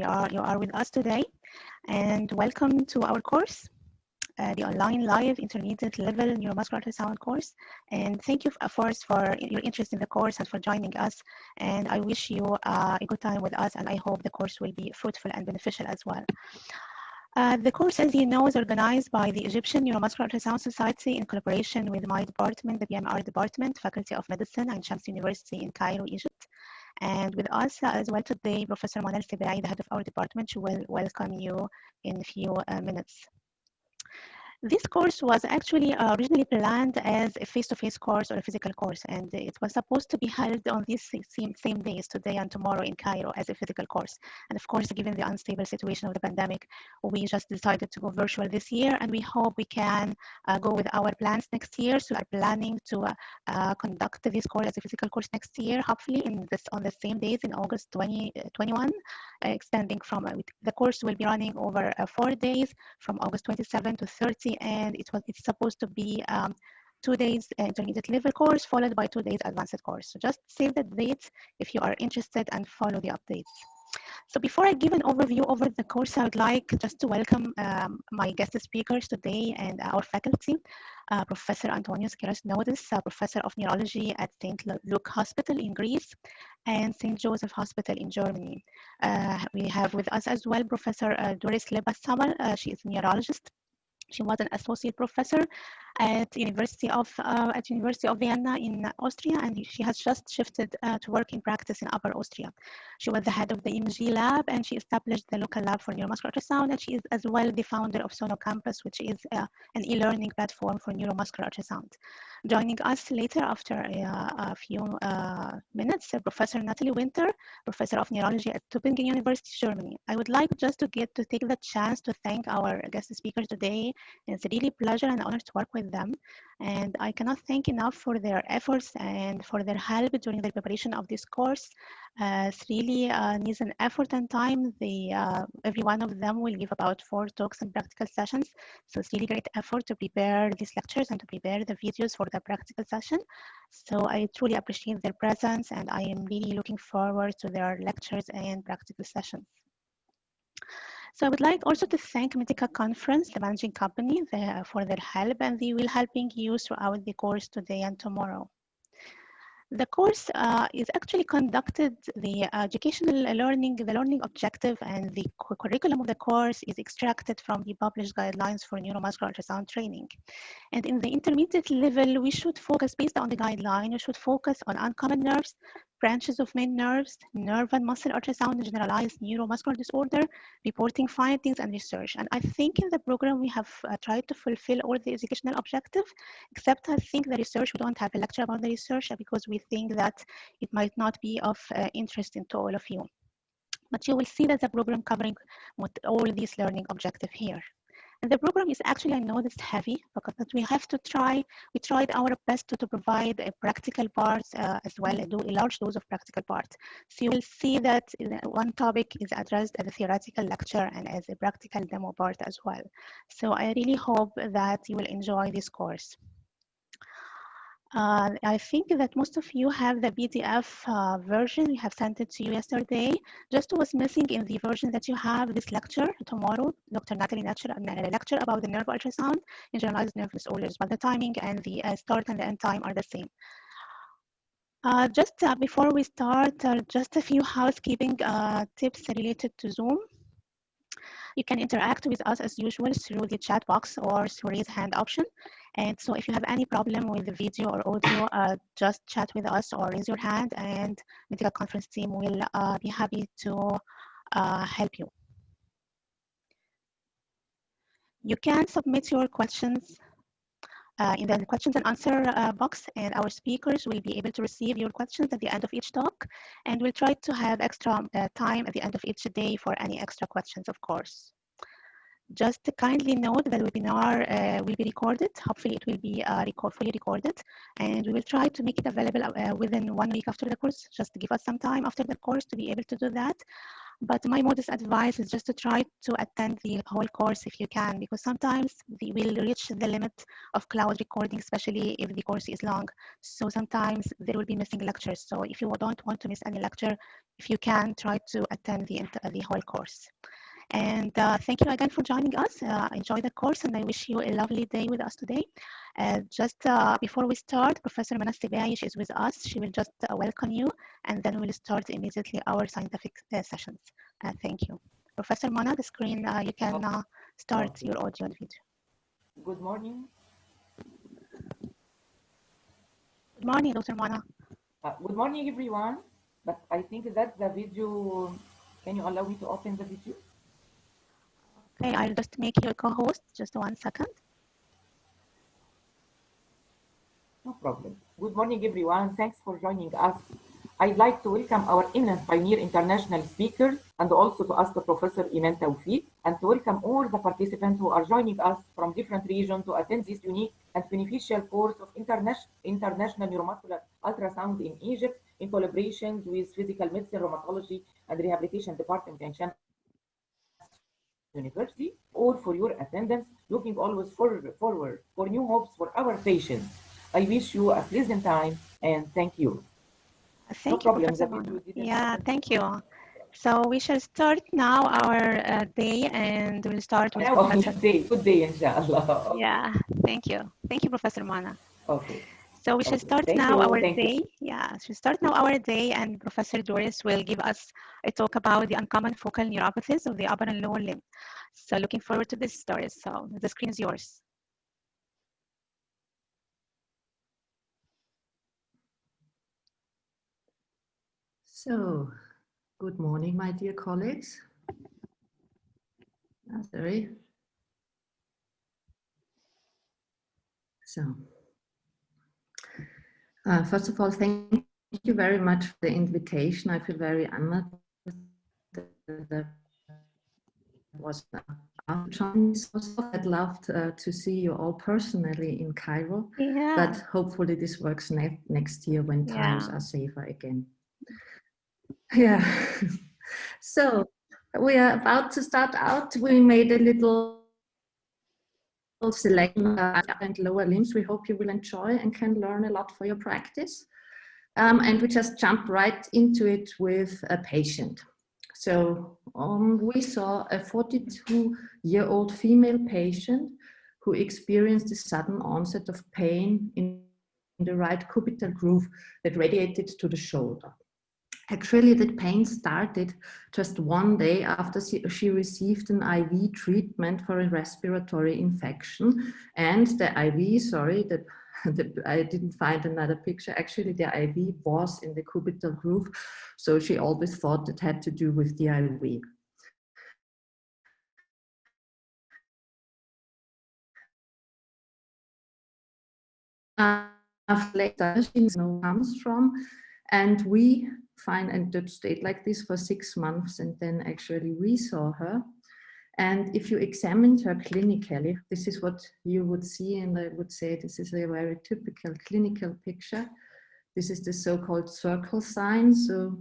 you are with us today, and welcome to our course, the online live intermediate level neuromuscular ultrasound course. And thank you, first, for your interest in the course and for joining us. And I wish you a good time with us, and I hope the course will be fruitful and beneficial as well. The course, as you know, is organized by the Egyptian Neuromuscular Ultrasound Society in collaboration with my department, the PMR department, Faculty of Medicine, and Shams University in Cairo, Egypt. And with us as well today, Professor Manal Sebai, the head of our department, who will welcome you in a few minutes. This course was actually originally planned as a face-to-face course or a physical course, and it was supposed to be held on these same days, today and tomorrow, in Cairo as a physical course. And of course, given the unstable situation of the pandemic, we just decided to go virtual this year, and we hope we can go with our plans next year. So we are planning to conduct this course as a physical course next year, hopefully on the same days in August 2021, extending from the course will be running over 4 days from August 27 to 30. And it's supposed to be 2 days intermediate level course followed by 2 days advanced course. So just save the dates if you are interested and follow the updates. So before I give an overview over the course, I would like just to welcome my guest speakers today and our faculty, Professor Antonios Kerasnoudis, Professor of Neurology at St. Luke Hospital in Greece and St. Joseph Hospital in Germany. We have with us as well Professor Doris Lebas-Samal. She is a neurologist. She was an associate professor at University of Vienna in Austria, and she has just shifted to work in practice in Upper Austria. She was the head of the EMG lab, and she established the local lab for neuromuscular ultrasound, and she is as well the founder of Sono Campus, which is an e-learning platform for neuromuscular ultrasound. Joining us later after a few minutes, Professor Natalie Winter, Professor of Neurology at Tübingen University, Germany. I would like just to take the chance to thank our guest speakers today. It's a really pleasure and honor to work with them, and I cannot thank enough for their efforts and for their help during the preparation of this course. It really needs an effort and time. Every one of them will give about 4 talks and practical sessions, so it's really great effort to prepare these lectures and to prepare the videos for the practical session. So I truly appreciate their presence, and I am really looking forward to their lectures and practical sessions. So I would like also to thank Medica Conference, the managing company, for their help, and they will helping you throughout the course today and tomorrow. The course is actually conducted, the learning objective and the curriculum of the course is extracted from the published guidelines for neuromuscular ultrasound training. And in the intermediate level, we should focus, based on the guideline, we should focus on uncommon nerves, branches of main nerves, nerve and muscle ultrasound, and generalized neuromuscular disorder, reporting findings and research. And I think in the program we have tried to fulfill all the educational objectives, except I think the research, we don't have a lecture about the research because we think that it might not be of interest to all of you. But you will see that the program covering all these learning objectives here. And the program is actually, I know it's heavy, because we have to we tried our best to provide a practical part as well, a large dose of practical part. So you will see that one topic is addressed as a theoretical lecture and as a practical demo part as well. So I really hope that you will enjoy this course. I think that most of you have the PDF version. We have sent it to you yesterday. Just was missing in the version that you have this lecture tomorrow, Dr. Natalie lecture about the nerve ultrasound in generalized nerve disorders, but the timing and the start and the end time are the same. Just before we start, just a few housekeeping tips related to Zoom. You can interact with us as usual through the chat box or through raise hand option. And so if you have any problem with the video or audio, just chat with us or raise your hand, and Medica Conference team will be happy to help you. You can submit your questions in the questions and answer box, and our speakers will be able to receive your questions at the end of each talk, and we'll try to have extra time at the end of each day for any extra questions, of course. Just to kindly note that the webinar will be recorded. Hopefully it will be fully recorded, and we will try to make it available within 1 week after the course. Just to give us some time after the course to be able to do that. But my modest advice is just to try to attend the whole course if you can, because sometimes we will reach the limit of cloud recording, especially if the course is long. So sometimes there will be missing lectures. So if you don't want to miss any lecture, if you can, try to attend the whole course. And thank you again for joining us. Enjoy the course, and I wish you a lovely day with us today. Just before we start, Professor Manas Tibai, she is with us. She will just welcome you, and then we'll start immediately our scientific sessions. Thank you. Professor Mana, the screen, you can start your audio and video. Good morning. Good morning, Dr. Mana. Good morning, everyone. But I think that the video, can you allow me to open the video? Okay, I'll just make you a co-host. Just 1 second. No problem. Good morning, everyone. Thanks for joining us. I'd like to welcome our eminent pioneer international speakers and also to ask Professor Iman Tawfiq and to welcome all the participants who are joining us from different regions to attend this unique and beneficial course of international neuromuscular ultrasound in Egypt in collaboration with Physical Medicine, Rheumatology and Rehabilitation Department in Shams University, or for your attendance, looking always forward for new hopes for our patients. I wish you a pleasant time and thank you. Thank you, Professor Mana. Yeah, thank you. So we shall start now our day, and we'll start with Professor. Good day, inshallah. Yeah, thank you. Thank you, Professor Mana. Okay. So we shall start now our day. Yeah, we start now our day, and Professor Doris will give us a talk about the uncommon focal neuropathies of the upper and lower limb. So looking forward to this story. So the screen is yours. So, good morning, my dear colleagues. Sorry. So, first of all, thank you very much for the invitation. I feel very honored that was I'd love to see you all personally in Cairo, but hopefully this works next year when times are safer again. Yeah. So we are about to start out. We made a little selection of upper and lower limbs. We hope you will enjoy and can learn a lot for your practice. And we just jump right into it with a patient. So we saw a 42-year-old female patient who experienced a sudden onset of pain in the right cubital groove that radiated to the shoulder. Actually, the pain started just one day after she received an IV treatment for a respiratory infection. And the IV, sorry, I didn't find another picture. Actually, the IV was in the cubital groove. So she always thought it had to do with the IV. After later, she comes from, and we find and stayed like this for 6 months, and then actually we saw her. And if you examined her clinically, this is what you would see, and I would say this is a very typical clinical picture. This is the so-called circle sign. So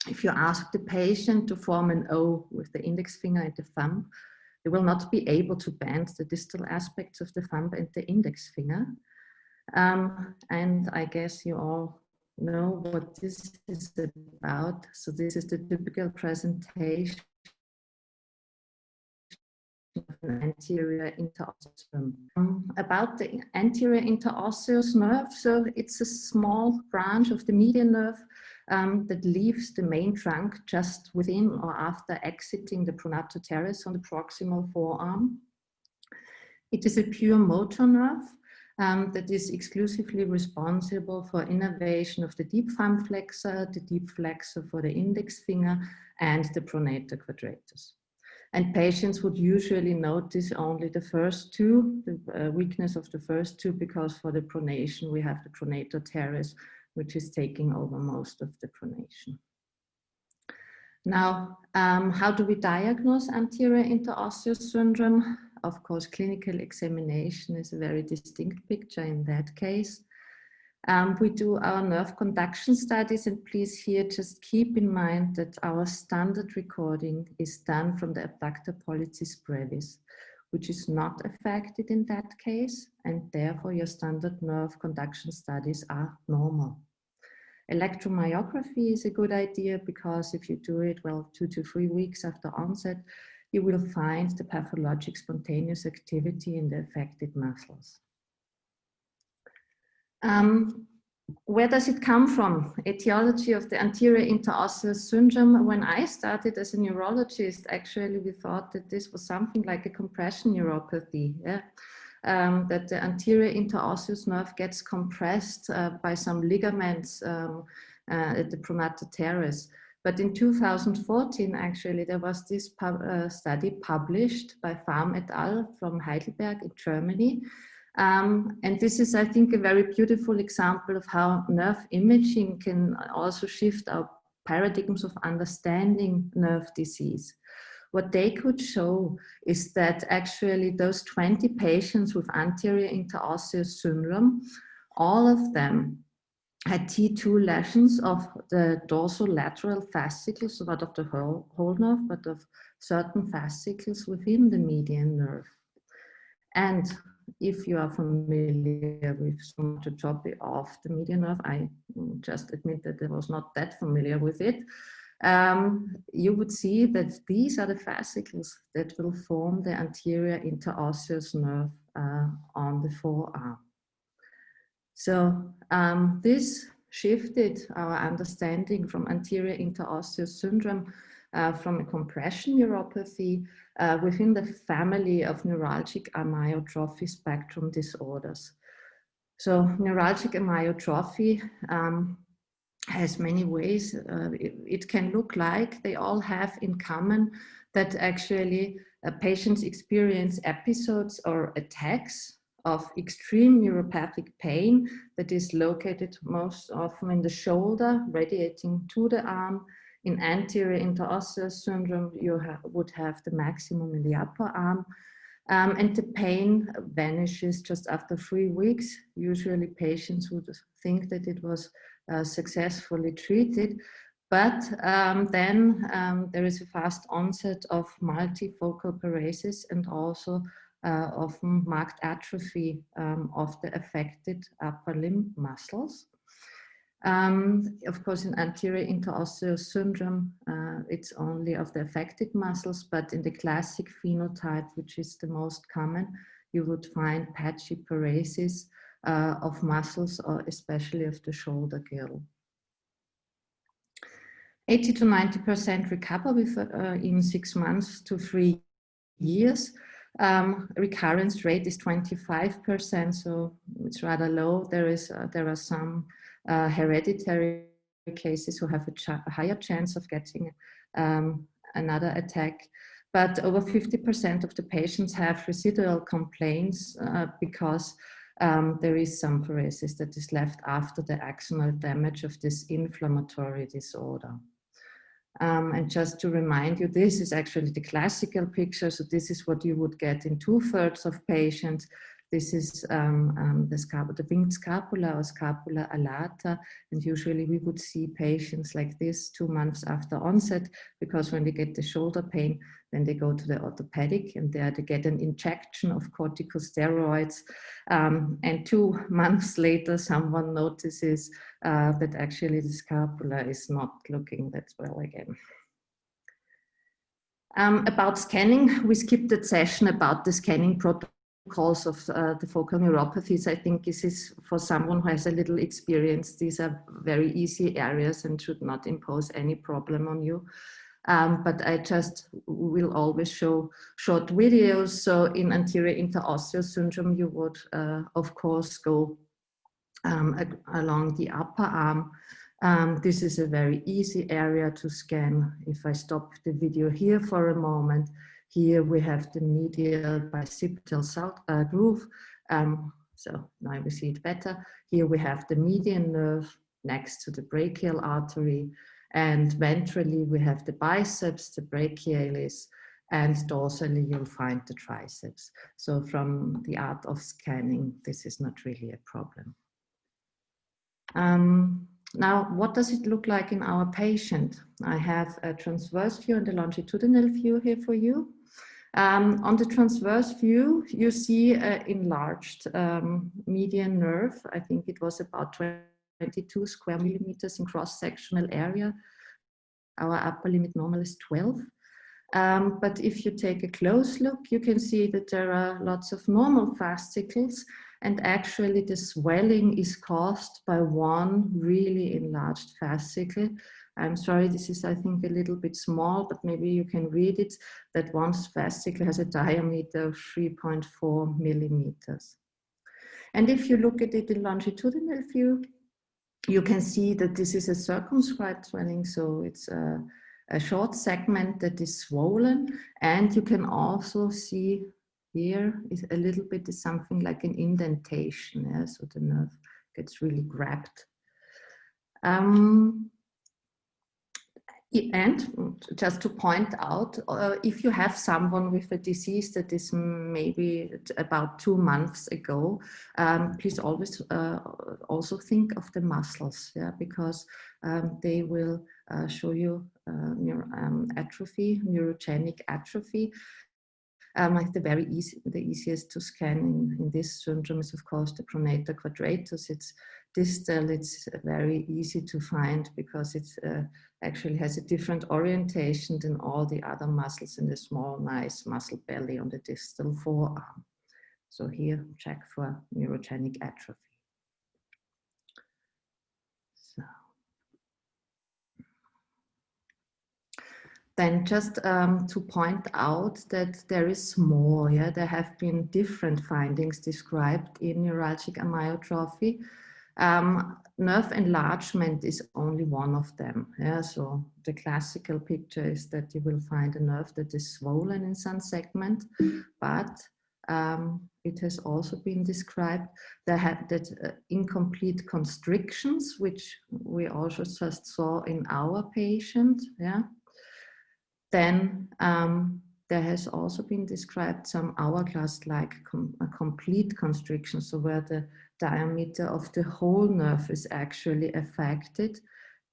if you ask the patient to form an O with the index finger and the thumb, they will not be able to bend the distal aspects of the thumb and the index finger. And I guess you all know what this is about. So this is the typical presentation of an anterior interosseous nerve. About the anterior interosseous nerve, so it's a small branch of the median nerve that leaves the main trunk just within or after exiting the pronator teres on the proximal forearm. It is a pure motor nerve that is exclusively responsible for innervation of the deep thumb flexor, the deep flexor for the index finger, and the pronator quadratus. And patients would usually notice only the first two, the weakness of the first two, because for the pronation we have the pronator teres, which is taking over most of the pronation. Now, how do we diagnose anterior interosseous syndrome? Of course, clinical examination is a very distinct picture in that case. We do our nerve conduction studies, and please here just keep in mind that our standard recording is done from the abductor pollicis brevis, which is not affected in that case, and therefore your standard nerve conduction studies are normal. Electromyography is a good idea because if you do it, well, 2 to 3 weeks after onset, you will find the pathologic spontaneous activity in the affected muscles. Where does it come from? Etiology of the anterior interosseous syndrome. When I started as a neurologist, actually we thought that this was something like a compression neuropathy, yeah? That the anterior interosseous nerve gets compressed by some ligaments at the pronator teres. But in 2014, actually, there was this study published by Farm et al. From Heidelberg in Germany. And this is, I think, a very beautiful example of how nerve imaging can also shift our paradigms of understanding nerve disease. What they could show is that actually those 20 patients with anterior interosseous syndrome, all of them had T2 lesions of the dorsolateral fascicles, so not of the whole nerve, but of certain fascicles within the median nerve. And if you are familiar with somatotropy of the median nerve, I just admit that I was not that familiar with it, you would see that these are the fascicles that will form the anterior interosseous nerve on the forearm. So this shifted our understanding from anterior interosseous syndrome from a compression neuropathy within the family of neuralgic amyotrophy spectrum disorders. So neuralgic amyotrophy has many ways. It can look like they all have in common that actually patients experience episodes or attacks of extreme neuropathic pain that is located most often in the shoulder, radiating to the arm. In anterior interosseous syndrome, you would have the maximum in the upper arm. And the pain vanishes just after 3 weeks. Usually patients would think that it was successfully treated, but then there is a fast onset of multifocal paresis and also often marked atrophy of the affected upper limb muscles. Of course, in anterior interosseous syndrome, it's only of the affected muscles, but in the classic phenotype, which is the most common, you would find patchy paresis of muscles, or especially of the shoulder gill. 80 to 90% recover in 6 months to 3 years. Recurrence rate is 25%, so it's rather low. There are some hereditary cases who have a higher chance of getting another attack. But over 50% of the patients have residual complaints because there is some paresis that is left after the axonal damage of this inflammatory disorder. And just to remind you, this is actually the classical picture. So this is what you would get in 2/3 of patients. This is the winged scapula or scapula alata. And usually we would see patients like this 2 months after onset, because when they get the shoulder pain, then they go to the orthopedic and there they get an injection of corticosteroids. And 2 months later, someone notices that actually the scapula is not looking that well again. About scanning, we skipped that session about the scanning protocols of the focal neuropathies. I think this is for someone who has a little experience. These are very easy areas and should not impose any problem on you. But I just will always show short videos. So in anterior interosseous syndrome, you would, of course, go along the upper arm. This is a very easy area to scan. If I stop the video here for a moment, here we have the medial bicipital groove. So now we see it better. Here we have the median nerve next to the brachial artery, and ventrally we have the biceps, the brachialis, and dorsally you'll find the triceps. So from the art of scanning, this is not really a problem. Now, what does it look like in our patient? I have a transverse view and a longitudinal view here for you. On the transverse view, you see an enlarged median nerve. I think it was about 22 square millimeters in cross-sectional area. Our upper limit normal is 12. But if you take a close look, you can see that there are lots of normal fascicles, and actually the swelling is caused by one really enlarged fascicle. I'm sorry, this is, I think, a little bit small, but maybe you can read it, that one fascicle has a diameter of 3.4 millimeters. And if you look at it in longitudinal view, you can see that this is a circumscribed swelling, so it's a short segment that is swollen, and you can also see here is a little bit is something like an indentation, yeah? So the nerve gets really grabbed. And just to point out, if you have someone with a disease that is maybe about 2 months ago, please always also think of the muscles, yeah, because they will show you atrophy, neurogenic atrophy. Like the easiest to scan in this syndrome is, of course, the pronator quadratus. It's distal, it's very easy to find because it actually has a different orientation than all the other muscles in the small, nice muscle belly on the distal forearm. So here, check for neurogenic atrophy. So. Then just to point out that there is more, yeah, there have been different findings described in neuralgic amyotrophy. Nerve enlargement is only one of them. Yeah? So the classical picture is that you will find a nerve that is swollen in some segment, but it has also been described that incomplete constrictions, which we also just saw in our patient. Yeah. Then there has also been described some hourglass-like complete constriction, so where the diameter of the whole nerve is actually affected.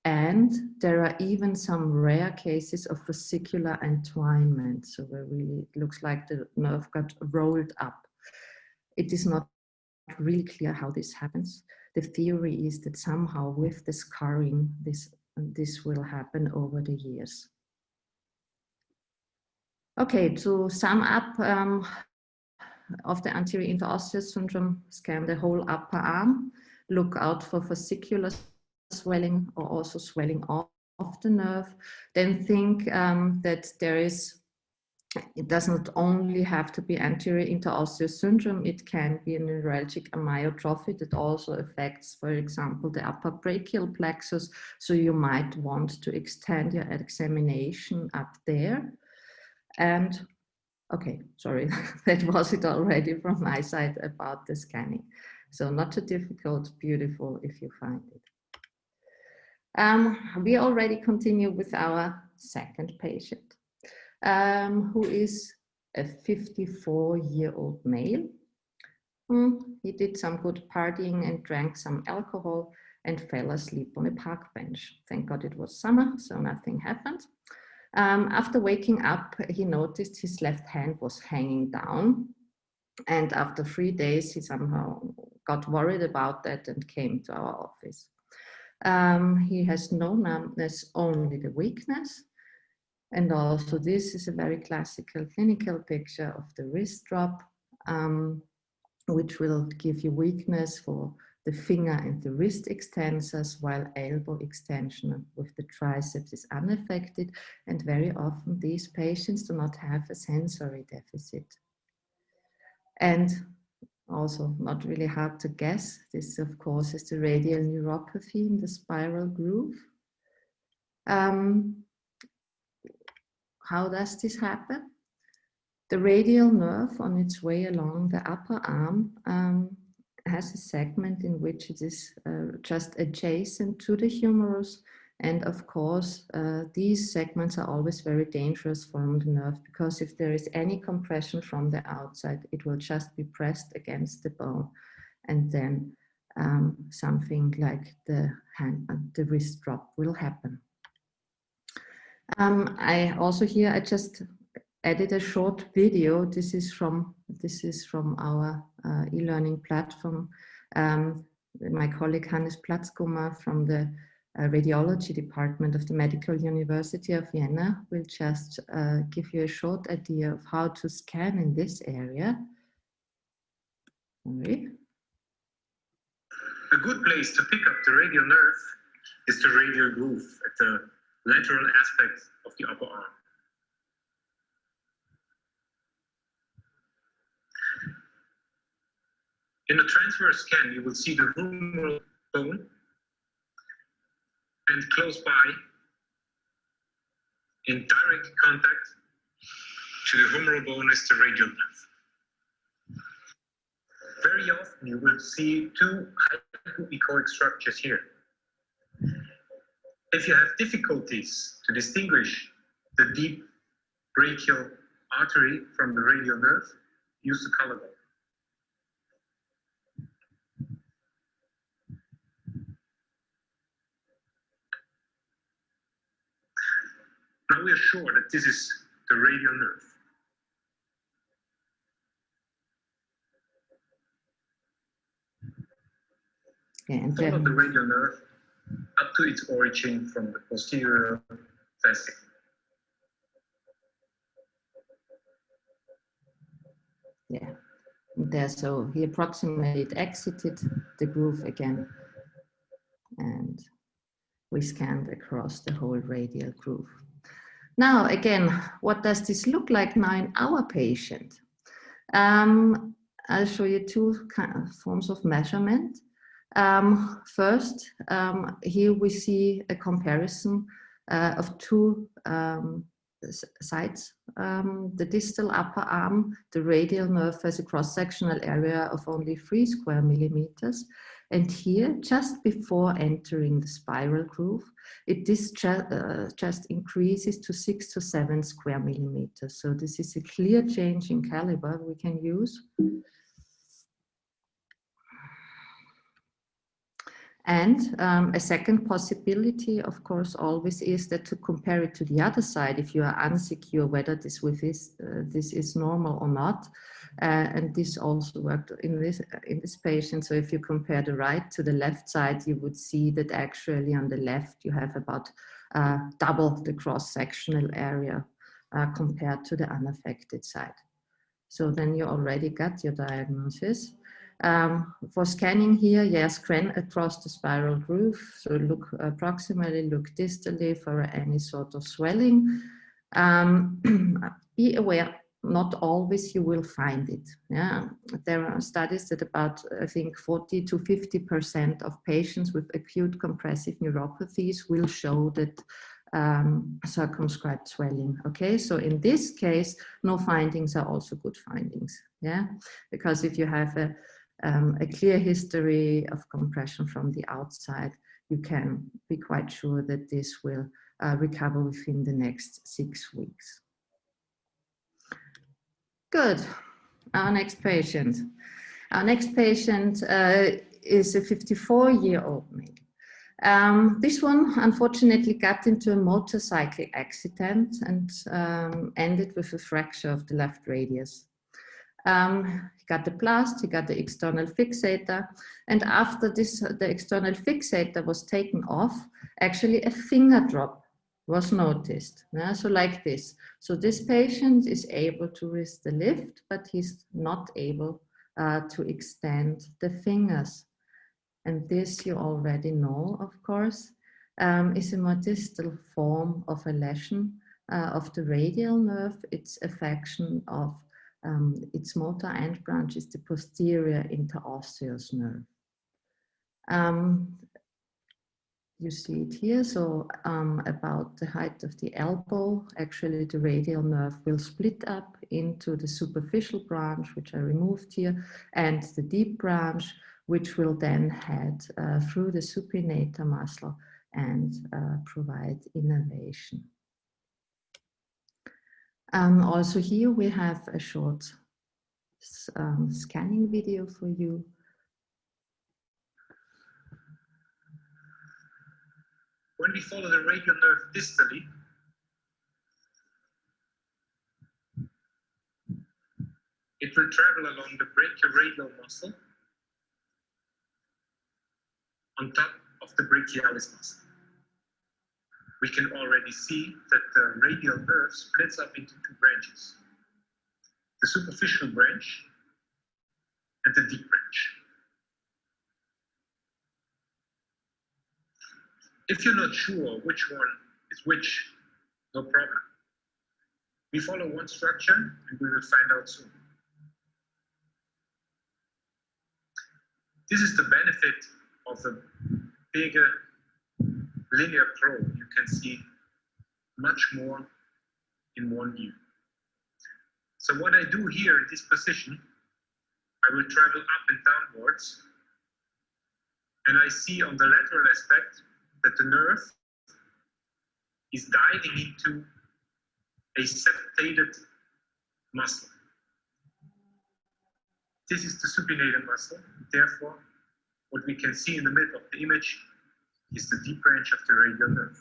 And there are even some rare cases of fascicular entwinement, so where really it looks like the nerve got rolled up. It is not really clear how this happens. The theory is that somehow with the scarring, this will happen over the years. Okay, to sum up of the anterior interosseous syndrome, scan the whole upper arm, look out for fascicular swelling or also swelling of the nerve. Then think that it does not only have to be anterior interosseous syndrome, it can be a neuralgic amyotrophy that also affects, for example, the upper brachial plexus. So you might want to extend your examination up there. And okay, sorry, that was it already from my side about the scanning. So not too difficult, beautiful if you find it. We already continue with our second patient, who is a 54-year-old male. He did some good partying and drank some alcohol and fell asleep on a park bench. Thank God it was summer, so nothing happened. After waking up, he noticed his left hand was hanging down. And after 3 days, he somehow got worried about that and came to our office. He has no numbness, only the weakness. And also this is a very classical clinical picture of the wrist drop, which will give you weakness for the finger and the wrist extensors, while elbow extension with the triceps is unaffected. And very often these patients do not have a sensory deficit. And also not really hard to guess, this of course is the radial neuropathy in the spiral groove. How does this happen? The radial nerve on its way along the upper arm has a segment in which it is just adjacent to the humerus. And of course, these segments are always very dangerous for the nerve, because if there is any compression from the outside, it will just be pressed against the bone and then something like the wrist drop will happen. I just added a short video. This is from our e-learning platform. My colleague Hannes Platzkummer from the radiology department of the Medical University of Vienna will just give you a short idea of how to scan in this area. Sorry. A good place to pick up the radial nerve is the radial groove at the lateral aspect of the upper arm. In the transverse scan, you will see the humeral bone, and close by, in direct contact to the humeral bone, is the radial nerve. Very often you will see two hypoechoic structures here. If you have difficulties to distinguish the deep brachial artery from the radial nerve, use the color bone. Now we are sure that this is the radial nerve. And follow the radial nerve up to its origin from the posterior fascia. Yeah, there, so he approximated exited the groove again, and we scanned across the whole radial groove. Now again, what does this look like now in our patient? I'll show you two forms of measurement. First, here we see a comparison of two sides. The distal upper arm, the radial nerve, has a cross-sectional area of only 3 square millimeters. And here, just before entering the spiral groove, it just increases to 6 to 7 square millimeters. So this is a clear change in caliber we can use. And a second possibility, of course, always is that to compare it to the other side, if you are unsecure whether this is normal or not. And this also worked in this patient. So if you compare the right to the left side, you would see that actually on the left you have about double the cross-sectional area compared to the unaffected side. So then you already got your diagnosis. For scanning here, yes, scan across the spiral groove. So look approximately, look distally for any sort of swelling. Be aware, not always you will find it. Yeah, there are studies that about, I think, 40 to 50% of patients with acute compressive neuropathies will show that circumscribed swelling. Okay, so in this case, no findings are also good findings. Yeah, because if you have a clear history of compression from the outside, you can be quite sure that this will recover within the next 6 weeks. Good. Our next patient. Our next patient is a 54-year-old male. This one unfortunately got into a motorcycle accident and ended with a fracture of the left radius. He got the blast, he got the external fixator, and after this, the external fixator was taken off, actually a finger drop was noticed. Yeah? So like this. So this patient is able to raise the lift, but he's not able to extend the fingers. And this you already know, of course, is a more distal form of a lesion of the radial nerve. It's affection of its motor end branch is the posterior interosseous nerve. You see it here, so about the height of the elbow, actually the radial nerve will split up into the superficial branch, which I removed here, and the deep branch, which will then head through the supinator muscle and provide innervation. Also here we have a short scanning video for you. When we follow the radial nerve distally, it will travel along the brachioradial muscle on top of the brachialis muscle. We can already see that the radial nerve splits up into two branches, the superficial branch and the deep branch. If you're not sure which one is which, no problem. We follow one structure and we will find out soon. This is the benefit of a bigger linear probe. You can see much more in one view. So what I do here in this position, I will travel up and downwards, and I see on the lateral aspect that the nerve is diving into a septated muscle. This is the supinator muscle. Therefore, what we can see in the middle of the image is the deep branch of the radial nerve.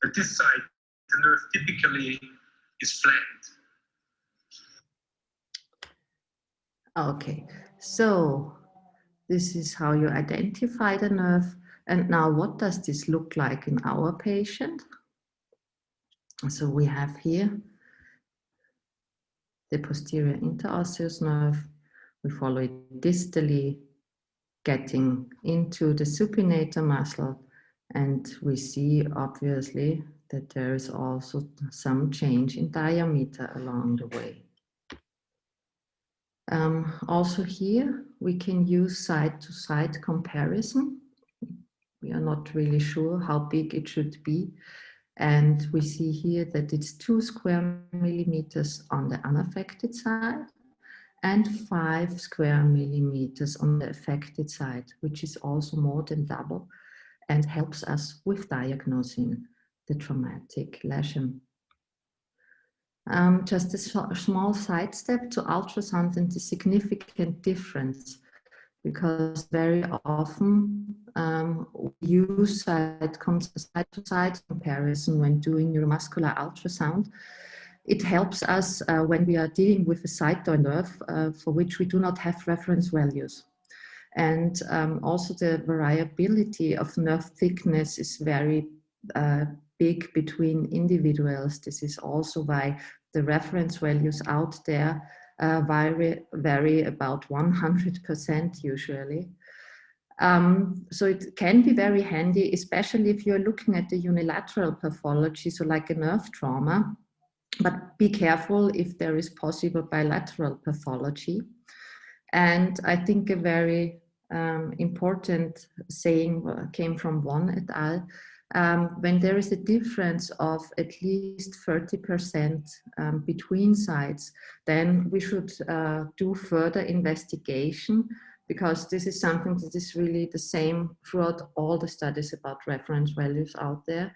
At this side, the nerve typically is flattened. Okay, so this is how you identify the nerve. And now what does this look like in our patient? So we have here the posterior interosseous nerve. We follow it distally, getting into the supinator muscle, and we see obviously that there is also some change in diameter along the way. Also here, we can use side-to-side comparison. We are not really sure how big it should be. And we see here that it's 2 square millimeters on the unaffected side and 5 square millimeters on the affected side, which is also more than double and helps us with diagnosing the traumatic lesion. Just a small sidestep to ultrasound and the significant difference, because very often we use side-to-side comparison when doing neuromuscular ultrasound. It helps us when we are dealing with a side-door nerve for which we do not have reference values. And also the variability of nerve thickness is very big between individuals. This is also why the reference values out there vary about 100% usually. So it can be very handy, especially if you're looking at the unilateral pathology, so like a nerve trauma, but be careful if there is possible bilateral pathology. And I think a very important saying came from Won et al. When there is a difference of at least 30% between sides, then we should do further investigation, because this is something that is really the same throughout all the studies about reference values out there.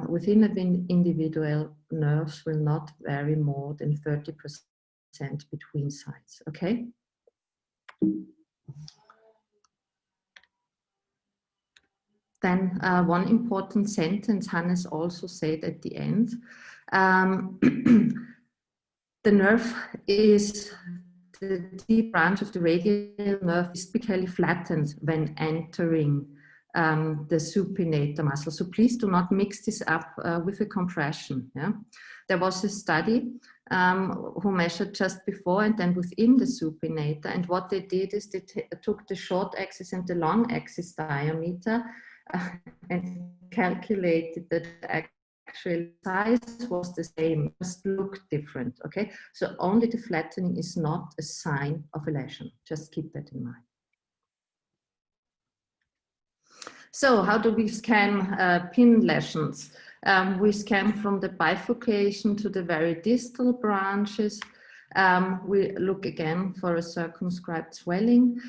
Within an individual, nerves will not vary more than 30% between sides, okay? Then one important sentence Hannes also said at the end. The nerve is, the deep branch of the radial nerve is typically flattened when entering the supinator muscle. So please do not mix this up with a compression. Yeah? There was a study who measured just before and then within the supinator. And what they did is they took the short axis and the long axis diameter and calculated that the actual size was the same, just looked different, okay? So only the flattening is not a sign of a lesion. Just keep that in mind. So how do we scan pin lesions? We scan from the bifurcation to the very distal branches. We look again for a circumscribed swelling.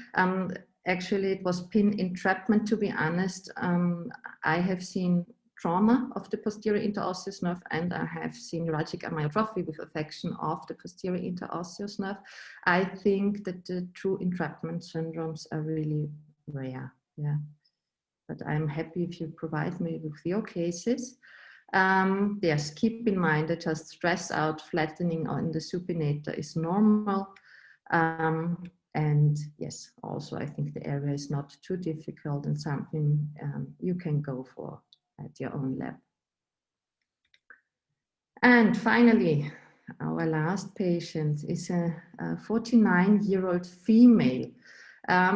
Actually, it was pin entrapment, to be honest. I have seen trauma of the posterior interosseous nerve, and I have seen neuralgic amyotrophy with affection of the posterior interosseous nerve. I think that the true entrapment syndromes are really rare. Yeah, but I'm happy if you provide me with your cases. Yes, keep in mind that just stress out flattening on the supinator is normal. And yes, also I think the area is not too difficult and something you can go for at your own lab. And finally, our last patient is a 49-year-old female.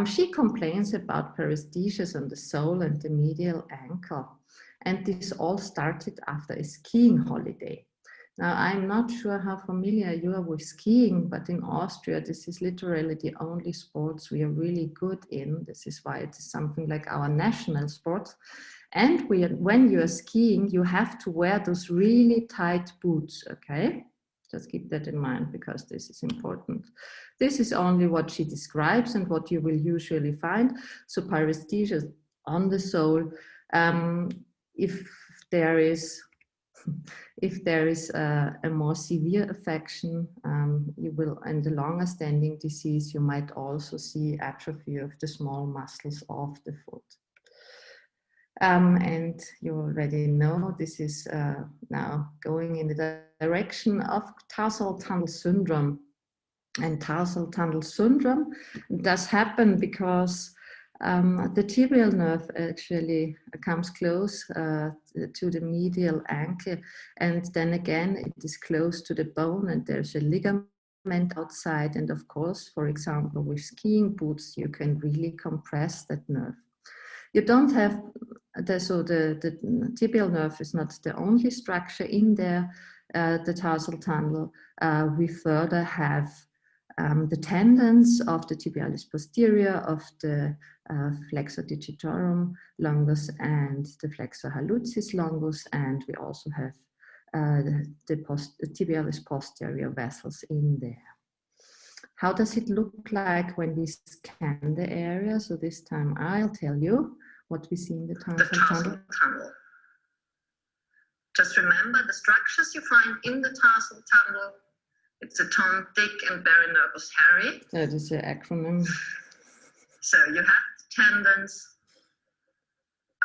She complains about paresthesias on the sole and the medial ankle. And this all started after a skiing holiday. Now, I'm not sure how familiar you are with skiing, but in Austria, this is literally the only sports we are really good in. This is why it is something like our national sport. And when you're skiing, you have to wear those really tight boots, okay? Just keep that in mind because this is important. This is only what she describes and what you will usually find. So paresthesias on the sole, if there is a more severe affection, you will, in the longer standing disease, you might also see atrophy of the small muscles of the foot. And you already know this is now going in the direction of tarsal tunnel syndrome. And tarsal tunnel syndrome does happen because the tibial nerve actually comes close to the medial ankle, and then again it is close to the bone, and there's a ligament outside. And of course, for example, with skiing boots, you can really compress that nerve. You don't have so the tibial nerve is not the only structure in there. The tarsal tunnel. We further have the tendons of the tibialis posterior, of the flexor digitorum longus and the flexor hallucis longus, and we also have the tibialis posterior vessels in there. How does it look like when we scan the area? So this time I'll tell you what we see in the tarsal tunnel. Just remember the structures you find in the tarsal tunnel. It's a tom, dick, and perinervous hairy. That is an acronym. So you have the tendons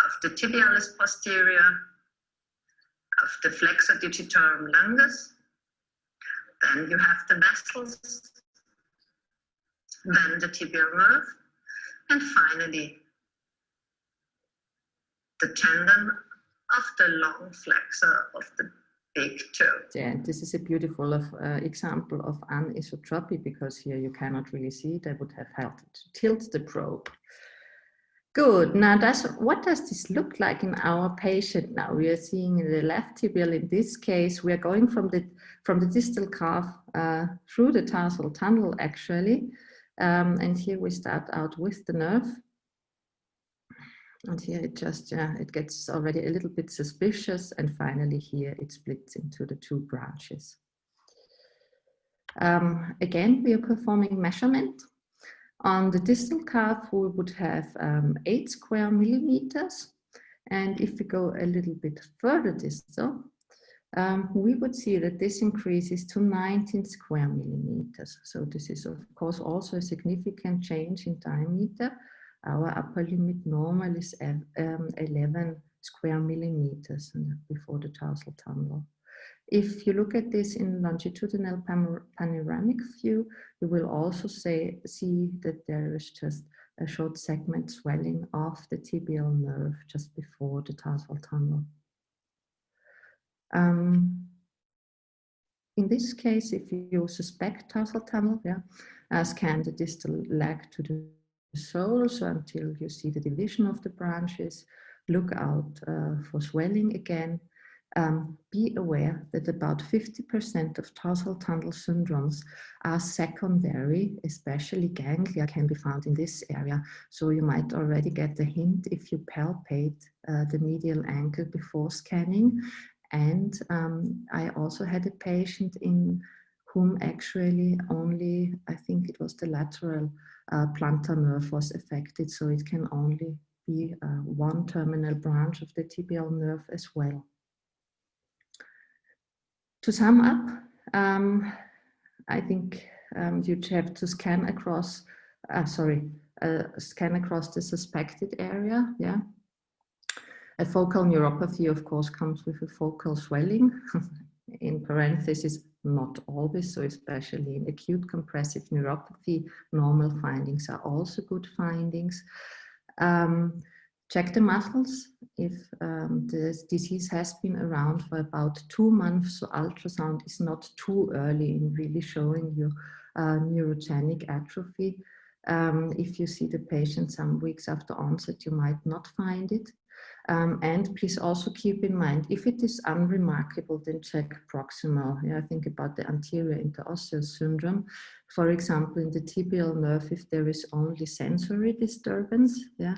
of the tibialis posterior, of the flexor digitorum longus. Then you have the vessels, then the tibial nerve, and finally the tendon of the long flexor of the big toe. Yeah, this is a beautiful example of anisotropy, because here you cannot really see it. I would have helped to tilt the probe. Good. Now, what does this look like in our patient? Now we are seeing in the left tibial. In this case, we are going from the distal calf through the tarsal tunnel, actually. And here we start out with the nerve. And here it just, it gets already a little bit suspicious. And finally here it splits into the two branches. Again, we are performing measurement. On the distal calf, we would have 8 square millimeters. And if we go a little bit further distal, we would see that this increases to 19 square millimeters. So this is, of course, also a significant change in diameter. Our upper limit normal is 11 square millimeters before the tarsal tunnel. If you look at this in longitudinal panoramic view, you will also see that there is just a short segment swelling of the tibial nerve just before the tarsal tunnel. In this case, if you suspect tarsal tunnel, scan the distal leg to the sole, so until you see the division of the branches. Look out for swelling again. Be aware that about 50% of tarsal tunnel syndromes are secondary, especially ganglia can be found in this area. So you might already get the hint if you palpate the medial ankle before scanning. And I also had a patient in whom actually only, I think it was the lateral plantar nerve was affected. So it can only be one terminal branch of the tibial nerve as well. To sum up, I think you'd have to scan across, scan across the suspected area. Yeah. A focal neuropathy, of course, comes with a focal swelling. In parentheses, not always, so especially in acute compressive neuropathy, normal findings are also good findings. Check the muscles. If the disease has been around for about 2 months, so ultrasound is not too early in really showing you neurogenic atrophy. If you see the patient some weeks after onset, you might not find it. And please also keep in mind, if it is unremarkable, then check proximal. Yeah, think about the anterior interosseous syndrome. For example, in the tibial nerve, if there is only sensory disturbance, yeah,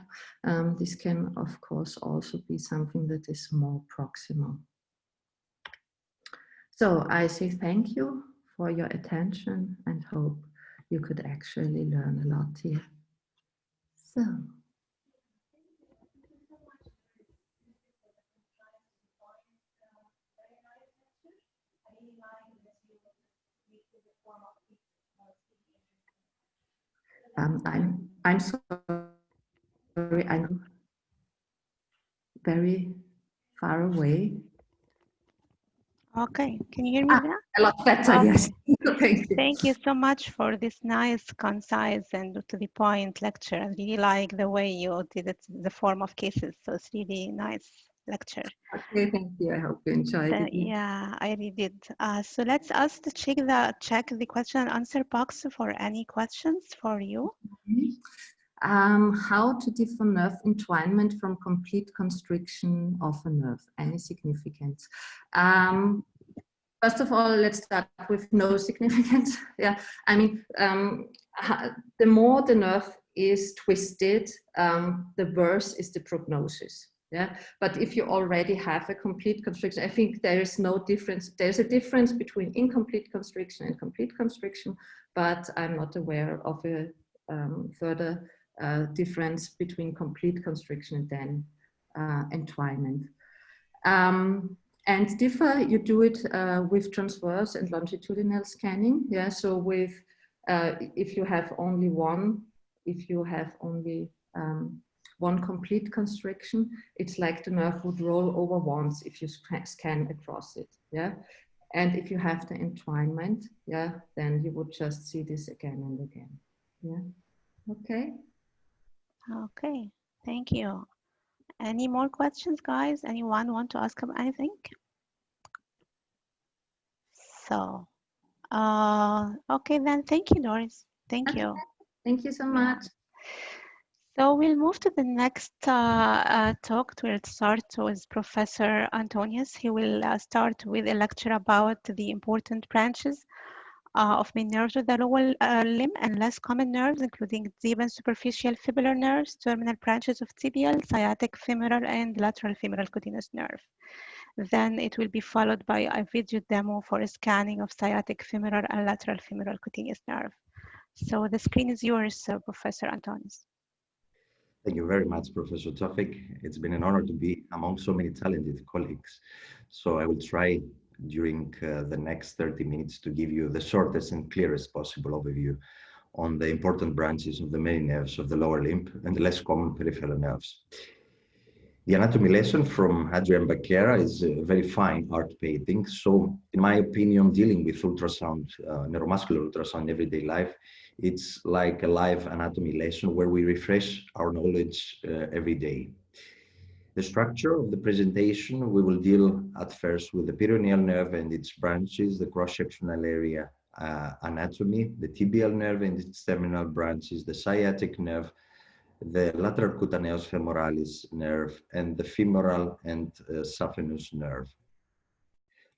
this can, of course, also be something that is more proximal. So I say thank you for your attention and hope you could actually learn a lot here. So. I'm sorry, I'm very far away. Okay, can you hear me now? A lot better, Okay. yes. Thank you. Thank you so much for this nice, concise, and to the point lecture. I really like the way you did it, the form of cases. So it's really nice lecture. Okay, thank you. I hope you enjoyed it. Yeah, I really did. So let's us to check the question and answer box for any questions for you. How to differ nerve entwinement from complete constriction of a nerve? Any significance? First of all, let's start with no significance. Yeah, I mean, the more the nerve is twisted, the worse is the prognosis. Yeah, but if you already have a complete constriction, I think there is no difference. There's a difference between incomplete constriction and complete constriction, but I'm not aware of a further difference between complete constriction and then entwinement. And differ, you do it with transverse and longitudinal scanning. Yeah, so with if you have only one complete constriction, it's like the nerve would roll over once if you scan across it. Yeah, and if you have the entwinement, yeah, then you would just see this again and again. Yeah. Okay. Okay. Thank you. Any more questions, guys? Anyone want to ask about anything? So, okay then. Thank you, Doris. Thank you. Thank you so much. So we'll move to the next talk. We'll start with Professor Antonius. He will start with a lecture about the important branches of main nerves of the lower limb and less common nerves, including deep and superficial fibular nerves, terminal branches of tibial, sciatic, femoral, and lateral femoral cutaneous nerve. Then it will be followed by a video demo for a scanning of sciatic, femoral, and lateral femoral cutaneous nerve. So the screen is yours, Professor Antonius. Thank you very much, Professor Tofik. It's been an honor to be among so many talented colleagues. So I will try during the next 30 minutes to give you the shortest and clearest possible overview on the important branches of the main nerves of the lower limb and the less common peripheral nerves. The anatomy lesson from Adrian Baquera is a very fine art painting. So in my opinion, dealing with ultrasound, neuromuscular ultrasound in everyday life, it's like a live anatomy lesson where we refresh our knowledge every day. The structure of the presentation, we will deal at first with the peroneal nerve and its branches, the cross-sectional area anatomy, the tibial nerve and its terminal branches, the sciatic nerve, the lateral cutaneous femoralis nerve, and the femoral and saphenous nerve.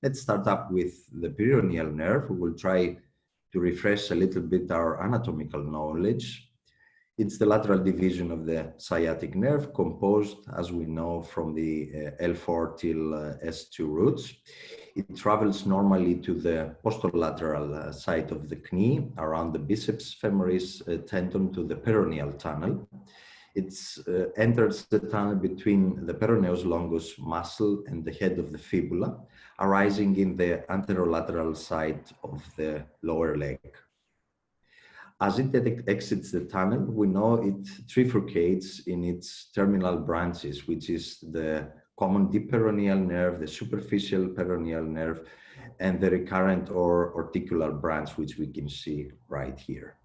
Let's start up with the peroneal nerve. We will try to refresh a little bit our anatomical knowledge. It's the lateral division of the sciatic nerve, composed, as we know, from the L4 till S2 roots. It travels normally to the posterolateral side of the knee, around the biceps femoris tendon to the peroneal tunnel. It enters the tunnel between the peroneus longus muscle and the head of the fibula, arising in the anterolateral side of the lower leg. As it exits the tunnel, we know it trifurcates in its terminal branches, which is the common deep peroneal nerve, the superficial peroneal nerve, and the recurrent or articular branch, which we can see right here.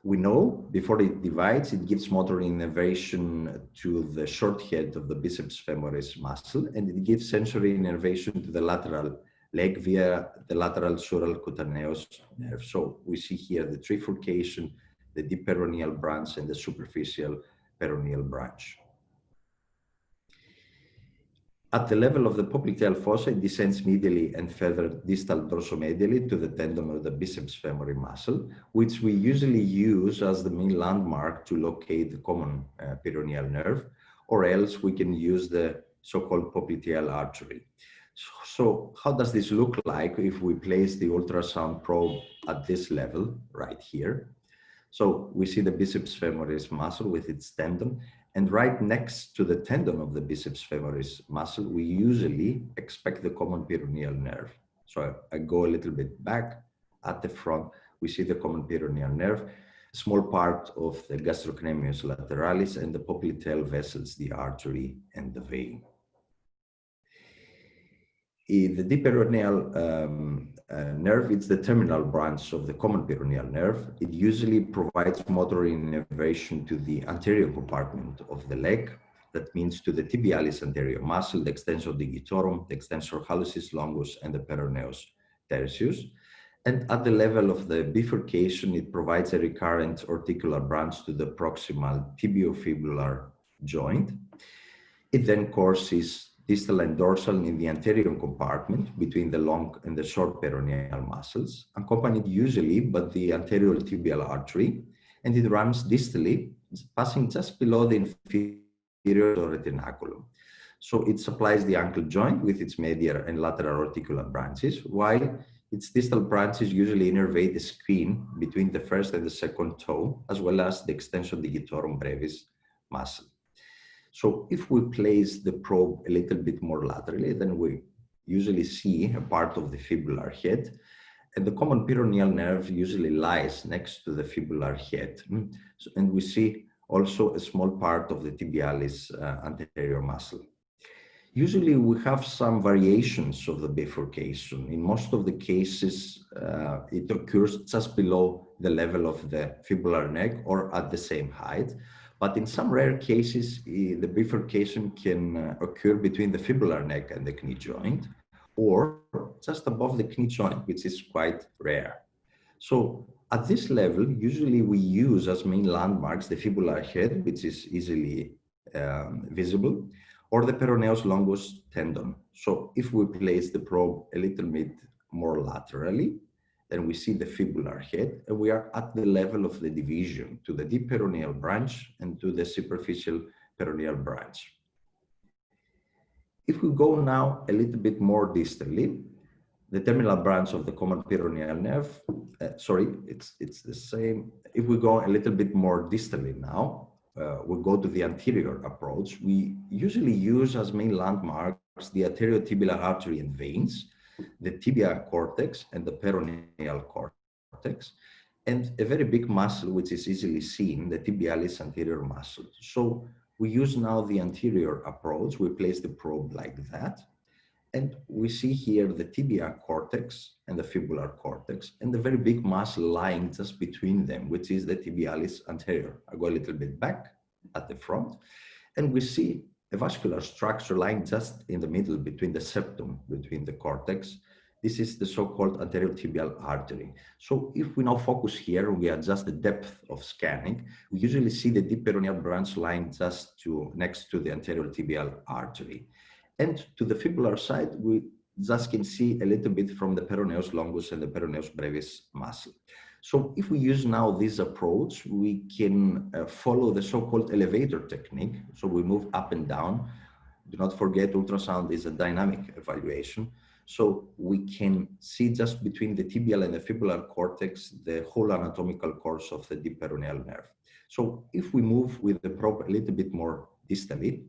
We know before it divides, it gives motor innervation to the short head of the biceps femoris muscle, and it gives sensory innervation to the lateral leg via the lateral sural cutaneous nerve. So we see here the trifurcation, the deep peroneal branch, and the superficial peroneal branch. At the level of the popliteal fossa, it descends medially and further distal dorsomedially to the tendon of the biceps femoris muscle, which we usually use as the main landmark to locate the common peroneal nerve, or else we can use the so-called popliteal artery. So how does this look like if we place the ultrasound probe at this level right here? So we see the biceps femoris muscle with its tendon, and right next to the tendon of the biceps femoris muscle, we usually expect the common peroneal nerve. So I go a little bit back. At the front, we see the common peroneal nerve, a small part of the gastrocnemius lateralis, and the popliteal vessels, the artery and the vein. The deep peroneal nerve, it's the terminal branch of the common peroneal nerve. It usually provides motor innervation to the anterior compartment of the leg. That means to the tibialis anterior muscle, the extensor digitorum, the extensor hallucis longus, and the peroneus tertius. And at the level of the bifurcation, it provides a recurrent articular branch to the proximal tibiofibular joint. It then courses distal and dorsal in the anterior compartment between the long and the short peroneal muscles, accompanied usually by the anterior tibial artery, and it runs distally, passing just below the inferior retinaculum. So it supplies the ankle joint with its medial and lateral articular branches, while its distal branches usually innervate the skin between the first and the second toe, as well as the extensor digitorum brevis muscle. So if we place the probe a little bit more laterally, then we usually see a part of the fibular head, and the common peroneal nerve usually lies next to the fibular head. And we see also a small part of the tibialis anterior muscle. Usually we have some variations of the bifurcation. In most of the cases, it occurs just below the level of the fibular neck or at the same height. But in some rare cases, the bifurcation can occur between the fibular neck and the knee joint, or just above the knee joint, which is quite rare. So at this level, usually we use as main landmarks the fibular head, which is easily visible, or the peroneus longus tendon. So if we place the probe a little bit more laterally, then we see the fibular head, and we are at the level of the division to the deep peroneal branch and to the superficial peroneal branch. If we go now a little bit more distally, the terminal branch of the common peroneal nerve, it's the same. If we go a little bit more distally now, we go to the anterior approach. We usually use as main landmarks the arteriotibial artery and veins, the tibia cortex and the peroneal cortex, and a very big muscle which is easily seen, the tibialis anterior muscle. So we use now the anterior approach. We place the probe like that, and we see here the tibia cortex and the fibular cortex, and the very big muscle lying just between them, which is the tibialis anterior. I go a little bit back at the front, and we see a vascular structure lying just in the middle between the septum, between the cortex. This is the so-called anteriotibial artery. So if we now focus here, we adjust the depth of scanning, we usually see the deep peroneal branch lying just next to the anteriotibial artery. And to the fibular side, we just can see a little bit from the peroneus longus and the peroneus brevis muscle. So if we use now this approach, we can follow the so-called elevator technique. So we move up and down. Do not forget, ultrasound is a dynamic evaluation. So we can see just between the tibial and the fibular cortex, the whole anatomical course of the deep peroneal nerve. So if we move with the probe a little bit more distally,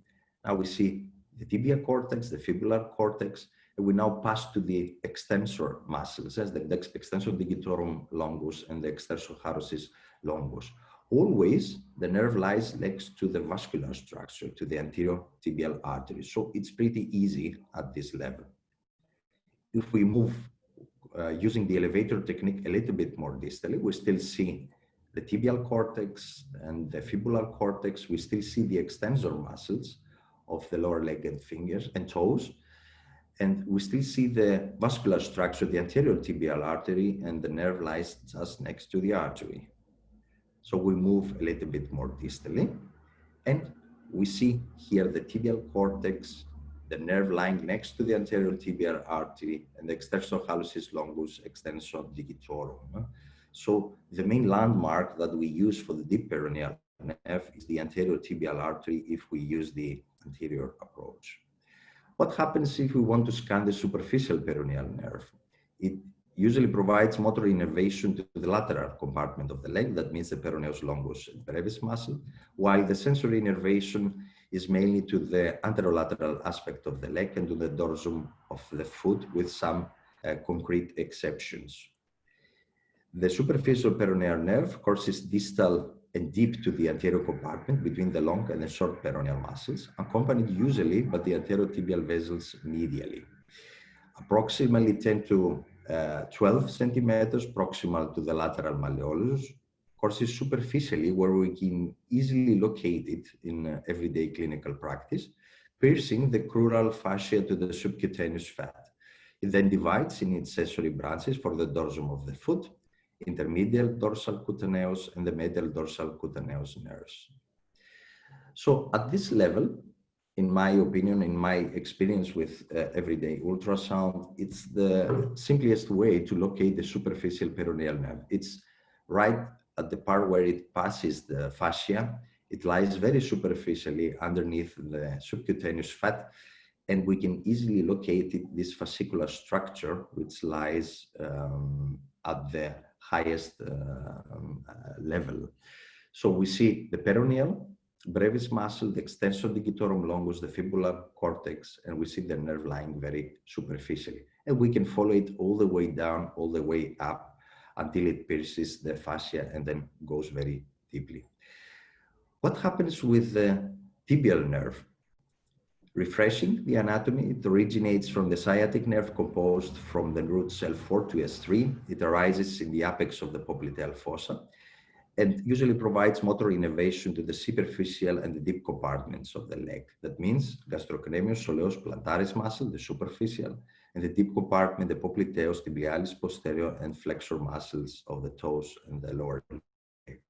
now we see the tibia cortex, the fibular cortex, we now pass to the extensor muscles, as the extensor digitorum longus and the extensor hallucis longus. Always the nerve lies next to the vascular structure, to the anterior tibial artery. So it's pretty easy at this level. If we move using the elevator technique a little bit more distally, we still see the tibial cortex and the fibular cortex. We still see the extensor muscles of the lower leg and fingers and toes. And we still see the vascular structure, the anterior tibial artery, and the nerve lies just next to the artery. So we move a little bit more distally, and we see here the tibial cortex, the nerve lying next to the anterior tibial artery, and the extensor hallucis longus, extensor digitorum. So the main landmark that we use for the deep peroneal nerve is the anterior tibial artery if we use the anterior approach. What happens if we want to scan the superficial peroneal nerve? It usually provides motor innervation to the lateral compartment of the leg, that means the peroneus longus and brevis muscle, while the sensory innervation is mainly to the anterolateral aspect of the leg and to the dorsum of the foot, with some concrete exceptions. The superficial peroneal nerve courses distal and deep to the anterior compartment between the long and the short peroneal muscles, accompanied usually by the anterior tibial vessels medially. Approximately 10 to 12 centimeters proximal to the lateral malleolus, courses superficially where we can easily locate it in everyday clinical practice, piercing the crural fascia to the subcutaneous fat. It then divides in its sensory branches for the dorsum of the foot, intermedial dorsal cutaneous, and the medial dorsal cutaneous nerves. So at this level, in my opinion, in my experience with everyday ultrasound, it's the simplest way to locate the superficial peroneal nerve. It's right at the part where it passes the fascia. It lies very superficially underneath the subcutaneous fat, and we can easily locate it, this fascicular structure, which lies at the highest level. So we see the peroneal, brevis muscle, the extensor digitorum longus, the fibular cortex, and we see the nerve lying very superficially. And we can follow it all the way down, all the way up, until it pierces the fascia and then goes very deeply. What happens with the tibial nerve? Refreshing the anatomy, it originates from the sciatic nerve composed from the root cell 4 to S3. It arises in the apex of the popliteal fossa and usually provides motor innervation to the superficial and the deep compartments of the leg. That means gastrocnemius soleus plantaris muscle, the superficial, and the deep compartment, the popliteus tibialis posterior and flexor muscles of the toes and the lower leg.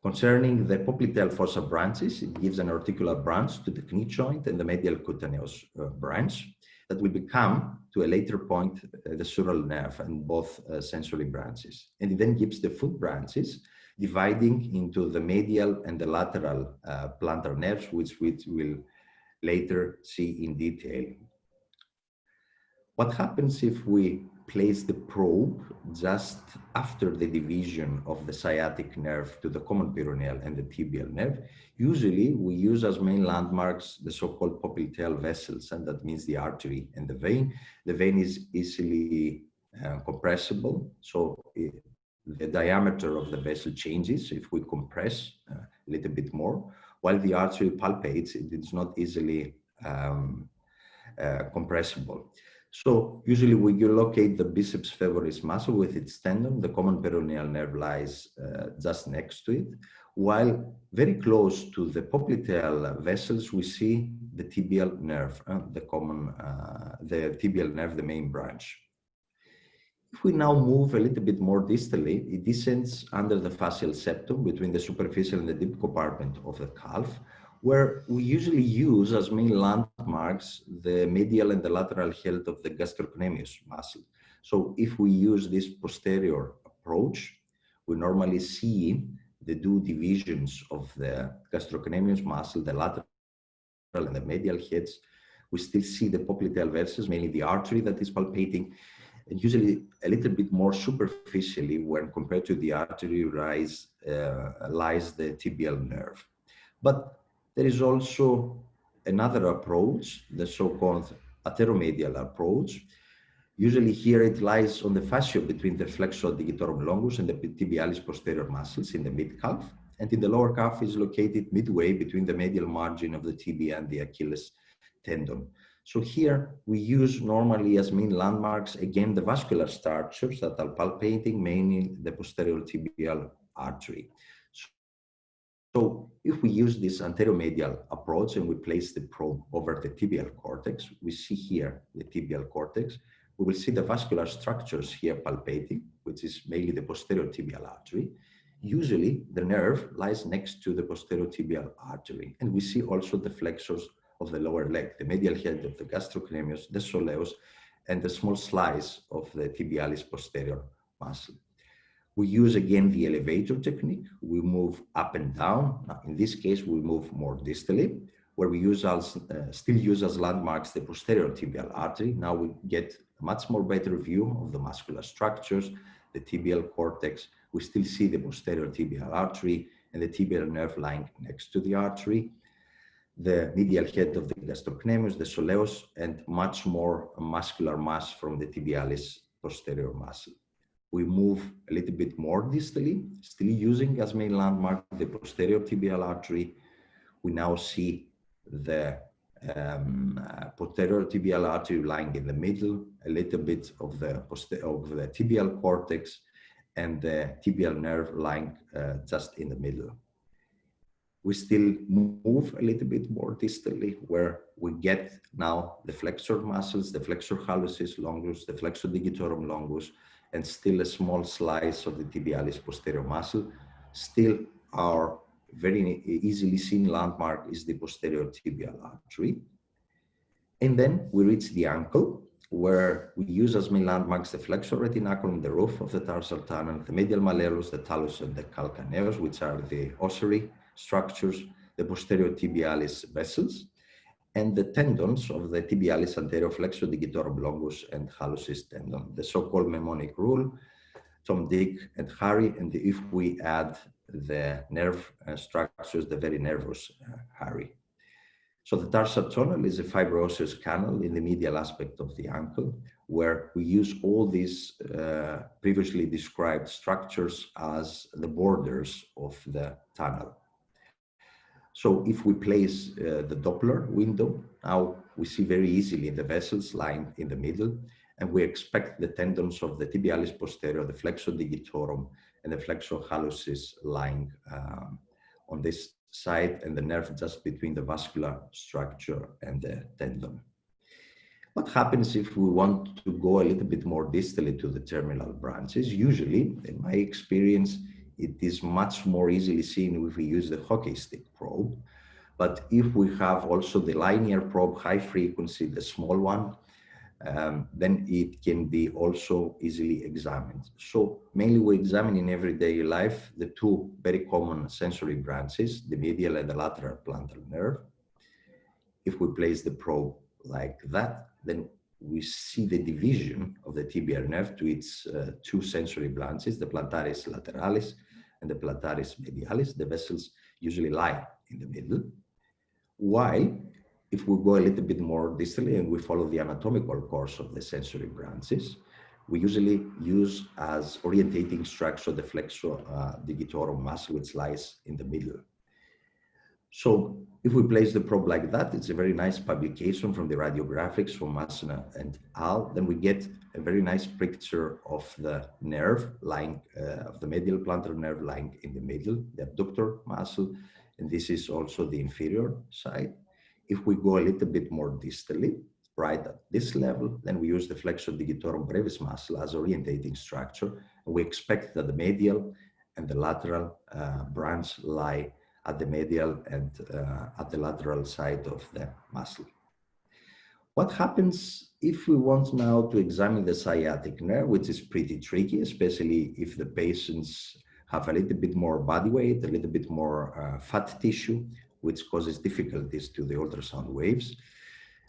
Concerning the popliteal fossa branches, it gives an articular branch to the knee joint and the medial cutaneous branch that will become, to a later point, the sural nerve and both sensory branches. And it then gives the foot branches, dividing into the medial and the lateral plantar nerves, which we will later see in detail. What happens if we place the probe just after the division of the sciatic nerve to the common peroneal and the tibial nerve? Usually we use as main landmarks the so-called popliteal vessels, and that means the artery and the vein. The vein is easily compressible, so the diameter of the vessel changes if we compress a little bit more, while the artery palpates, it is not easily compressible. So usually we locate the biceps femoris muscle with its tendon. The common peroneal nerve lies just next to it, while very close to the popliteal vessels, we see the tibial nerve, the tibial nerve, the main branch. If we now move a little bit more distally, it descends under the fascial septum between the superficial and the deep compartment of the calf, where we usually use as main landmarks the medial and the lateral head of the gastrocnemius muscle. So if we use this posterior approach, we normally see the two divisions of the gastrocnemius muscle, the lateral and the medial heads. We still see the popliteal vessels, mainly the artery that is palpating, and usually a little bit more superficially when compared to the artery lies the tibial nerve. But there is also another approach, the so-called anteromedial approach. Usually here it lies on the fascia between the flexor digitorum longus and the tibialis posterior muscles in the mid-calf, and in the lower calf is located midway between the medial margin of the tibia and the Achilles tendon. So here we use normally as main landmarks, again, the vascular structures that are palpating, mainly the posterior tibial artery. So if we use this anteromedial approach and we place the probe over the tibial cortex, we see here the tibial cortex. We will see the vascular structures here palpating, which is mainly the posterior tibial artery. Usually the nerve lies next to the posterior tibial artery, and we see also the flexors of the lower leg, the medial head of the gastrocnemius, the soleus, and the small slice of the tibialis posterior muscle. We use again the elevator technique. We move up and down. Now, in this case, we move more distally, where we use still use as landmarks the posterior tibial artery. Now we get a much more better view of the muscular structures, the tibial cortex. We still see the posterior tibial artery and the tibial nerve lying next to the artery, the medial head of the gastrocnemius, the soleus, and much more muscular mass from the tibialis posterior muscle. We move a little bit more distally, still using as main landmark the posterior tibial artery. We now see the posterior tibial artery lying in the middle, a little bit of the tibial cortex, and the tibial nerve lying just in the middle. We still move a little bit more distally, where we get now the flexor muscles, the flexor hallucis longus, the flexor digitorum longus, and still a small slice of the tibialis posterior muscle. Still our very easily seen landmark is the posterior tibial artery. And then we reach the ankle, where we use as main landmarks the flexor retinaculum, the roof of the tarsal tunnel, the medial malleolus, the talus, and the calcaneus, which are the ossuary structures, the posterior tibialis vessels, and the tendons of the tibialis anterior flexor digitorum longus and hallucis tendon, the so-called mnemonic rule, Tom, Dick, and Harry, and if we add the nerve structures, the very nervous Harry. So the tarsal tunnel is a fibroosseous canal in the medial aspect of the ankle, where we use all these previously described structures as the borders of the tunnel. So if we place the Doppler window, now we see very easily the vessels lying in the middle, and we expect the tendons of the tibialis posterior, the flexor digitorum, and the flexor hallucis lying on this side, and the nerve just between the vascular structure and the tendon. What happens if we want to go a little bit more distally to the terminal branches? Usually, in my experience, it is much more easily seen if we use the hockey stick probe. But if we have also the linear probe, high frequency, the small one, then it can be also easily examined. So mainly we examine in everyday life the two very common sensory branches, the medial and the lateral plantar nerve. If we place the probe like that, then we see the division of the tibial nerve to its two sensory branches, the plantaris lateralis and the plantaris medialis. The vessels usually lie in the middle. While if we go a little bit more distally and we follow the anatomical course of the sensory branches, we usually use as orientating structure the flexor digitorum muscle, which lies in the middle. So if we place the probe like that, it's a very nice publication from the radiographics from Masna and al. Then we get a very nice picture of the nerve lying, of the medial plantar nerve lying in the middle, the abductor muscle, and this is also the inferior side. If we go a little bit more distally, right at this level, then we use the flexor digitorum brevis muscle as orientating structure. And we expect that the medial and the lateral branch lie at the medial and at the lateral side of the muscle. What happens if we want now to examine the sciatic nerve, which is pretty tricky, especially if the patients have a little bit more body weight, a little bit more fat tissue, which causes difficulties to the ultrasound waves.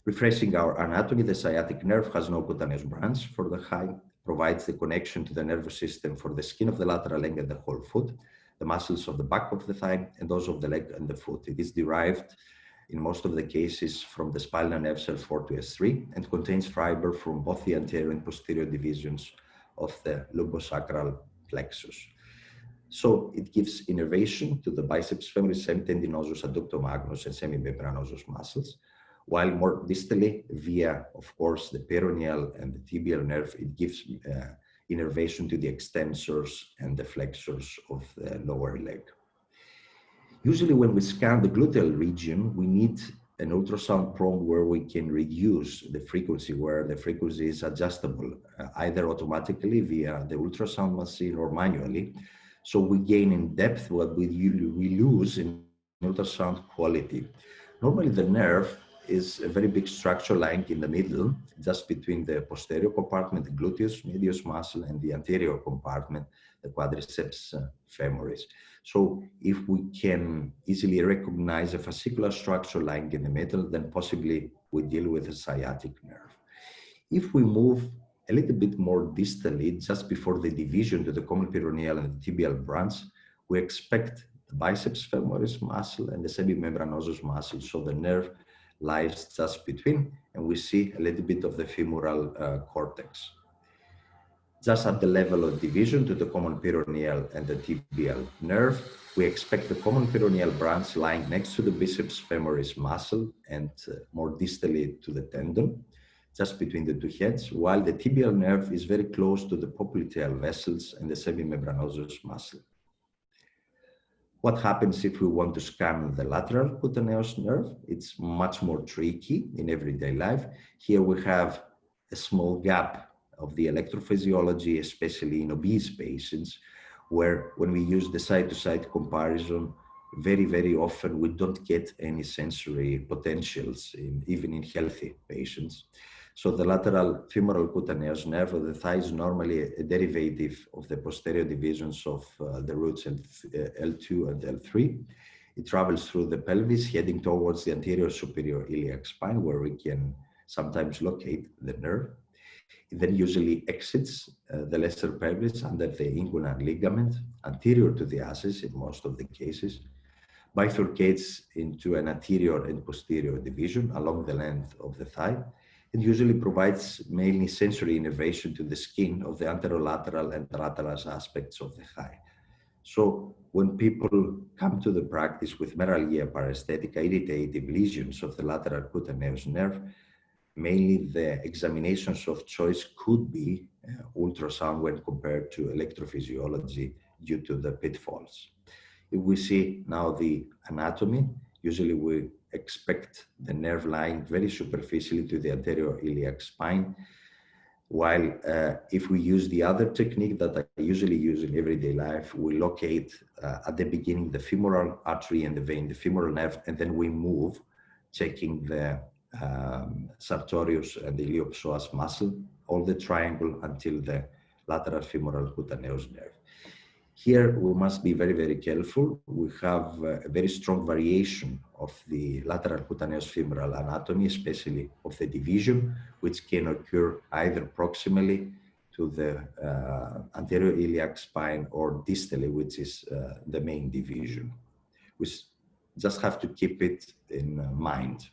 Refreshing our anatomy, the sciatic nerve has no cutaneous branch for the high, provides the connection to the nervous system for the skin of the lateral leg and the whole foot, the muscles of the back of the thigh, and those of the leg and the foot. It is derived in most of the cases from the spinal nerve cell 4 to S3, and contains fiber from both the anterior and posterior divisions of the lumbosacral plexus. So it gives innervation to the biceps femoris, semitendinosus, adductor-magnus, and semimembranosus muscles, while more distally, via, of course, the peroneal and the tibial nerve, it gives innervation to the extensors and the flexors of the lower leg. Usually when we scan the gluteal region, we need an ultrasound probe where we can reduce the frequency, where the frequency is adjustable, either automatically via the ultrasound machine or manually. So we gain in depth what we lose in ultrasound quality. Normally the nerve is a very big structure lying in the middle, just between the posterior compartment, the gluteus medius muscle, and the anterior compartment, the quadriceps femoris. So if we can easily recognize a fascicular structure lying in the middle, then possibly we deal with a sciatic nerve. If we move a little bit more distally, just before the division to the common peroneal and the tibial branch, we expect the biceps femoris muscle and the semimembranosus muscle. So the nerve lies just between, and we see a little bit of the femoral cortex. Just at the level of division to the common peroneal and the tibial nerve, we expect the common peroneal branch lying next to the biceps femoris muscle and more distally to the tendon, just between the two heads, while the tibial nerve is very close to the popliteal vessels and the semimembranosus muscle. What happens if we want to scan the lateral cutaneous nerve? It's much more tricky in everyday life. Here we have a small gap of the electrophysiology, especially in obese patients, where when we use the side-to-side comparison, very, very often we don't get any sensory potentials, even in healthy patients. So the lateral femoral cutaneous nerve of the thigh is normally a derivative of the posterior divisions of the roots L2 and L3. It travels through the pelvis, heading towards the anterior superior iliac spine, where we can sometimes locate the nerve. It then usually exits the lesser pelvis under the inguinal ligament, anterior to the axis in most of the cases, bifurcates into an anterior and posterior division along the length of the thigh, and usually provides mainly sensory innervation to the skin of the anterolateral and lateral aspects of the thigh. So when people come to the practice with meralgia paresthetica, irritative lesions of the lateral cutaneous nerve, mainly the examinations of choice could be ultrasound when compared to electrophysiology due to the pitfalls. If we see now the anatomy, usually we expect the nerve lying very superficially to the anterior iliac spine, while if we use the other technique that I usually use in everyday life, we locate at the beginning the femoral artery and the vein, the femoral nerve, and then we move, checking the sartorius and the iliopsoas muscle, all the triangle until the lateral femoral cutaneous nerve. Here we must be very, very careful. We have a very strong variation of the lateral cutaneous femoral anatomy, especially of the division, which can occur either proximally to the anterior iliac spine or distally, which is the main division. We just have to keep it in mind.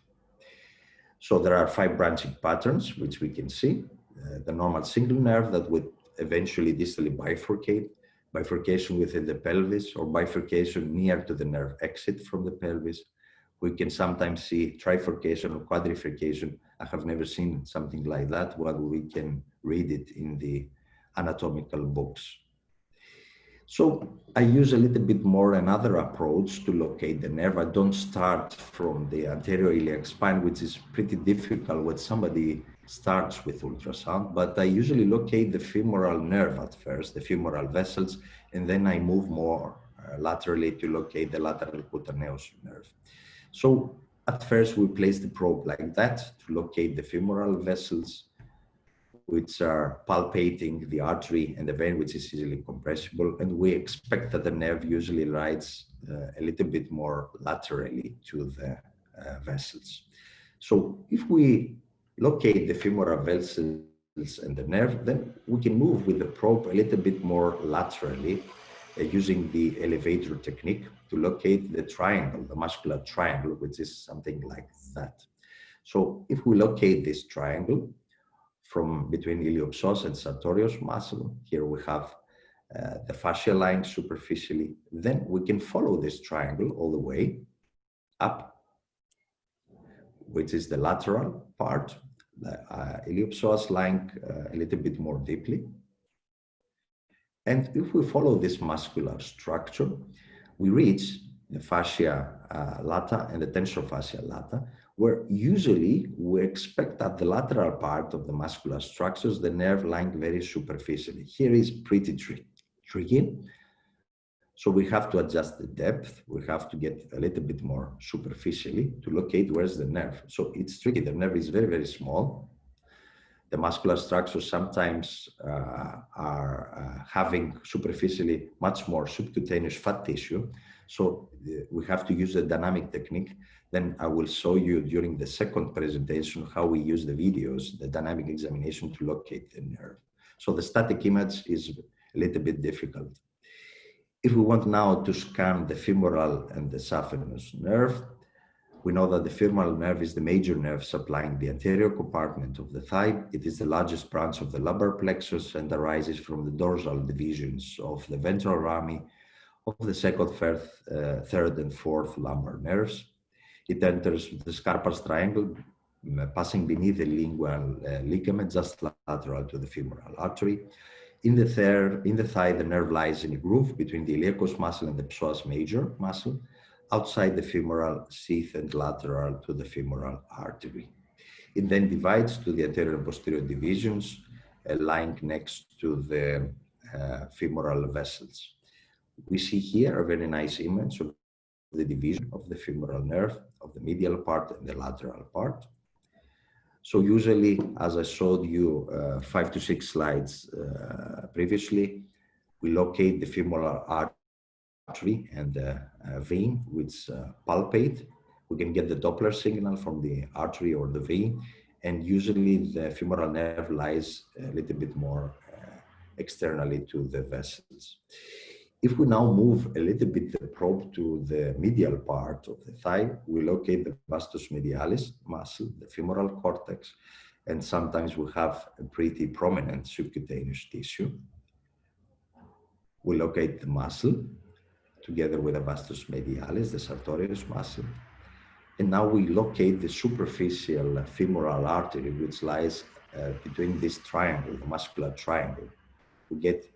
So there are 5 branching patterns, which we can see. The normal single nerve that would eventually distally bifurcate, bifurcation within the pelvis, or bifurcation near to the nerve exit from the pelvis. We can sometimes see trifurcation or quadrifurcation. I have never seen something like that, but we can read it in the anatomical books. So I use a little bit more another approach to locate the nerve. I don't start from the anterior iliac spine, which is pretty difficult when somebody starts with ultrasound, but I usually locate the femoral nerve at first, the femoral vessels, and then I move more laterally to locate the lateral cutaneous nerve. So at first we place the probe like that to locate the femoral vessels, which are palpating the artery and the vein, which is easily compressible. And we expect that the nerve usually lies a little bit more laterally to the vessels. So if we locate the femoral vessels and the nerve, then we can move with the probe a little bit more laterally using the elevator technique to locate the triangle, the muscular triangle, which is something like that. So if we locate this triangle from between iliopsoas and sartorius muscle, here we have the fascia line superficially, then we can follow this triangle all the way up, which is the lateral part, the iliopsoas lying a little bit more deeply. And if we follow this muscular structure, we reach the fascia lata and the tensor fascia lata, where usually we expect at the lateral part of the muscular structures, the nerve lying very superficially. Here is pretty tricky. So we have to adjust the depth. We have to get a little bit more superficially to locate where's the nerve. So it's tricky. The nerve is very, very small. The muscular structures sometimes are having superficially much more subcutaneous fat tissue. So we have to use a dynamic technique. Then I will show you during the second presentation how we use the videos, the dynamic examination to locate the nerve. So the static image is a little bit difficult. If we want now to scan the femoral and the saphenous nerve, we know that the femoral nerve is the major nerve supplying the anterior compartment of the thigh. It is the largest branch of the lumbar plexus and arises from the dorsal divisions of the ventral rami of the second, third, and fourth lumbar nerves. It enters the Scarpa's triangle, passing beneath the lingual ligament, just lateral to the femoral artery. In the thigh, the nerve lies in a groove between the iliacus muscle and the psoas major muscle, outside the femoral sheath and lateral to the femoral artery. It then divides to the anterior and posterior divisions, lying next to the femoral vessels. We see here a very nice image of the division of the femoral nerve, of the medial part and the lateral part. So usually, as I showed you 5 to 6 slides previously, we locate the femoral artery and the vein, which palpate. We can get the Doppler signal from the artery or the vein, and usually the femoral nerve lies a little bit more externally to the vessels. If we now move a little bit the probe to the medial part of the thigh, we locate the vastus medialis muscle, the femoral cortex, and sometimes we have a pretty prominent subcutaneous tissue. We locate the muscle together with the vastus medialis, the sartorius muscle. And now we locate the superficial femoral artery, which lies between this triangle, the muscular triangle. We get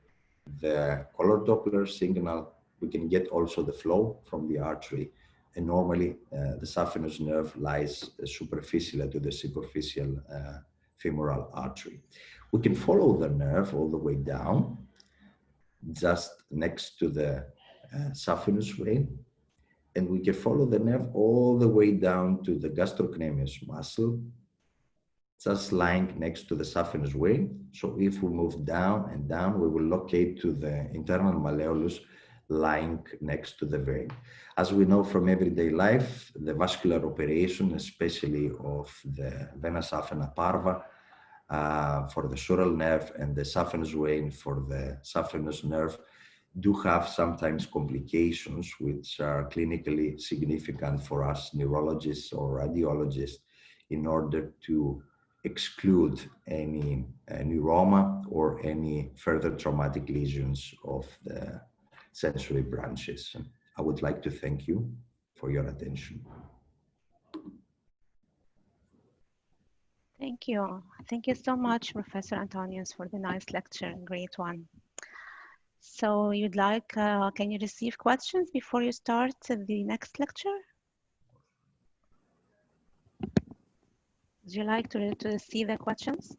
the color Doppler signal. We can get also the flow from the artery. And normally the saphenous nerve lies superficially to the superficial femoral artery. We can follow the nerve all the way down, just next to the saphenous vein. And we can follow the nerve all the way down to the gastrocnemius muscle, just lying next to the saphenous vein. So if we move down and down, we will locate to the internal malleolus lying next to the vein. As we know from everyday life, the vascular operation, especially of the vena saphena parva for the sural nerve and the saphenous vein for the saphenous nerve, do have sometimes complications which are clinically significant for us neurologists or radiologists in order to exclude any neuroma or any further traumatic lesions of the sensory branches. I would like to thank you for your attention. Thank you. Thank you so much, Professor Antonius, for the nice lecture. Great one. So you'd like, can you receive questions before you start the next lecture? Would you like to see the questions?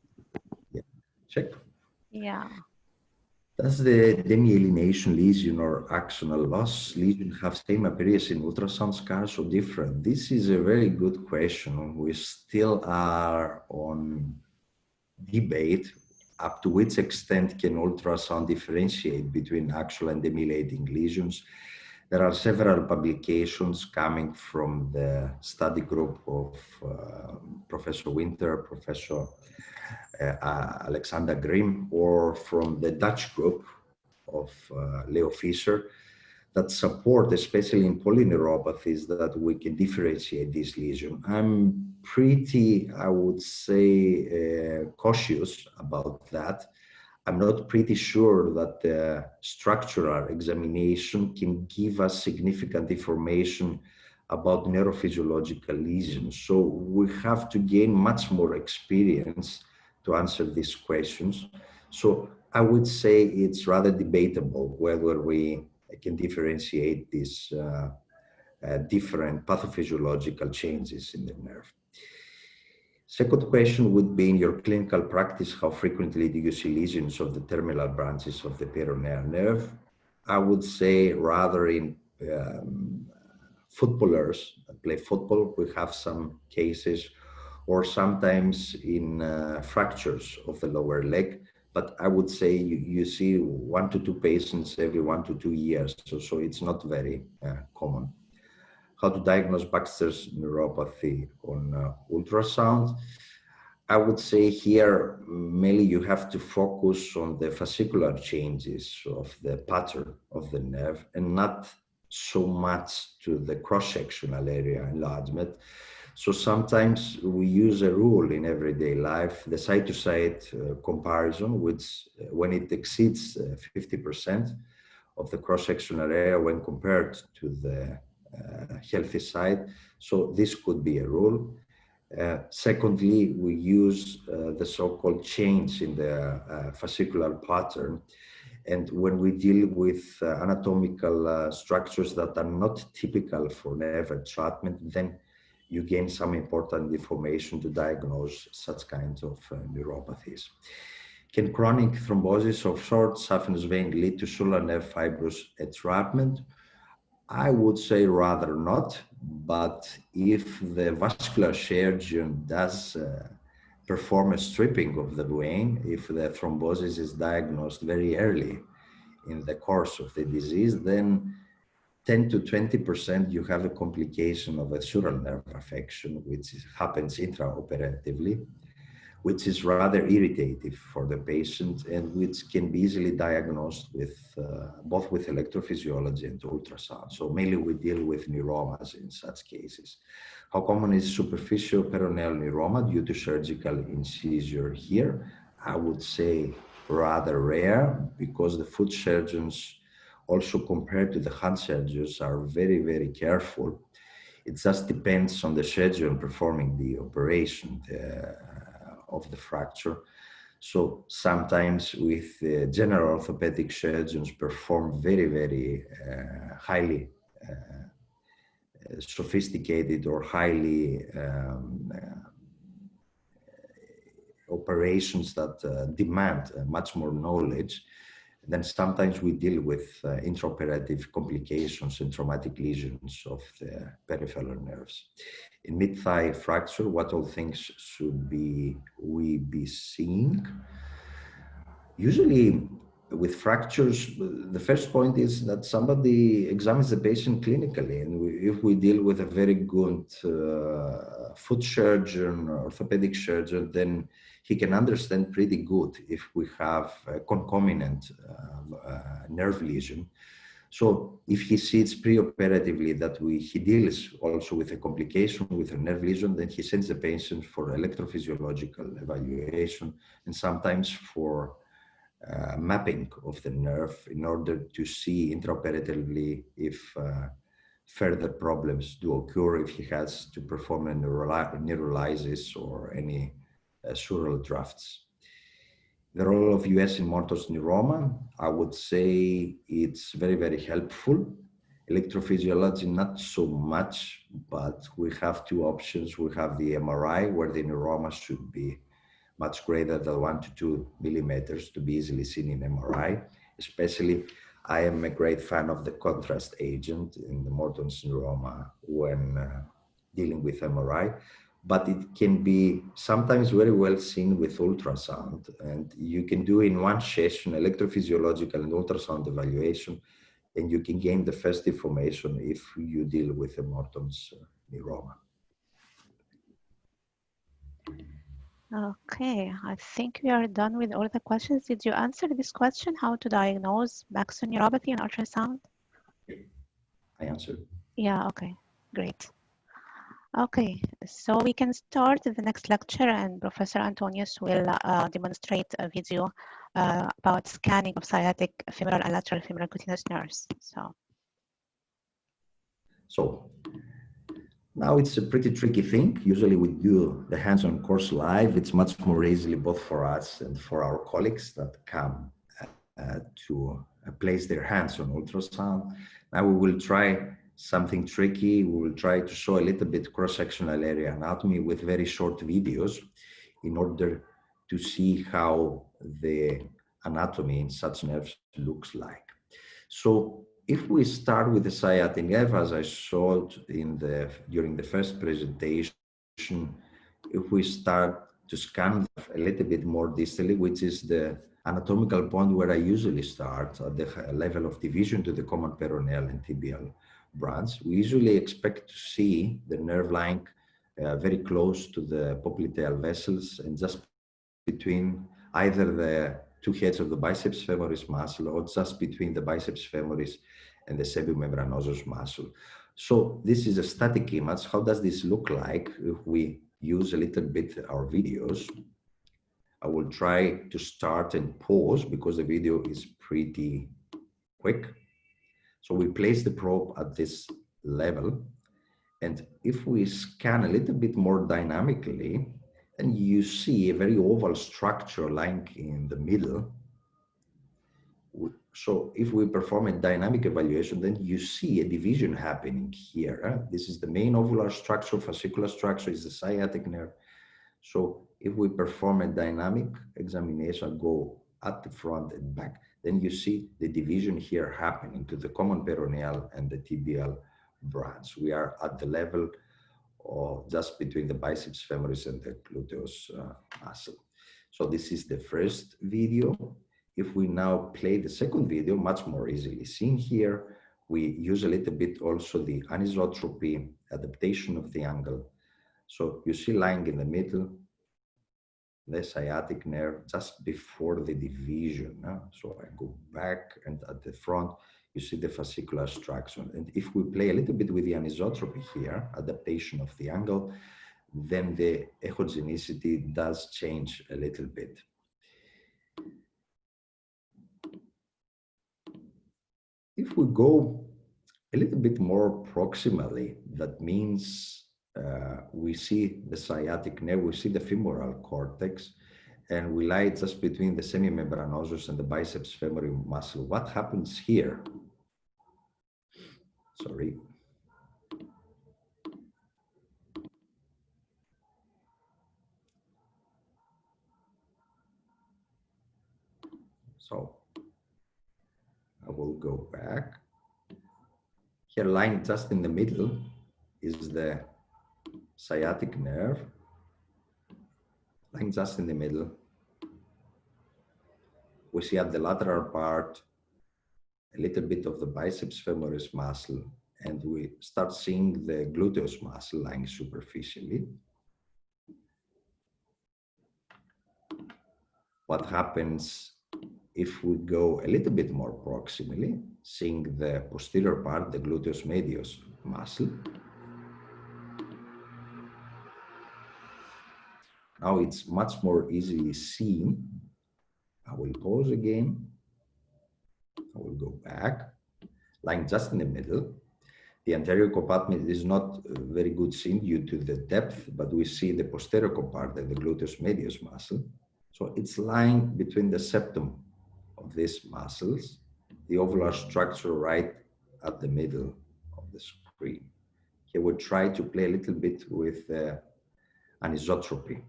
Yeah, check. Yeah. Does the demyelination lesion or axonal loss lesion have same appearance in ultrasound scars or different? This is a very good question. We still are on debate up to which extent can ultrasound differentiate between axial and demyelinating lesions. There are several publications coming from the study group of Professor Winter, Professor Alexander Grimm, or from the Dutch group of Leo Fischer, that support, especially in polyneuropathies, that we can differentiate this lesion. I'm pretty, I would say, cautious about that. I'm not pretty sure that the structural examination can give us significant information about neurophysiological lesions. So we have to gain much more experience to answer these questions. So I would say it's rather debatable whether we can differentiate these different pathophysiological changes in the nerve. Second question would be, in your clinical practice, how frequently do you see lesions of the terminal branches of the peroneal nerve? I would say rather in footballers that play football, we have some cases, or sometimes in fractures of the lower leg. But I would say you see 1 to 2 patients every 1 to 2 years. So it's not very common. How to diagnose Baxter's neuropathy on ultrasound? I would say here, mainly you have to focus on the fascicular changes of the pattern of the nerve and not so much to the cross-sectional area enlargement. So sometimes we use a rule in everyday life, the side-to-side comparison, which when it exceeds 50% of the cross-sectional area when compared to the healthy side. So this could be a rule. Secondly, we use the so-called change in the fascicular pattern. And when we deal with anatomical structures that are not typical for nerve entrapment, then you gain some important information to diagnose such kinds of neuropathies. Can chronic thrombosis of short saphenous vein lead to solar nerve fibrous entrapment? I would say rather not, but if the vascular surgeon does perform a stripping of the vein, if the thrombosis is diagnosed very early in the course of the disease, then 10 to 20% you have a complication of a sural nerve affection, which happens intraoperatively, which is rather irritative for the patient and which can be easily diagnosed with both with electrophysiology and ultrasound. So mainly we deal with neuromas in such cases. How common is superficial peroneal neuroma due to surgical incision here? I would say rather rare, because the foot surgeons, also compared to the hand surgeons, are very, very careful. It just depends on the surgeon performing the operation of the fracture. So sometimes with general orthopedic surgeons perform very, very highly sophisticated or highly operations that demand much more knowledge. Then sometimes we deal with intraoperative complications and traumatic lesions of the peripheral nerves. In mid-thigh fracture, what all things should we be seeing? Usually with fractures, the first point is that somebody examines the patient clinically. And if we deal with a very good foot surgeon, orthopedic surgeon, then he can understand pretty good if we have a concomitant nerve lesion. So if he sees preoperatively that he deals also with a complication with a nerve lesion, then he sends the patient for electrophysiological evaluation and sometimes for mapping of the nerve in order to see intraoperatively if further problems do occur, if he has to perform a neurolysis or any sural drafts. The role of US in Morton's neuroma, I would say it's very, very helpful. Electrophysiology, not so much, but we have two options. We have the MRI, where the neuroma should be much greater than 1 to 2 millimeters to be easily seen in MRI. Especially, I am a great fan of the contrast agent in the Morton's neuroma when dealing with MRI. But it can be sometimes very well seen with ultrasound, and you can do in one session electrophysiological and ultrasound evaluation, and you can gain the first information if you deal with a Morton's neuroma. Okay, I think we are done with all the questions. Did you answer this question, how to diagnose Baxter neuropathy on ultrasound? I answered. Yeah, okay, great. Okay, so we can start the next lecture, and Professor Antonius will demonstrate a video about scanning of sciatic femoral and lateral femoral cutaneous nerves. So now it's a pretty tricky thing. Usually we do the hands-on course live. It's much more easily both for us and for our colleagues that come to place their hands on ultrasound. Now we will try something tricky. We will try to show a little bit cross-sectional area anatomy with very short videos in order to see how the anatomy in such nerves looks like. So if we start with the sciatic nerve, as I showed during the first presentation, if we start to scan a little bit more distally, which is the anatomical point where I usually start at the level of division to the common peroneal and tibial branch, we usually expect to see the nerve lying very close to the popliteal vessels and just between either the two heads of the biceps femoris muscle or just between the biceps femoris and the semimembranosus muscle. So this is a static image. How does this look like if we use a little bit our videos? I will try to start and pause because the video is pretty quick. So we place the probe at this level. And if we scan a little bit more dynamically, and you see a very oval structure lying in the middle. So if we perform a dynamic evaluation, then you see a division happening here. This is the main ovular structure, fascicular structure is the sciatic nerve. So if we perform a dynamic examination, go at the front and back, then you see the division here happening to the common peroneal and the tibial branch. We are at the level or just between the biceps femoris and the gluteus muscle. So this is the first video. If we now play the second video, much more easily seen here, we use a little bit also the anisotropy adaptation of the angle. So you see lying in the middle, the sciatic nerve just before the division. So I go back and at the front, you see the fascicular structure. And if we play a little bit with the anisotropy here, adaptation of the angle, then the echogenicity does change a little bit. If we go a little bit more proximally, that means we see the sciatic nerve, we see the femoral cortex, and we lie just between the semimembranosus and the biceps femoris muscle. What happens here? Sorry. So I will go back. Here lying just in the middle is the sciatic nerve. Lying just in the middle. We see at the lateral part a little bit of the biceps femoris muscle, and we start seeing the gluteus muscle lying superficially. What happens if we go a little bit more proximally, seeing the posterior part, the gluteus medius muscle? Now it's much more easily seen. I will pause again. I will go back, lying just in the middle. The anterior compartment is not very good seen due to the depth, but we see the posterior compartment, the gluteus medius muscle. So it's lying between the septum of these muscles, the ovular structure right at the middle of the screen. Here we try to play a little bit with anisotropy.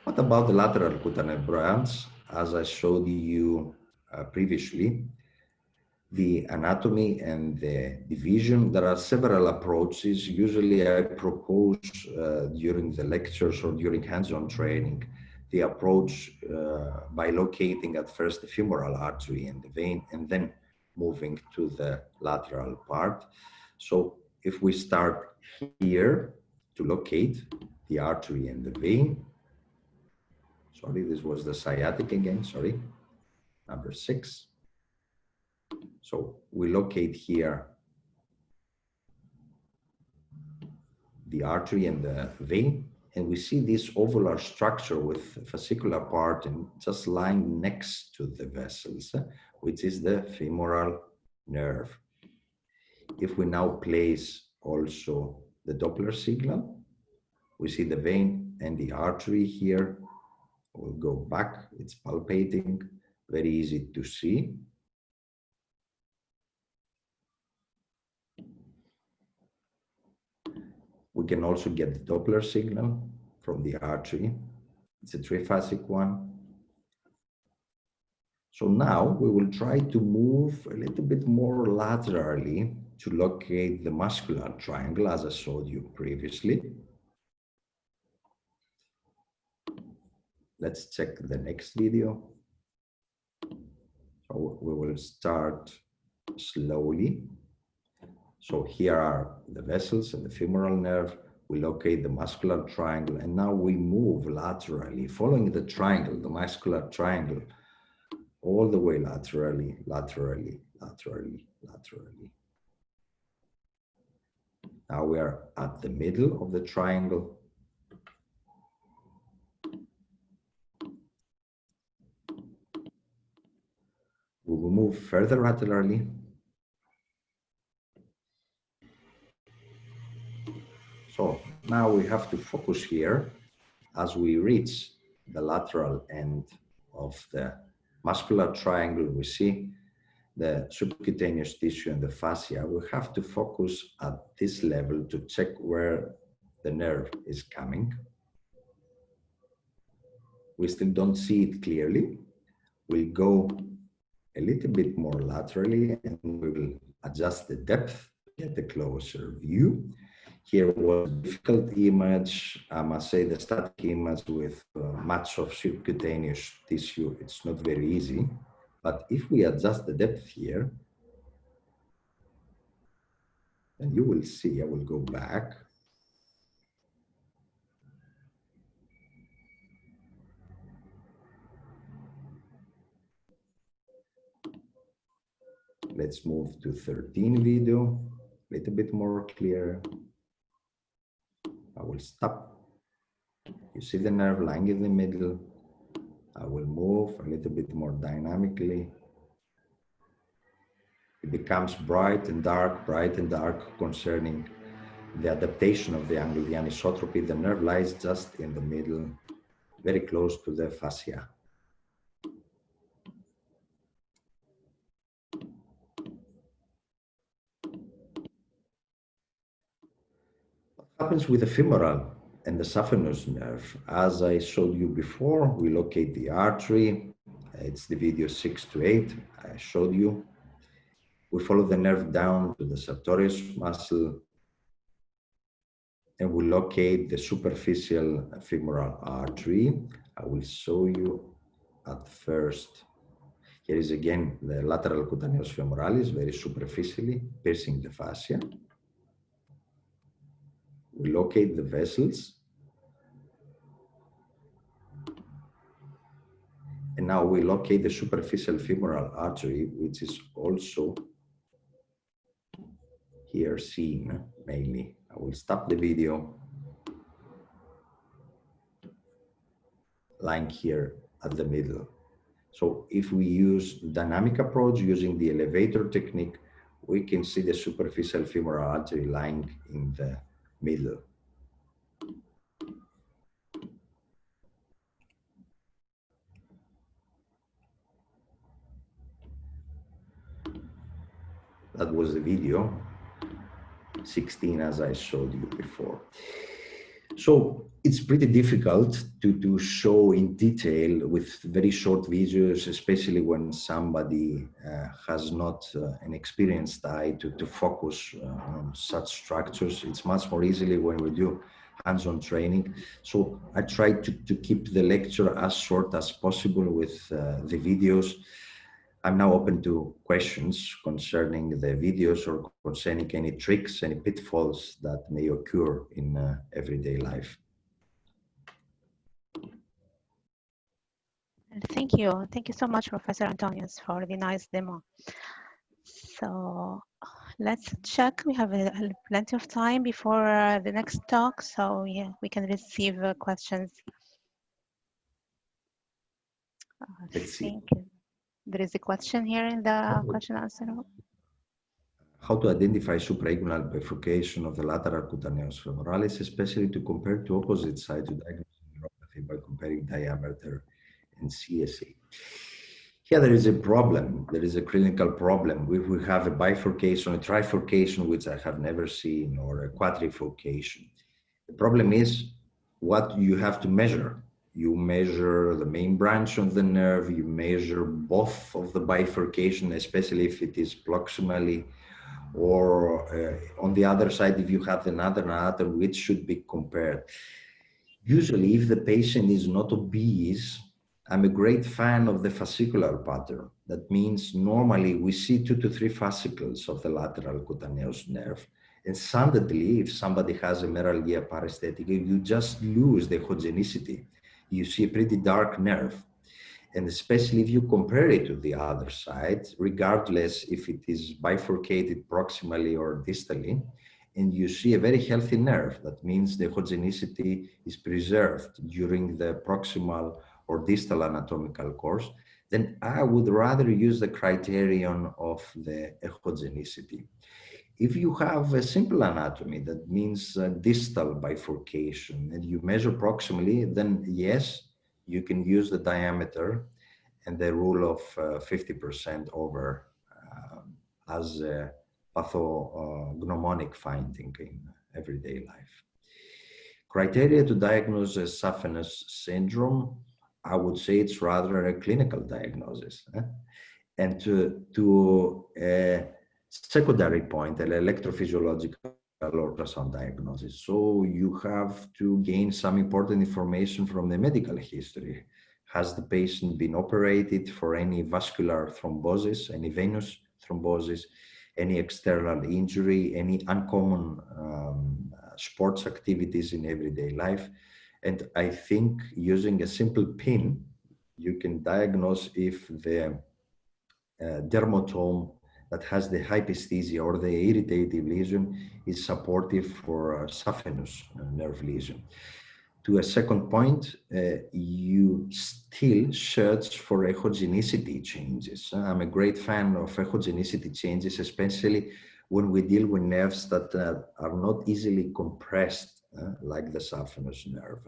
What about the lateral cutaneous branch? As I showed you previously, the anatomy and the division, there are several approaches. Usually I propose during the lectures or during hands-on training, the approach by locating at first the femoral artery and the vein and then moving to the lateral part. So if we start here to locate the artery and the vein, sorry, this was the sciatic again, sorry. number 6. So we locate here the artery and the vein, and we see this ovular structure with fascicular part and just lying next to the vessels, which is the femoral nerve. If we now place also the Doppler signal, we see the vein and the artery here. We'll go back, it's palpating, very easy to see. We can also get the Doppler signal from the artery. It's a triphasic one. So now we will try to move a little bit more laterally to locate the muscular triangle, as I showed you previously. Let's check the next video. So we will start slowly. So here are the vessels and the femoral nerve. We locate the muscular triangle, and now we move laterally, following the triangle, the muscular triangle, all the way laterally, laterally, laterally, laterally. Now we are at the middle of the triangle. We will move further laterally. So now we have to focus here as we reach the lateral end of the muscular triangle. We see the subcutaneous tissue and the fascia. We have to focus at this level to check where the nerve is coming. We still don't see it clearly. We'll go a little bit more laterally and we will adjust the depth to get a closer view. Here was a difficult image, I must say the static image with much of subcutaneous tissue, it's not very easy. But if we adjust the depth here, then you will see, I will go back. Let's move to 13 video, a little bit more clear. I will stop. You see the nerve lying in the middle. I will move a little bit more dynamically. It becomes bright and dark concerning the adaptation of the angle, the anisotropy. The nerve lies just in the middle, very close to the fascia. What happens with the femoral and the saphenous nerve? As I showed you before, we locate the artery. It's the video 6 to 8 I showed you. We follow the nerve down to the sartorius muscle and we locate the superficial femoral artery. I will show you at first. Here is again the lateral cutaneous femoralis, very superficially, piercing the fascia. We locate the vessels. And now we locate the superficial femoral artery, which is also here seen mainly. I will stop the video. Lying here at the middle. So if we use dynamic approach using the elevator technique, we can see the superficial femoral artery lying in the middle. That was the video 16 as I showed you before. So it's pretty difficult to show in detail with very short videos, especially when somebody has not an experienced eye to focus on such structures. It's much more easily when we do hands-on training. So I try to keep the lecture as short as possible with the videos. I'm now open to questions concerning the videos or concerning any tricks, any pitfalls that may occur in everyday life. Thank you. Thank you so much, Professor Antonius, for the nice demo. So let's check. We have plenty of time before the next talk, so yeah, we can receive questions. I think there is a question here in the question answer. How to identify suprainguinal bifurcation of the lateral cutaneous femoralis, especially to compare to opposite side to diagnose neuropathy by comparing diameter and CSA. Here there is a problem. There is a clinical problem. We have a bifurcation, a trifurcation, which I have never seen, or a quadrifurcation. The problem is what you have to measure. You measure the main branch of the nerve, you measure both of the bifurcation, especially if it is proximally, or on the other side, if you have another atom, which should be compared. Usually, if the patient is not obese, I'm a great fan of the fascicular pattern. That means normally we see 2 to 3 fascicles of the lateral cutaneous nerve. And suddenly, if somebody has a meralgia paresthetica, you just lose the homogeneity. You see a pretty dark nerve. And especially if you compare it to the other side, regardless if it is bifurcated proximally or distally, and you see a very healthy nerve, that means the homogeneity is preserved during the proximal or distal anatomical course, then I would rather use the criterion of the homogeneity. If you have a simple anatomy, that means distal bifurcation, and you measure proximally, then yes, you can use the diameter and the rule of 50% over as a pathognomonic finding in everyday life. Criteria to diagnose a saphenous syndrome, I would say it's rather a clinical diagnosis. And to a secondary point, an electrophysiological ultrasound diagnosis. So you have to gain some important information from the medical history. Has the patient been operated for any vascular thrombosis, any venous thrombosis, any external injury, any uncommon sports activities in everyday life? And I think using a simple pin, you can diagnose if the dermatome that has the hypesthesia or the irritative lesion is supportive for saphenous nerve lesion. To a second point, you still search for echogenicity changes. I'm a great fan of echogenicity changes, especially when we deal with nerves that are not easily compressed, like the saphenous nerve.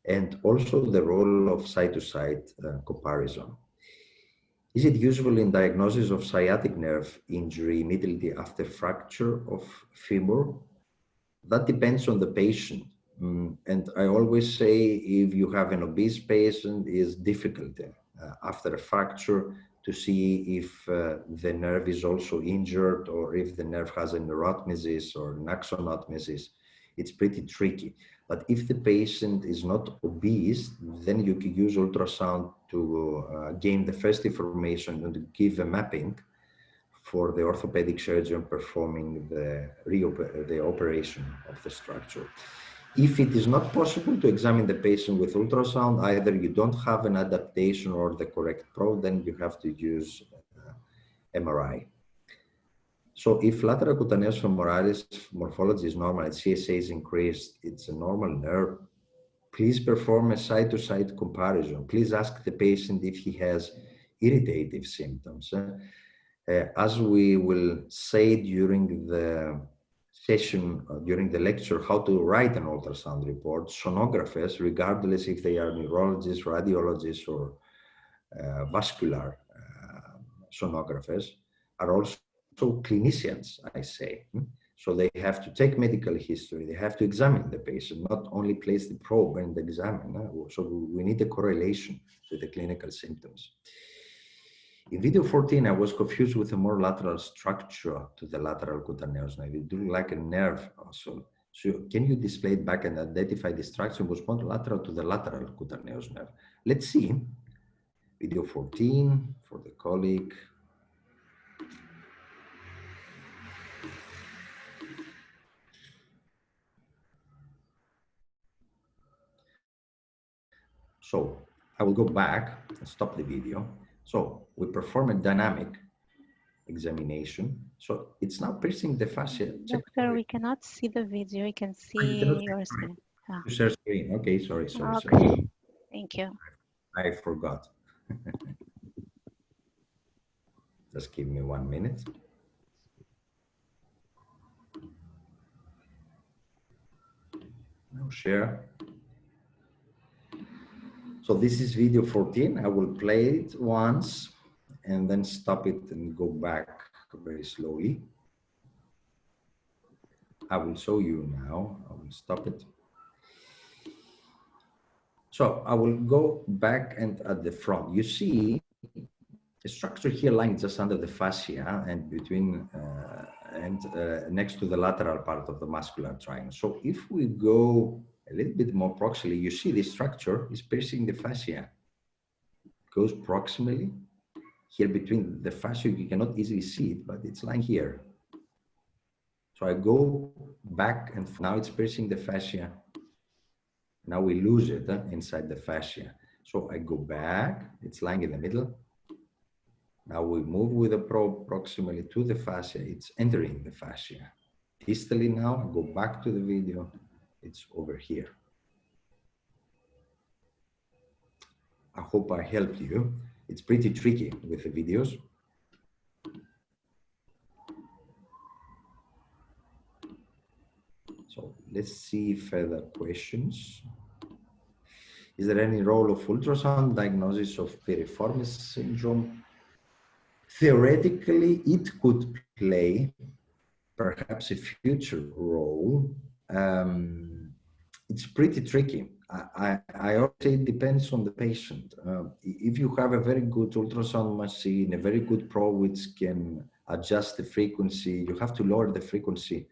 And also the role of side-to-side comparison. Is it usual in diagnosis of sciatic nerve injury immediately after fracture of femur? That depends on the patient. And I always say if you have an obese patient, it's difficult after a fracture to see if the nerve is also injured or if the nerve has a neurotmesis or an axonotmesis. It's pretty tricky. But if the patient is not obese, then you can use ultrasound to gain the first information and to give a mapping for the orthopedic surgeon performing the operation of the structure. If it is not possible to examine the patient with ultrasound, either you don't have an adaptation or the correct probe, then you have to use MRI. So if lateral cutaneous femoralis morphology is normal and CSA is increased, it's a normal nerve, please perform a side-to-side comparison. Please ask the patient if he has irritative symptoms. As we will say during the session, during the lecture, how to write an ultrasound report, sonographers, regardless if they are neurologists, radiologists, or vascular sonographers, are also clinicians, I say. So they have to take medical history, they have to examine the patient, not only place the probe and examine. So we need a correlation with the clinical symptoms. In video 14, I was confused with a more lateral structure to the lateral cutaneous nerve. It looked like a nerve also. So can you display it back and identify the structure was more lateral to the lateral cutaneous nerve? Let's see. Video 14 for the colleague. So I will go back and stop the video. So we perform a dynamic examination. So it's now piercing the fascia. Doctor, we cannot see the video. We can You cannot see see, your sorry. screen. Ah, You share screen. Okay, sorry. okay. Thank you. I forgot. Just give me 1 minute. Now share. So this is video 14. I will play it once and then stop it and go back very slowly. I will show you now. I will stop it. So I will go back and at the front. You see the structure here lying just under the fascia and between next to the lateral part of the muscular triangle. So if we go a little bit more proximally, you see this structure is piercing the fascia. It goes proximally here between the fascia. You cannot easily see it, but it's lying here. So I go back and now it's piercing the fascia. Now we lose it inside the fascia. So I go back, it's lying in the middle. Now we move with the probe proximally to the fascia, it's entering the fascia. Distally now, I go back to the video, it's over here. I hope I helped you. It's pretty tricky with the videos. So let's see further questions. Is there any role of ultrasound diagnosis of piriformis syndrome? Theoretically, it could play perhaps a future role. It's pretty tricky. I always say it depends on the patient. If you have a very good ultrasound machine, a very good probe which can adjust the frequency, you have to lower the frequency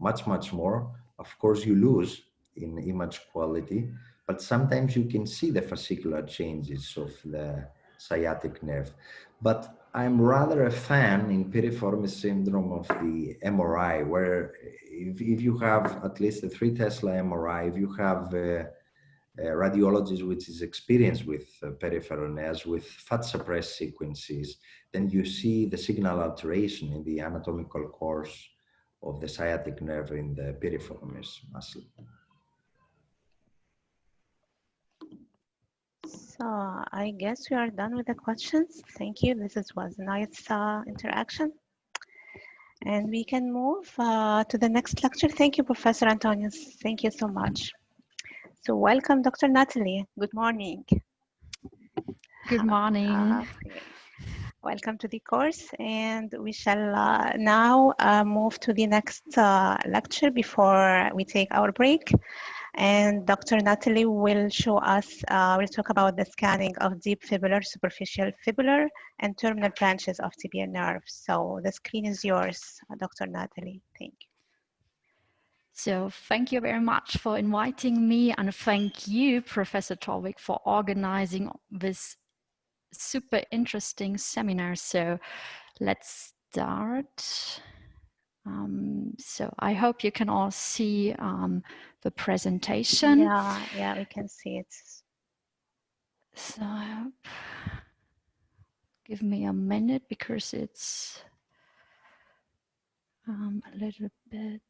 much more. Of course, you lose in image quality, but sometimes you can see the fascicular changes of the sciatic nerve. But I'm rather a fan in piriformis syndrome of the MRI, where if you have at least a 3 Tesla MRI, if you have a radiologist which is experienced with peripheral nerves, with fat suppressed sequences, then you see the signal alteration in the anatomical course of the sciatic nerve in the piriformis muscle. So I guess we are done with the questions. Thank you. This was a nice interaction. And we can move to the next lecture. Thank you, Professor Antonius. Thank you so much. So welcome, Dr. Natalie. Good morning. Good morning. Welcome to the course, and we shall now move to the next lecture before we take our break. And Dr. Natalie will show us, we'll talk about the scanning of deep fibular, superficial fibular, and terminal branches of tibial nerve. So the screen is yours, Dr. Natalie. Thank you. So thank you very much for inviting me, and thank you, Professor Torvik, for organizing this super interesting seminar. So let's start. So I hope you can all see the presentation. Yeah, we can see it. So give me a minute because it's a little bit.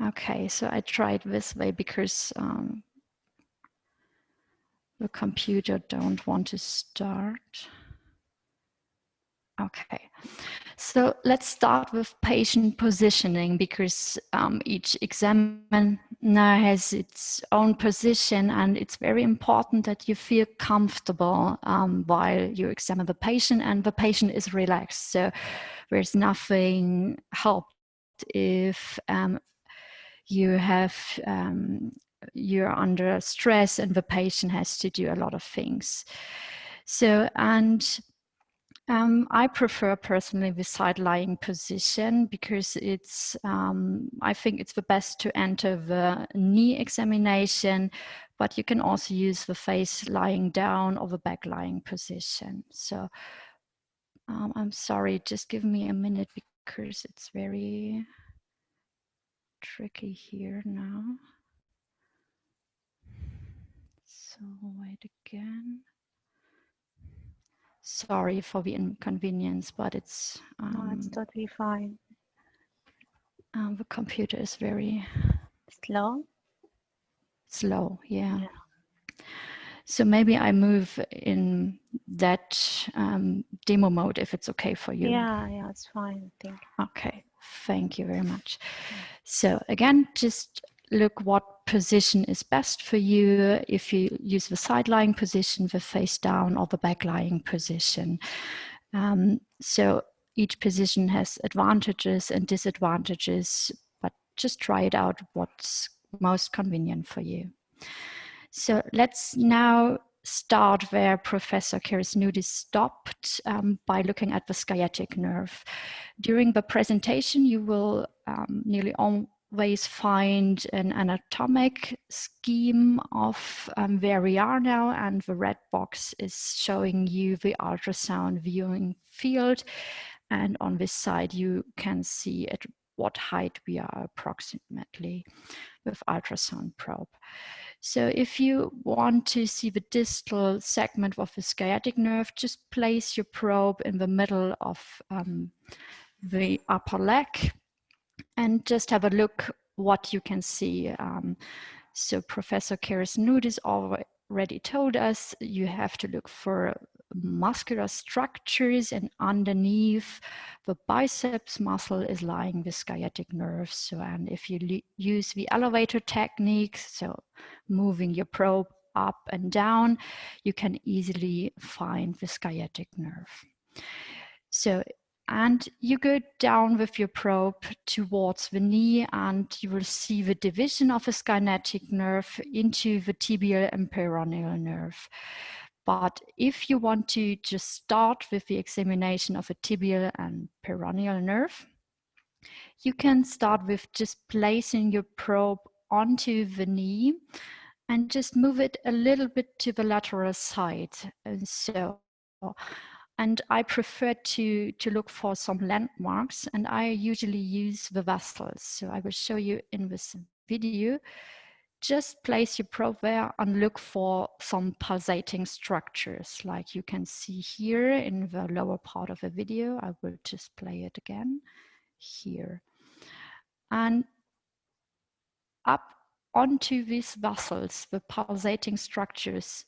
Okay, so I tried this way because the computer don't want to start. Okay, so let's start with patient positioning because each examiner has its own position, and it's very important that you feel comfortable while you examine the patient and the patient is relaxed. So there's nothing helped if you're under stress and the patient has to do a lot of things. So, and I prefer personally the side lying position because it's, I think it's the best to enter the knee examination, but you can also use the face lying down or the back lying position. So I'm sorry, just give me a minute because it's very tricky here now. So wait again. Sorry for the inconvenience, but it's No, it's totally fine. the computer is very Slow. slow. Yeah. So maybe I move in that demo mode if it's okay for you. Yeah, it's fine. Thank you. Okay, thank you very much. So again, just look what position is best for you. If you use the side lying position, the face down, or the back lying position. So each position has advantages and disadvantages, but just try it out what's most convenient for you. So let's now start where Professor Keresnoudis stopped by looking at the sciatic nerve. During the presentation, you will nearly always find an anatomic scheme of where we are now, and the red box is showing you the ultrasound viewing field. And on this side, you can see at what height we are approximately with ultrasound probe. So if you want to see the distal segment of the sciatic nerve, just place your probe in the middle of the upper leg and just have a look what you can see. So Professor Keresnoudis already told us you have to look for muscular structures, and underneath the biceps muscle is lying the sciatic nerve. So, and if you use the elevator technique, so moving your probe up and down, you can easily find the sciatic nerve. So, and you go down with your probe towards the knee, and you will see the division of a sciatic nerve into the tibial and peroneal nerve. But if you want to just start with the examination of a tibial and peroneal nerve, you can start with just placing your probe onto the knee and just move it a little bit to the lateral side. And I prefer to look for some landmarks, and I usually use the vessels. So I will show you in this video. Just place your probe there and look for some pulsating structures, like you can see here in the lower part of the video. I will just play it again here. And up onto these vessels, the pulsating structures,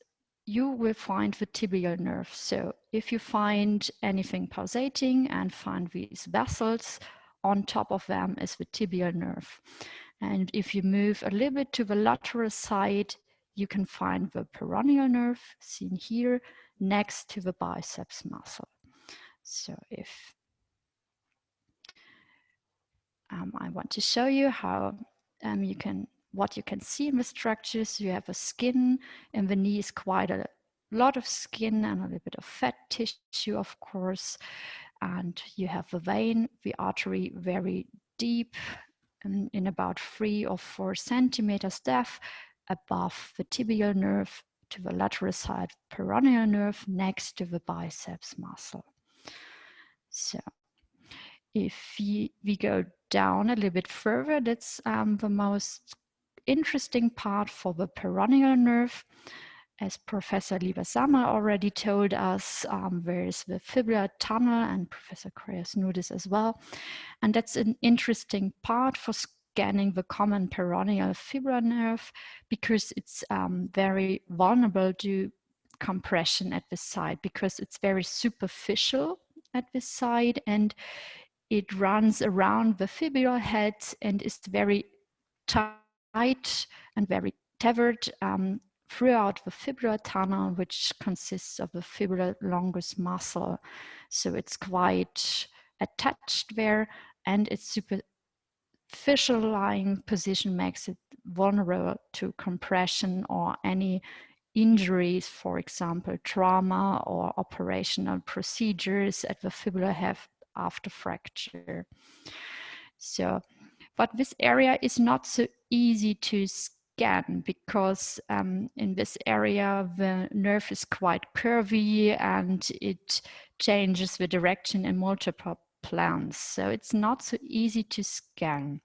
you will find the tibial nerve. So if you find anything pulsating and find these vessels, on top of them is the tibial nerve. And if you move a little bit to the lateral side, you can find the peroneal nerve, seen here, next to the biceps muscle. So if I want to show you how what you can see in the structures. You have a skin, and the knee is quite a lot of skin and a little bit of fat tissue, of course. And you have the vein, the artery, very deep, in about 3 or 4 centimeters depth above the tibial nerve to the lateral side peroneal nerve next to the biceps muscle. So if we go down a little bit further, that's the most interesting part for the peroneal nerve. As Professor Lieber-Sammer already told us, there is the fibular tunnel, and Professor Keresnoudis as well. And that's an interesting part for scanning the common peroneal fibular nerve, because it's very vulnerable to compression at this side, because it's very superficial at this side, and it runs around the fibular head and is very tight and very tethered throughout the fibular tunnel, which consists of the fibular longus muscle. So it's quite attached there, and its superficial lying position makes it vulnerable to compression or any injuries, for example, trauma or operational procedures at the fibular head after fracture. So, but this area is not so easy to scan, because in this area the nerve is quite curvy and it changes the direction in multiple planes. So it's not so easy to scan.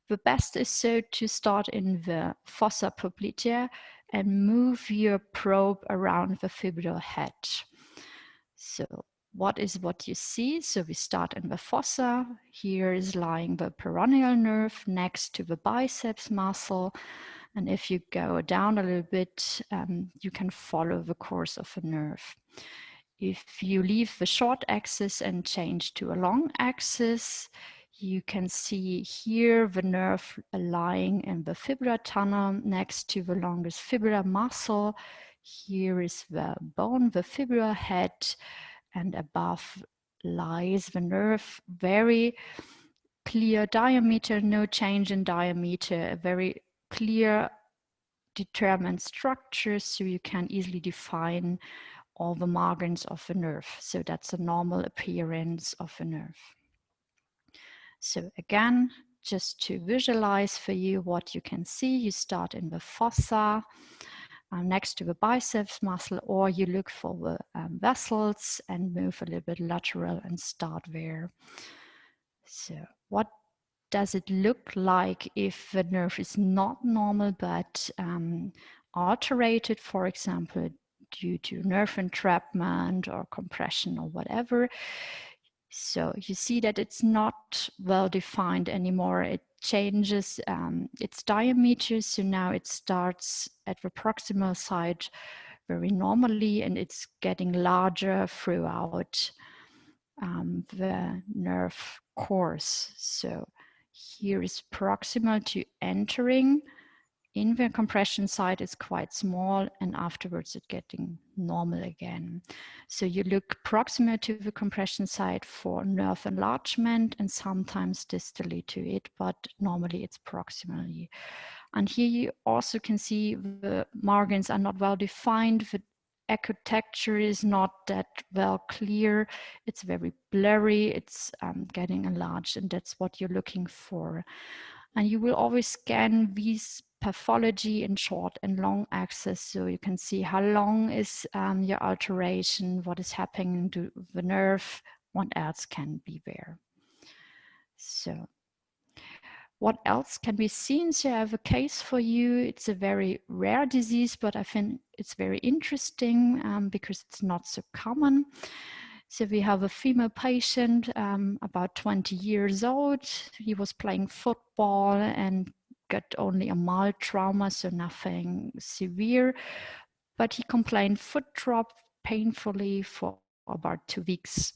the best is so to start in the fossa popliteal and move your probe around the fibular head. So what you see? So we start in the fossa. Here is lying the peroneal nerve next to the biceps muscle. And if you go down a little bit, you can follow the course of the nerve. If you leave the short axis and change to a long axis, you can see here the nerve lying in the fibular tunnel next to the longest fibular muscle. Here is the bone, the fibular head, and above lies the nerve. Very clear diameter, no change in diameter, a very clear determined structure, so you can easily define all the margins of the nerve. So that's a normal appearance of a nerve. So again, just to visualize for you what you can see, you start in the fossa next to the biceps muscle, or you look for the vessels and move a little bit lateral and start there. So what does it look like if the nerve is not normal but alterated, for example, due to nerve entrapment or compression or whatever? So you see that it's not well defined anymore. It changes its diameter. So now it starts at the proximal side very normally, and it's getting larger throughout the nerve course. So here is proximal to entering. In the compression side, it's quite small, and afterwards it's getting normal again. So you look proximal to the compression side for nerve enlargement and sometimes distally to it, but normally it's proximally. And here you also can see the margins are not well defined. The echo texture is not that well clear. It's very blurry. It's getting enlarged, and that's what you're looking for. And you will always scan these pathology in short and long axis, so you can see how long is your alteration, what is happening to the nerve, what else can be there. So what else can be seen? So I have a case for you. It's a very rare disease, but I think it's very interesting because it's not so common. So we have a female patient, about 20 years old. He was playing football and got only a mild trauma, so nothing severe. But he complained foot drop painfully for about 2 weeks.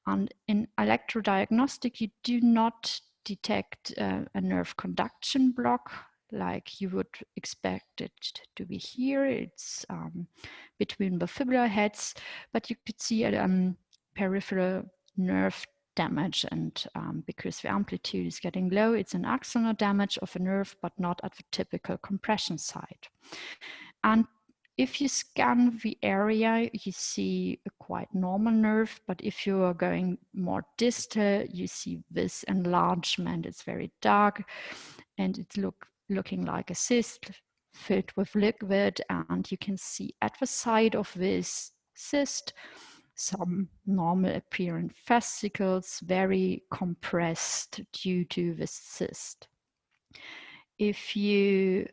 And in electrodiagnostic, you do not detect a nerve conduction block like you would expect it to be here. It's between the fibular heads, but you could see a peripheral nerve damage, and because the amplitude is getting low, it's an axonal damage of a nerve, but not at the typical compression site. And if you scan the area, you see a quite normal nerve, but if you are going more distal, you see this enlargement. It's very dark, and it's looking like a cyst filled with liquid, and you can see at the side of this cyst some normal appearing fascicles, very compressed due to this cyst. If you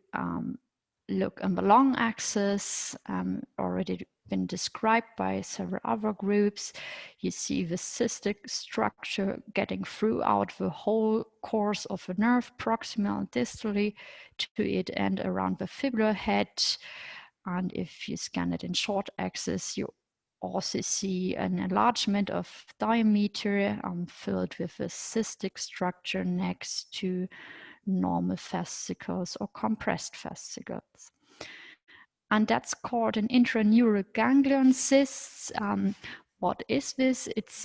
look on the long axis, already been described by several other groups, you see the cystic structure getting throughout the whole course of the nerve, proximal and distally to it and around the fibular head. And if you scan it in short axis, you also see an enlargement of diameter filled with a cystic structure next to normal fascicles or compressed fascicles. And that's called an intraneural ganglion cyst. What is this? It's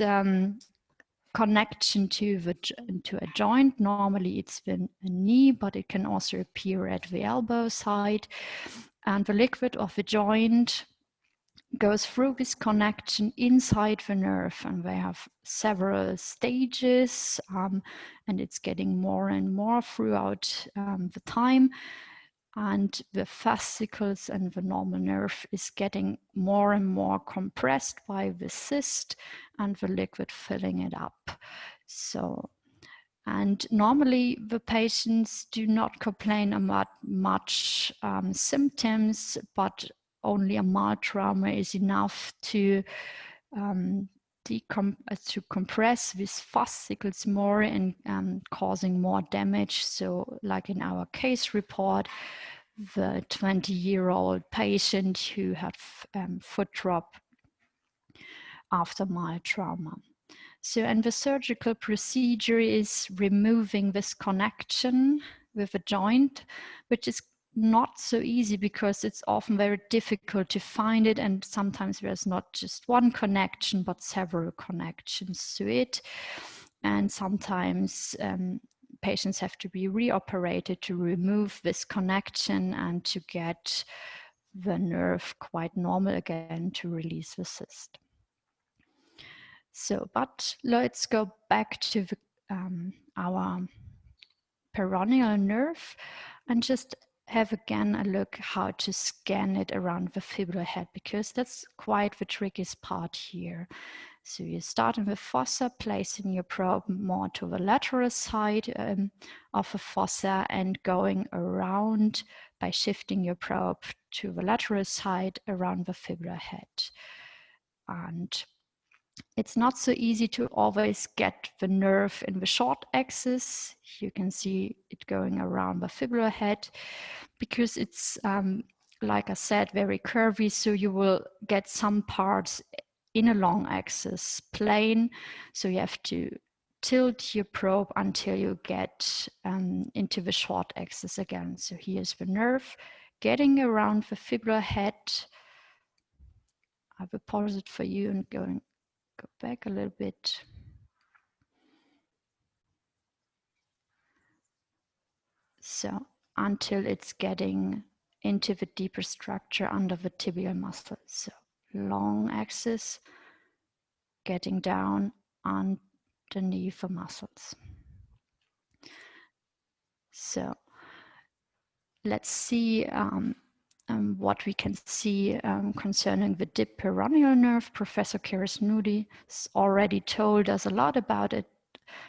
connection to a joint. Normally it's the knee, but it can also appear at the elbow side. And the liquid of the joint goes through this connection inside the nerve, and they have several stages, and it's getting more and more throughout the time. And the fascicles and the normal nerve is getting more and more compressed by the cyst and the liquid filling it up. So, And normally the patients do not complain about much symptoms, but only a mild trauma is enough to compress these fascicles more and causing more damage. So like in our case report, the 20-year-old patient who had foot drop after mild trauma. So, and the surgical procedure is removing this connection with a joint, which is not so easy because it's often very difficult to find it, and sometimes there's not just one connection but several connections to it, and sometimes patients have to be reoperated to remove this connection and to get the nerve quite normal again to release the cyst. So, but let's go back to the, our peroneal nerve and just have again a look how to scan it around the fibular head, because that's quite the trickiest part here. So you start in the fossa, placing your probe more to the lateral side of the fossa and going around by shifting your probe to the lateral side around the fibular head. And it's not so easy to always get the nerve in the short axis. You can see it going around the fibular head because it's, like I said, very curvy. So you will get some parts in a long axis plane. So you have to tilt your probe until you get into the short axis again. So here's the nerve getting around the fibular head. I will pause it for you and go back a little bit. So until it's getting into the deeper structure under the tibial muscle. So long axis getting down underneath the muscles. So let's see what we can see concerning the deep peroneal nerve. Professor Keresnudi has already told us a lot about it,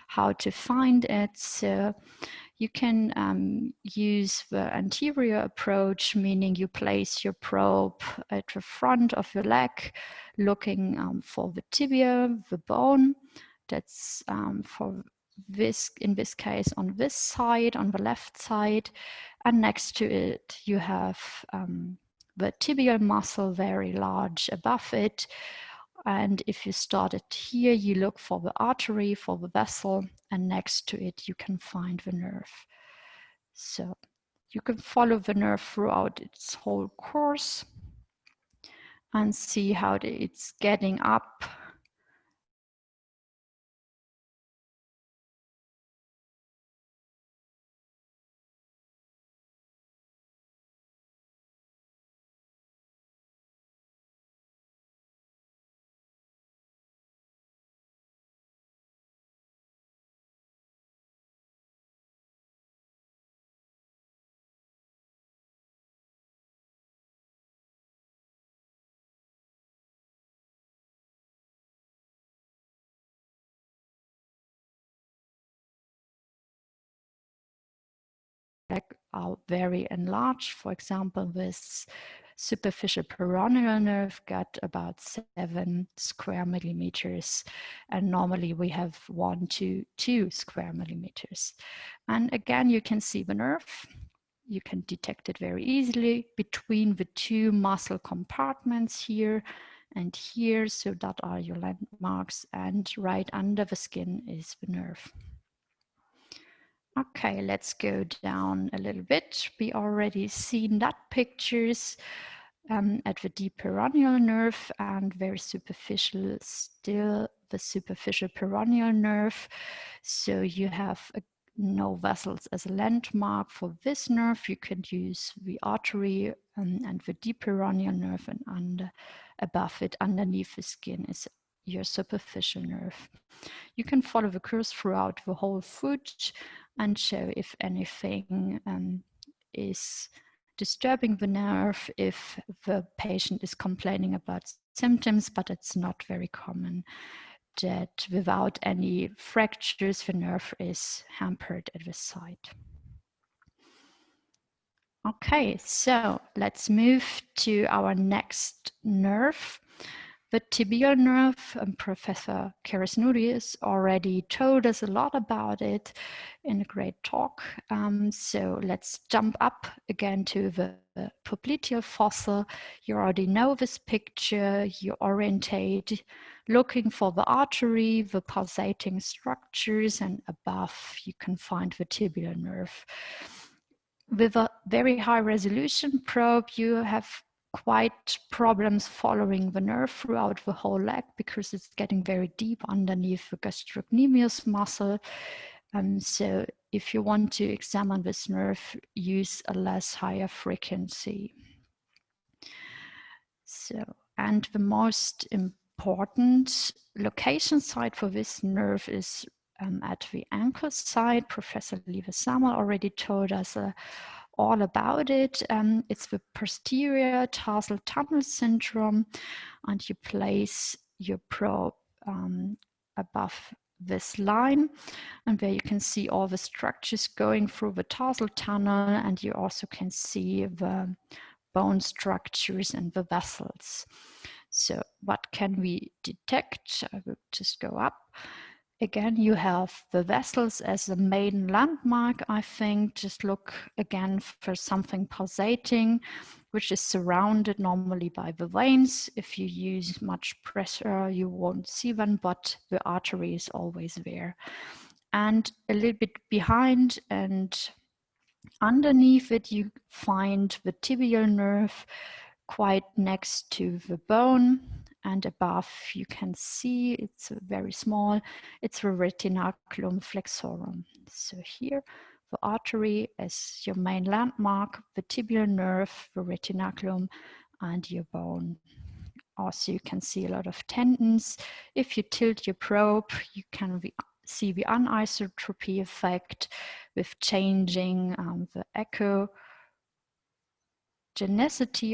how to find it. So you can use the anterior approach, meaning you place your probe at the front of your leg, looking for the tibia, the bone. That's for this, in this case, on this side, on the left side. And next to it, you have the tibial muscle very large above it. And if you start it here, you look for the artery, for the vessel, and next to it, you can find the nerve. So you can follow the nerve throughout its whole course and see how it's getting up. Are very enlarged. For example, this superficial peroneal nerve got about 7 square millimeters, and normally we have 1 to 2 square millimeters. And again, you can see the nerve. You can detect it very easily between the 2 muscle compartments here and here. So that are your landmarks, and right under the skin is the nerve. Okay, let's go down a little bit. We already seen that pictures at the deep peroneal nerve, and very superficial still the superficial peroneal nerve. So you have no vessels as a landmark for this nerve. You can use the artery and the deep peroneal nerve, and above it, underneath the skin, is your superficial nerve. You can follow the course throughout the whole foot and show if anything is disturbing the nerve, if the patient is complaining about symptoms, but it's not very common. that without any fractures, the nerve is hampered at the site. Okay, so let's move to our next nerve, the tibial nerve. Professor Karasnouris already told us a lot about it in a great talk. So let's jump up again to the popliteal fossa. You already know this picture. You orientate, looking for the artery, the pulsating structures, and above you can find the tibial nerve. With a very high resolution probe, you have quite problems following the nerve throughout the whole leg because it's getting very deep underneath the gastrocnemius muscle. So if you want to examine this nerve, use a less higher frequency. So, and the most important location site for this nerve is at the ankle side. Professor Lieve-Samuel already told us all about it. It's the posterior tarsal tunnel syndrome, and you place your probe above this line, and where you can see all the structures going through the tarsal tunnel, and you also can see the bone structures and the vessels. So what can we detect? I will just go up. Again, you have the vessels as the main landmark, I think. Just look again for something pulsating, which is surrounded normally by the veins. If you use much pressure, you won't see them, but the artery is always there. And a little bit behind and underneath it, you find the tibial nerve quite next to the bone, and above you can see it's very small, it's the retinaculum flexorum. So here the artery is your main landmark, the tibial nerve, the retinaculum, and your bone. Also you can see a lot of tendons. If you tilt your probe, you can see the anisotropy effect with changing the echogenicity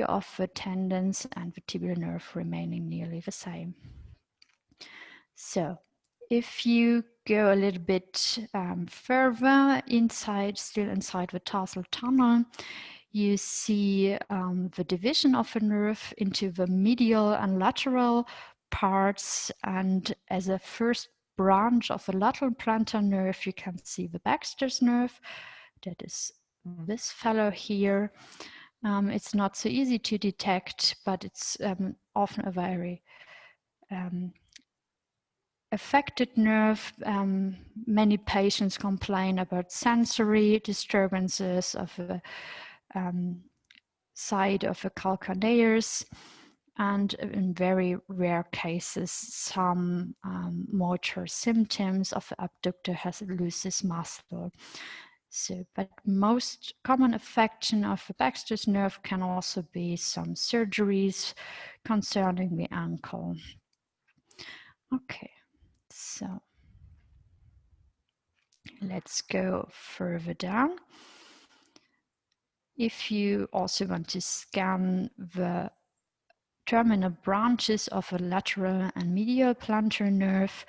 of the tendons, and the tibial nerve remaining nearly the same. So if you go a little bit further inside, still inside the tarsal tunnel, you see the division of the nerve into the medial and lateral parts, and as a first branch of the lateral plantar nerve, you can see the Baxter's nerve. That is this fellow here. It's not so easy to detect, but it's often a very affected nerve. Many patients complain about sensory disturbances of the side of the calcaneus, and in very rare cases, some motor symptoms of the abductor hallucis muscle. So, but most common affection of the Baxter's nerve can also be some surgeries concerning the ankle. Okay, so let's go further down. If you also want to scan the terminal branches of a lateral and medial plantar nerve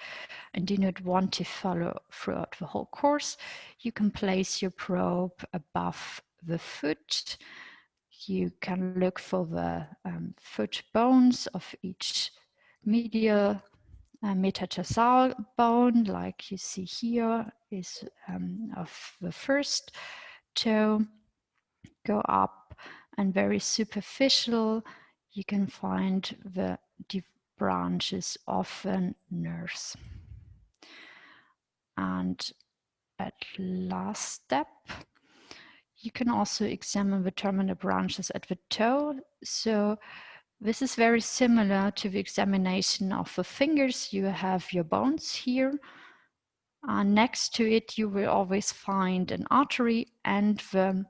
and do not want to follow throughout the whole course, you can place your probe above the foot. You can look for the foot bones of each medial metatarsal bone, like you see here is of the first toe. Go up, and very superficial, you can find the deep branches of the nerves. And at last step, you can also examine the terminal branches at the toe. So this is very similar to the examination of the fingers. You have your bones here. Next to it, you will always find an artery and the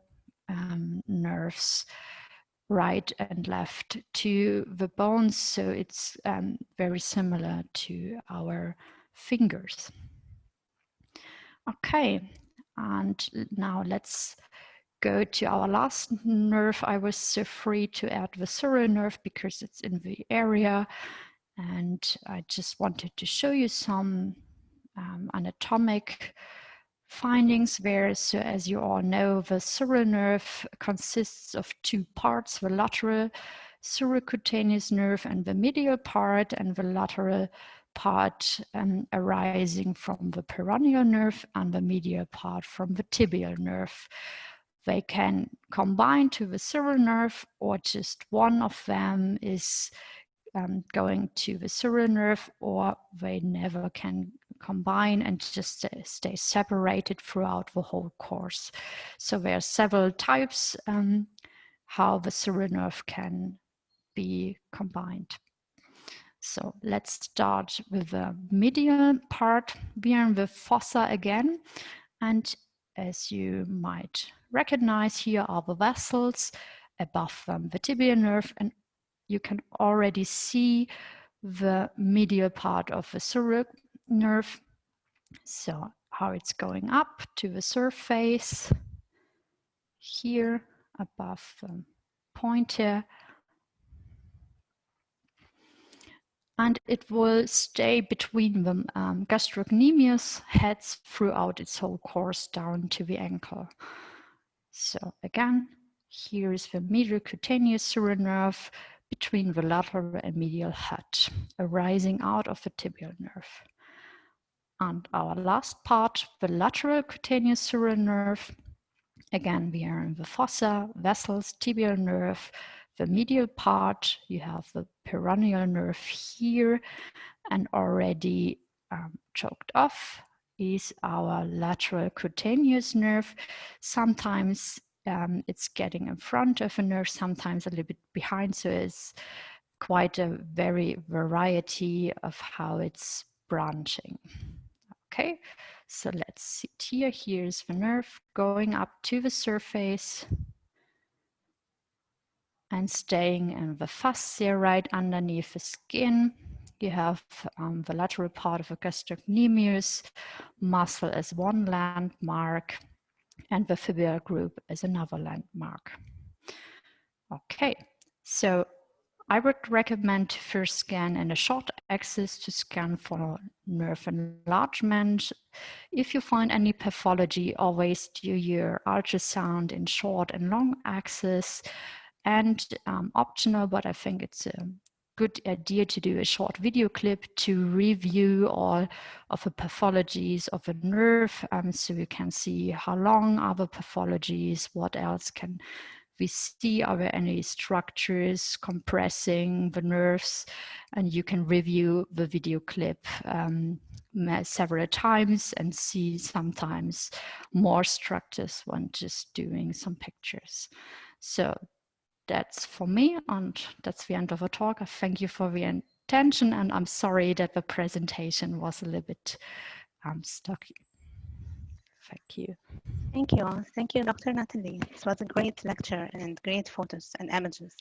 nerves right and left to the bones. So it's very similar to our fingers. Okay, and now let's go to our last nerve. I was so free to add the sural nerve because it's in the area And I just wanted to show you some anatomic findings where, so as you all know, the sural nerve consists of two parts, the lateral surocutaneous nerve and the medial part, and the lateral part arising from the peroneal nerve and the medial part from the tibial nerve. They can combine to the sural nerve, or just one of them is going to the sural nerve, or they never can combine and just stay separated throughout the whole course. So there are several types how the sural nerve can be combined. So let's start with the medial part. We are in the fossa again, and as you might recognize, here are the vessels, above them the tibial nerve, and you can already see the medial part of the sural nerve. So how it's going up to the surface here above the pointer, and it will stay between the gastrocnemius heads throughout its whole course down to the ankle. So again, here is the medial cutaneous sural nerve between the lateral and medial head, arising out of the tibial nerve. And our last part, the lateral cutaneous sural nerve. Again, we are in the fossa, vessels, tibial nerve, the medial part. You have the peroneal nerve here, and already choked off is our lateral cutaneous nerve. Sometimes it's getting in front of a nerve, sometimes a little bit behind. So it's quite a very variety of how it's branching. Okay, so let's see here. Here's the nerve going up to the surface and staying in the fascia right underneath the skin. You have the lateral part of the gastrocnemius muscle as one landmark, and the fibular group as another landmark. Okay, so I would recommend to first scan in a short axis to scan for nerve enlargement. If you find any pathology, always do your ultrasound in short and long axis, and optional, but I think it's a good idea to do a short video clip to review all of the pathologies of a nerve, so you can see how long are the pathologies, what else can we see, are there any structures compressing the nerves, and you can review the video clip several times and see sometimes more structures when just doing some pictures. So that's for me, and that's the end of the talk. I thank you for the attention, and I'm sorry that the presentation was a little bit stuck. Thank you. Thank you, Dr. Natalie. This was a great lecture and great photos and images.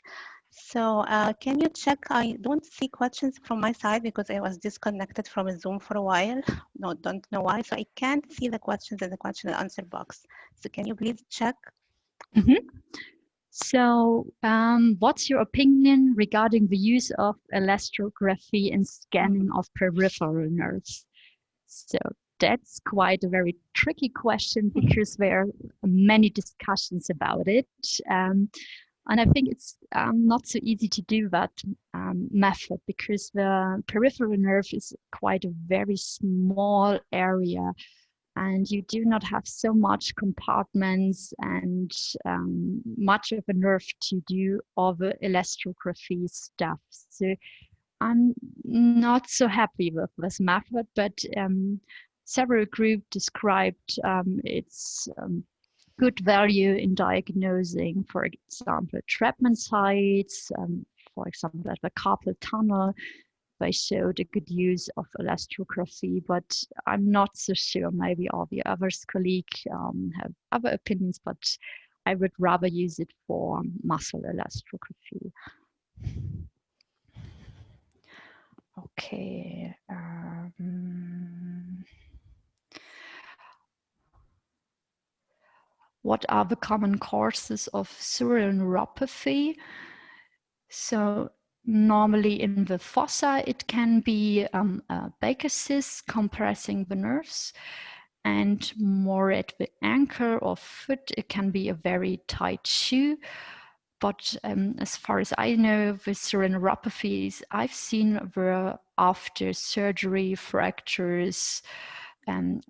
So can you check? I don't see questions from my side because I was disconnected from Zoom for a while. No, don't know why. So I can't see the questions in the question and answer box. So can you please check? So what's your opinion regarding the use of elastography in scanning of peripheral nerves? So that's quite a very tricky question because there are many discussions about it. And I think it's not so easy to do that method because the peripheral nerve is quite a very small area, and you do not have so much compartments and much of a nerve to do all the elastography stuff. So I'm not so happy with this method, but several groups described its good value in diagnosing, for example, trapment sites, for example, at the carpal tunnel. They showed a good use of elastography, but I'm not so sure. Maybe all the others colleagues have other opinions, but I would rather use it for muscle elastography. Okay. What are the common causes of sural neuropathy? So normally in the fossa, it can be a Baker cyst compressing the nerves, and more at the ankle or foot, it can be a very tight shoe. But as far as I know, visceral neuropathies I've seen were after surgery, fractures,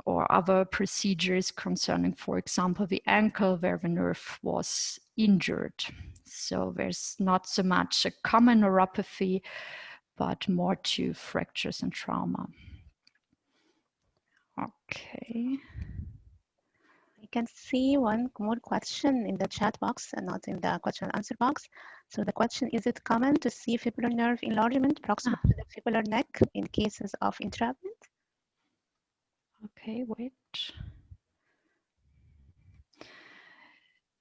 or other procedures concerning, for example, the ankle where the nerve was injured. So there's not so much a common neuropathy, but more to fractures and trauma. Okay. I can see one more question in the chat box and not in the question and answer box. So the question, is it common to see fibular nerve enlargement proximal to the fibular neck in cases of entrapment? Okay, wait.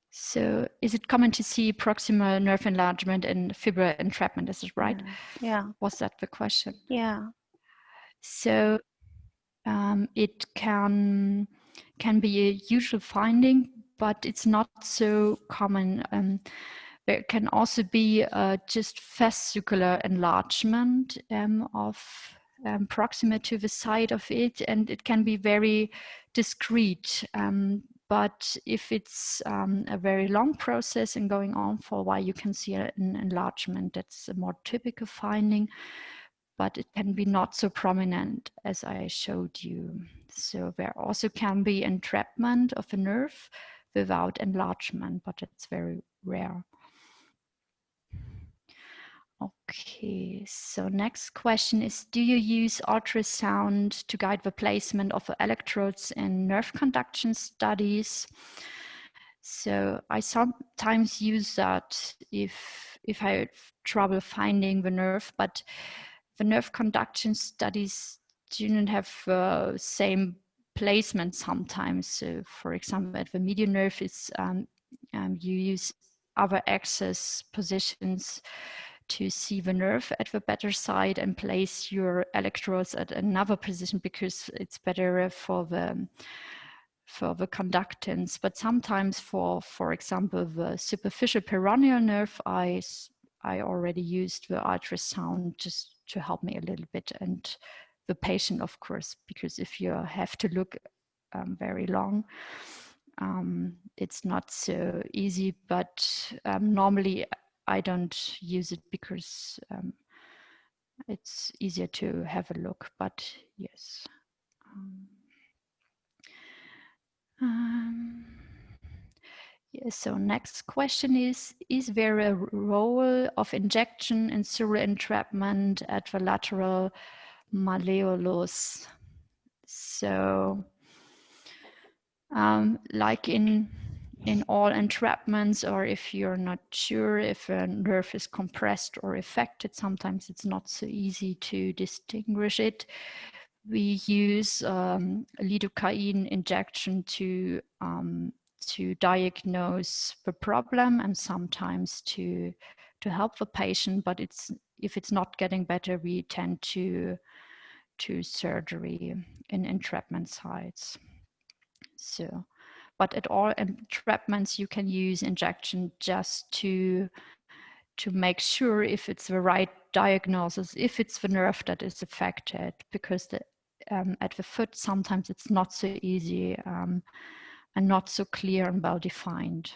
So is it common to see proximal nerve enlargement in fibular entrapment? Is it right? Yeah. Was that the question? Yeah. So it can be a usual finding, but it's not so common. There can also be just fascicular enlargement of proximate to the side of it, and it can be very discrete. But if it's a very long process and going on for a while, you can see an enlargement. That's a more typical finding, but it can be not so prominent as I showed you. So there also can be entrapment of a nerve without enlargement, but it's very rare. Okay, so next question is, do you use ultrasound to guide the placement of the electrodes in nerve conduction studies? So I sometimes use that if I have trouble finding the nerve, but the nerve conduction studies do not have same placement sometimes. So for example, at the median nerve, it's, you use other axis positions to see the nerve at the better side and place your electrodes at another position because it's better for the conductance. But sometimes for example, the superficial peroneal nerve, I already used the ultrasound just to help me a little bit, and the patient, of course, because if you have to look very long, it's not so easy. But normally I don't use it because it's easier to have a look, but yes. Yeah, so next question is there a role of injection in sural entrapment at the lateral malleolus? So like in all entrapments, or if you're not sure if a nerve is compressed or affected, sometimes it's not so easy to distinguish it. We use lidocaine injection to diagnose the problem and sometimes to help the patient. But if it's not getting better, we tend to surgery in entrapment sites. So, but at all entrapments, you can use injection just to make sure if it's the right diagnosis, if it's the nerve that is affected, because at the foot, sometimes it's not so easy and not so clear and well defined.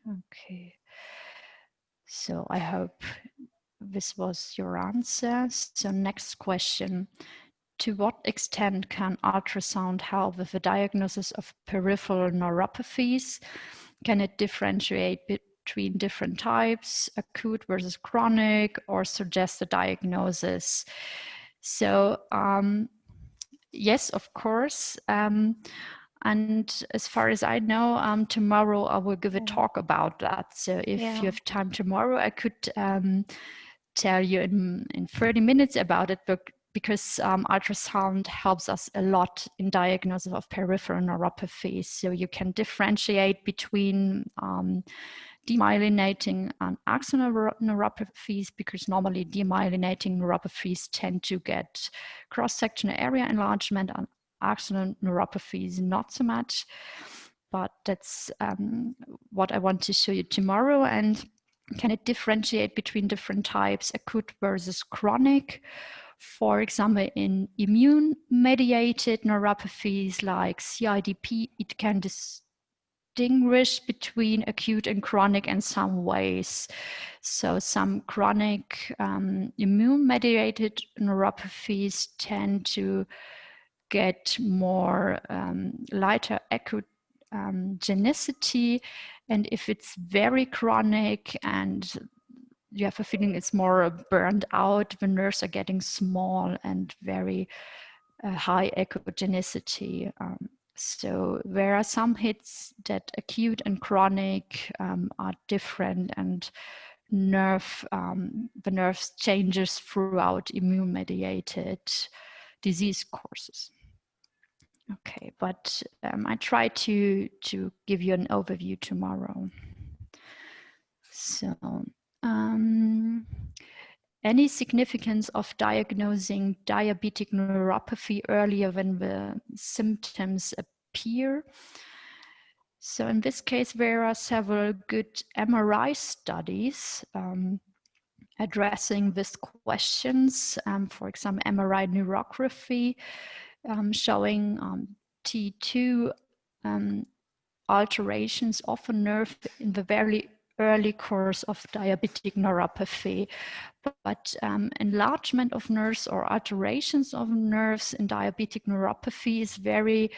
Okay. So I hope this was your answer. So next question. To what extent can ultrasound help with the diagnosis of peripheral neuropathies? Can it differentiate between different types, acute versus chronic, or suggest a diagnosis? So yes, of course. And as far as I know, tomorrow I will give a talk about that. So if you have time tomorrow, I could tell you in 30 minutes about it, but because ultrasound helps us a lot in diagnosis of peripheral neuropathy. So you can differentiate between demyelinating and axonal neuropathies, because normally demyelinating neuropathies tend to get cross-sectional area enlargement, and axonal neuropathies not so much. But that's what I want to show you tomorrow. And can it differentiate between different types, acute versus chronic? For example, in immune-mediated neuropathies like CIDP, it can distinguish between acute and chronic in some ways. So some chronic immune-mediated neuropathies tend to get more lighter acute genicity, and if it's very chronic and you have a feeling it's more burned out, the nerves are getting small and very high echogenicity. So there are some hits that acute and chronic are different, and the nerves changes throughout immune-mediated disease courses. Okay, but I try to give you an overview tomorrow. So, any significance of diagnosing diabetic neuropathy earlier when the symptoms appear? So in this case, there are several good MRI studies addressing these questions. For example, MRI neurography showing T2 alterations of a nerve in the very early course of diabetic neuropathy. But enlargement of nerves or alterations of nerves in diabetic neuropathy is very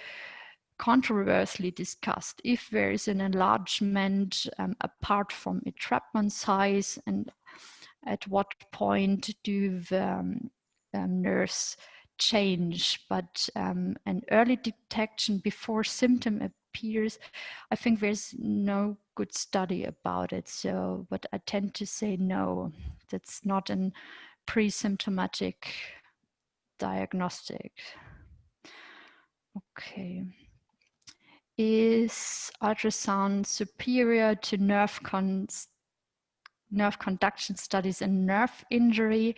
controversially discussed. If there is an enlargement apart from entrapment size, and at what point do the nerves change, but an early detection before symptom appears, I think there's no good study about it. So, but I tend to say no, that's not a pre-symptomatic diagnostic. Okay. Is ultrasound superior to nerve conduction studies in nerve injury?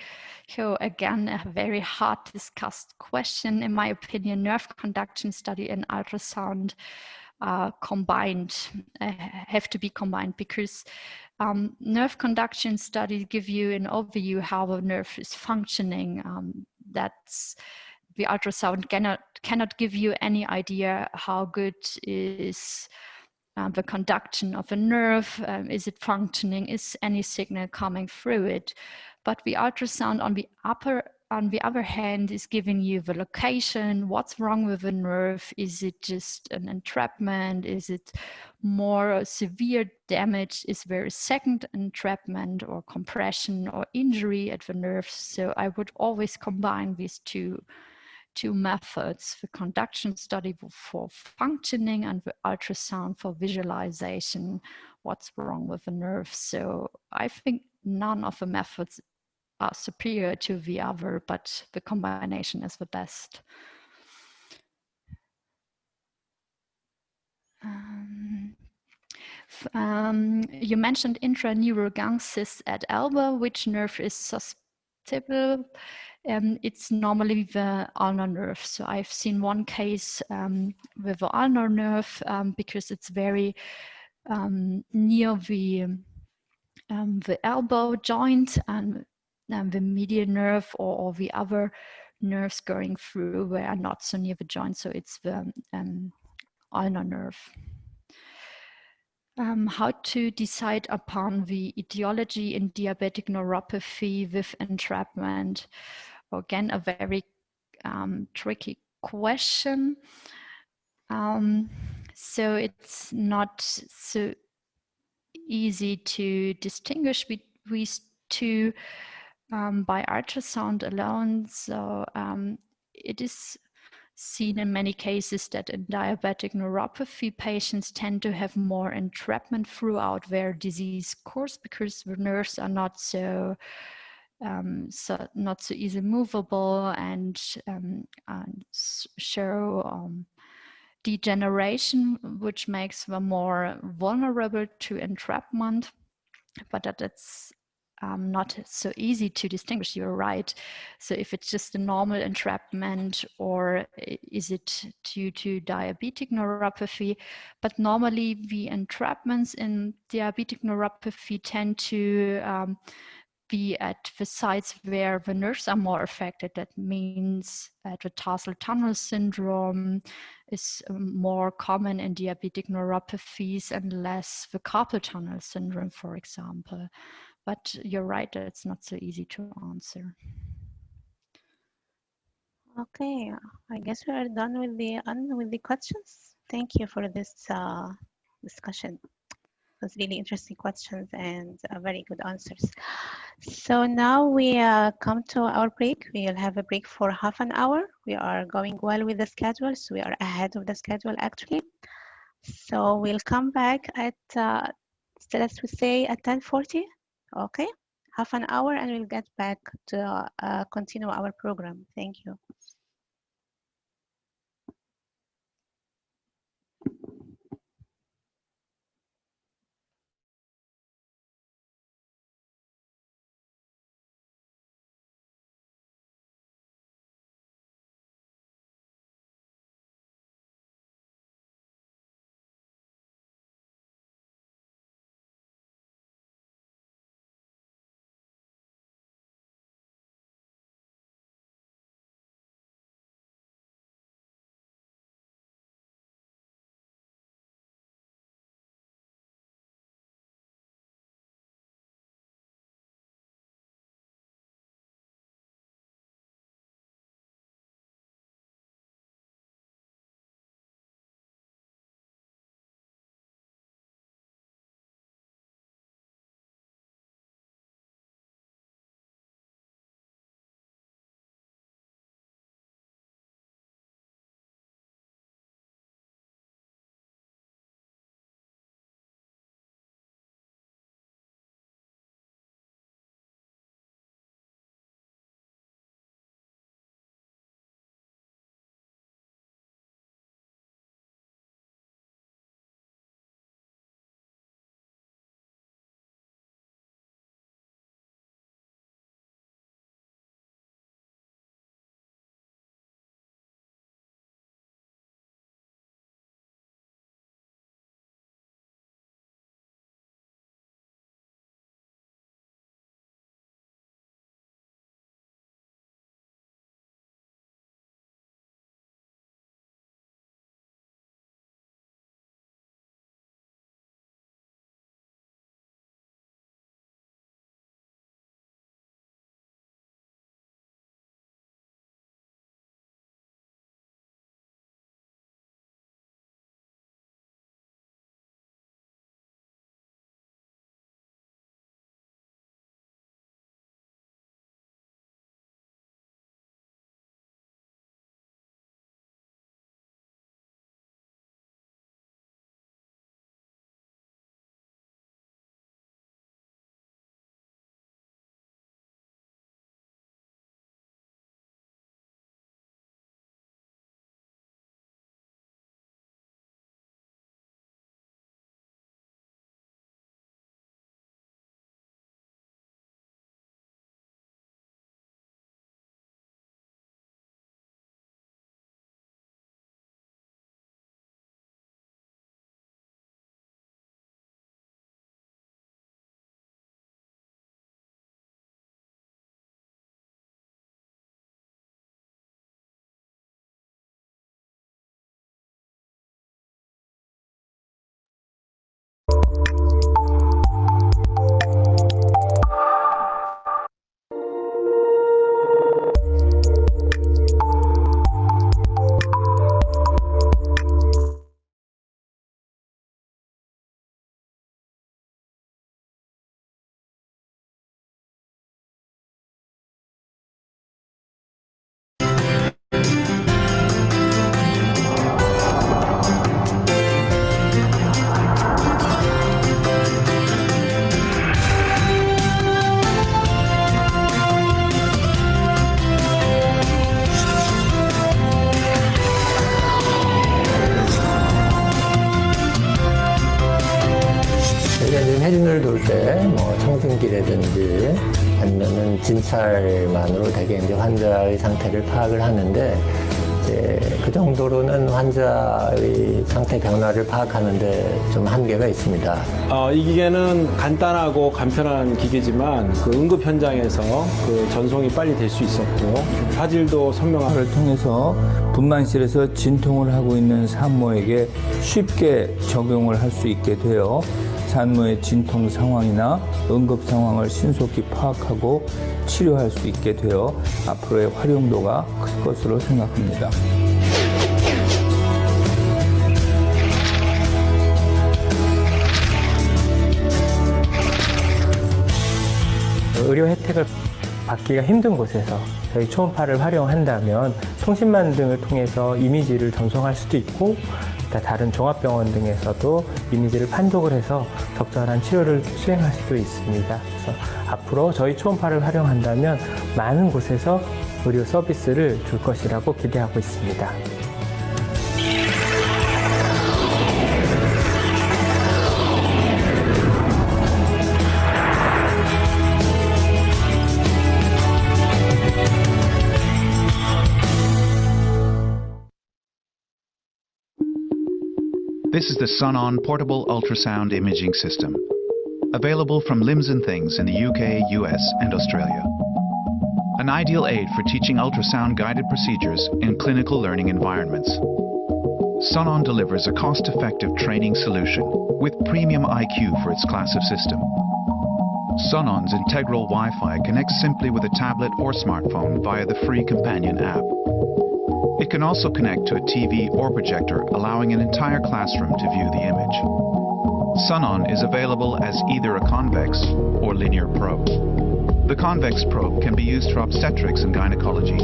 So again, a very hard discussed question. In my opinion, nerve conduction study and ultrasound have to be combined, because nerve conduction studies give you an overview how the nerve is functioning. That's the ultrasound cannot give you any idea how good is the conduction of a nerve, is it functioning, is any signal coming through it. But the ultrasound on the other hand is giving you the location, what's wrong with the nerve, is it just an entrapment, is it more severe damage, is there a second entrapment or compression or injury at the nerve. So I would always combine these two methods, the conduction study for functioning and the ultrasound for visualization, what's wrong with the nerve. So I think none of the methods are superior to the other, but the combination is the best. You mentioned intraneural gang cyst at elbow. Which nerve is susceptible? It's normally the ulnar nerve. So I've seen one case with the ulnar nerve because it's very near the elbow joint, and the medial nerve or the other nerves going through were not so near the joint. So it's the ulnar nerve. How to decide upon the etiology in diabetic neuropathy with entrapment? Again, a very tricky question. So it's not so easy to distinguish between these two by ultrasound alone. So it is seen in many cases that in diabetic neuropathy, patients tend to have more entrapment throughout their disease course because the nerves are not so easy movable and show degeneration, which makes them more vulnerable to entrapment. But that's not so easy to distinguish. You're right. So if it's just a normal entrapment, or is it due to diabetic neuropathy? But normally the entrapments in diabetic neuropathy tend to be at the sites where the nerves are more affected. That means the tarsal tunnel syndrome is more common in diabetic neuropathies and less the carpal tunnel syndrome, for example. But you're right, it's not so easy to answer. Okay, I guess we are done with the questions. Thank you for this discussion. It was really interesting questions and very good answers. So now we come to our break. We'll have a break for half an hour. We are going well with the schedule, so we are ahead of the schedule actually. So we'll come back at, let's say at 10:40, okay? Half an hour and we'll get back to continue our program. Thank you. 체중을 돌 때 뭐 청진기라든지 아니면은 진찰만으로 되게 이제 환자의 상태를 파악을 하는데 이제 그 정도로는 환자의 상태 변화를 파악하는데 좀 한계가 있습니다. 이 기계는 간단하고 간편한 기계지만 그 응급 현장에서 그 전송이 빨리 될 수 있었고 화질도 선명함을 통해서 분만실에서 진통을 하고 있는 산모에게 쉽게 적용을 할 수 있게 되어 산모의 진통 상황이나 응급 상황을 신속히 파악하고 치료할 수 있게 되어 앞으로의 활용도가 클 것으로 생각합니다. 의료 혜택을 받기가 힘든 곳에서 저희 초음파를 활용한다면 통신망 등을 통해서 이미지를 전송할 수도 있고 다른 종합병원 등에서도 이미지를 판독을 해서 적절한 치료를 수행할 수도 있습니다. 그래서 앞으로 저희 초음파를 활용한다면 많은 곳에서 의료 서비스를 줄 것이라고 기대하고 있습니다. This is the Sun-On Portable Ultrasound Imaging System, available from Limbs and Things in the UK, US, and Australia. An ideal aid for teaching ultrasound-guided procedures in clinical learning environments. Sun-On delivers a cost-effective training solution with premium IQ for its class of system. Sun-On's integral Wi-Fi connects simply with a tablet or smartphone via the free companion app. It can also connect to a TV or projector, allowing an entire classroom to view the image. Sun-On is available as either a convex or linear probe. The convex probe can be used for obstetrics and gynecology,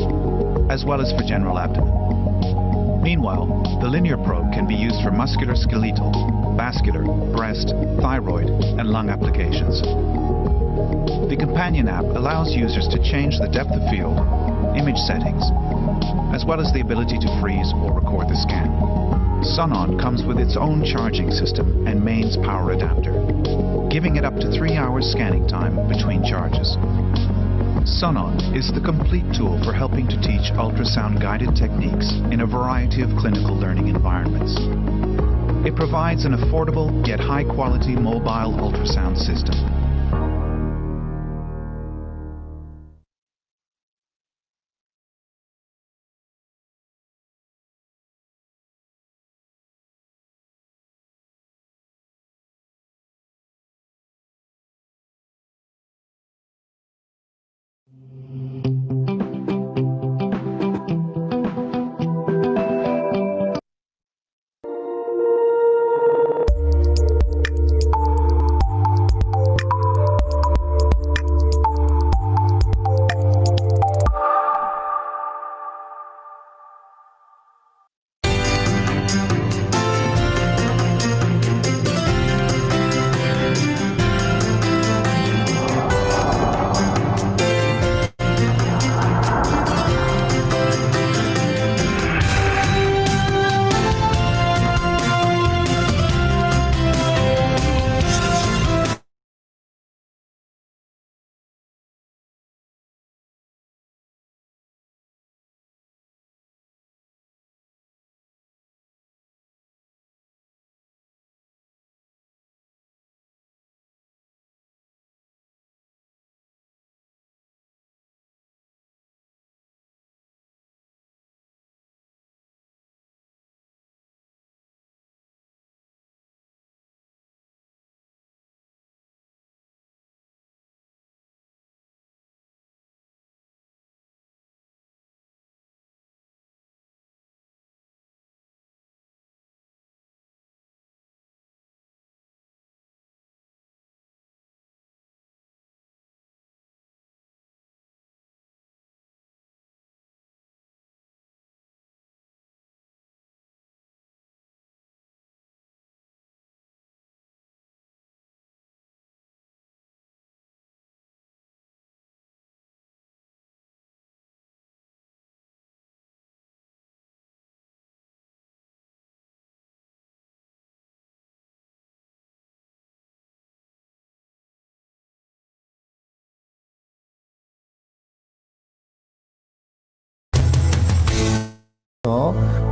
as well as for general abdomen. Meanwhile, the linear probe can be used for musculoskeletal, vascular, breast, thyroid, and lung applications. The companion app allows users to change the depth of field, image settings, as well as the ability to freeze or record the scan. Sun-On comes with its own charging system and mains power adapter, giving it up to 3 hours scanning time between charges. Sun-On is the complete tool for helping to teach ultrasound-guided techniques in a variety of clinical learning environments. It provides an affordable yet high-quality mobile ultrasound system.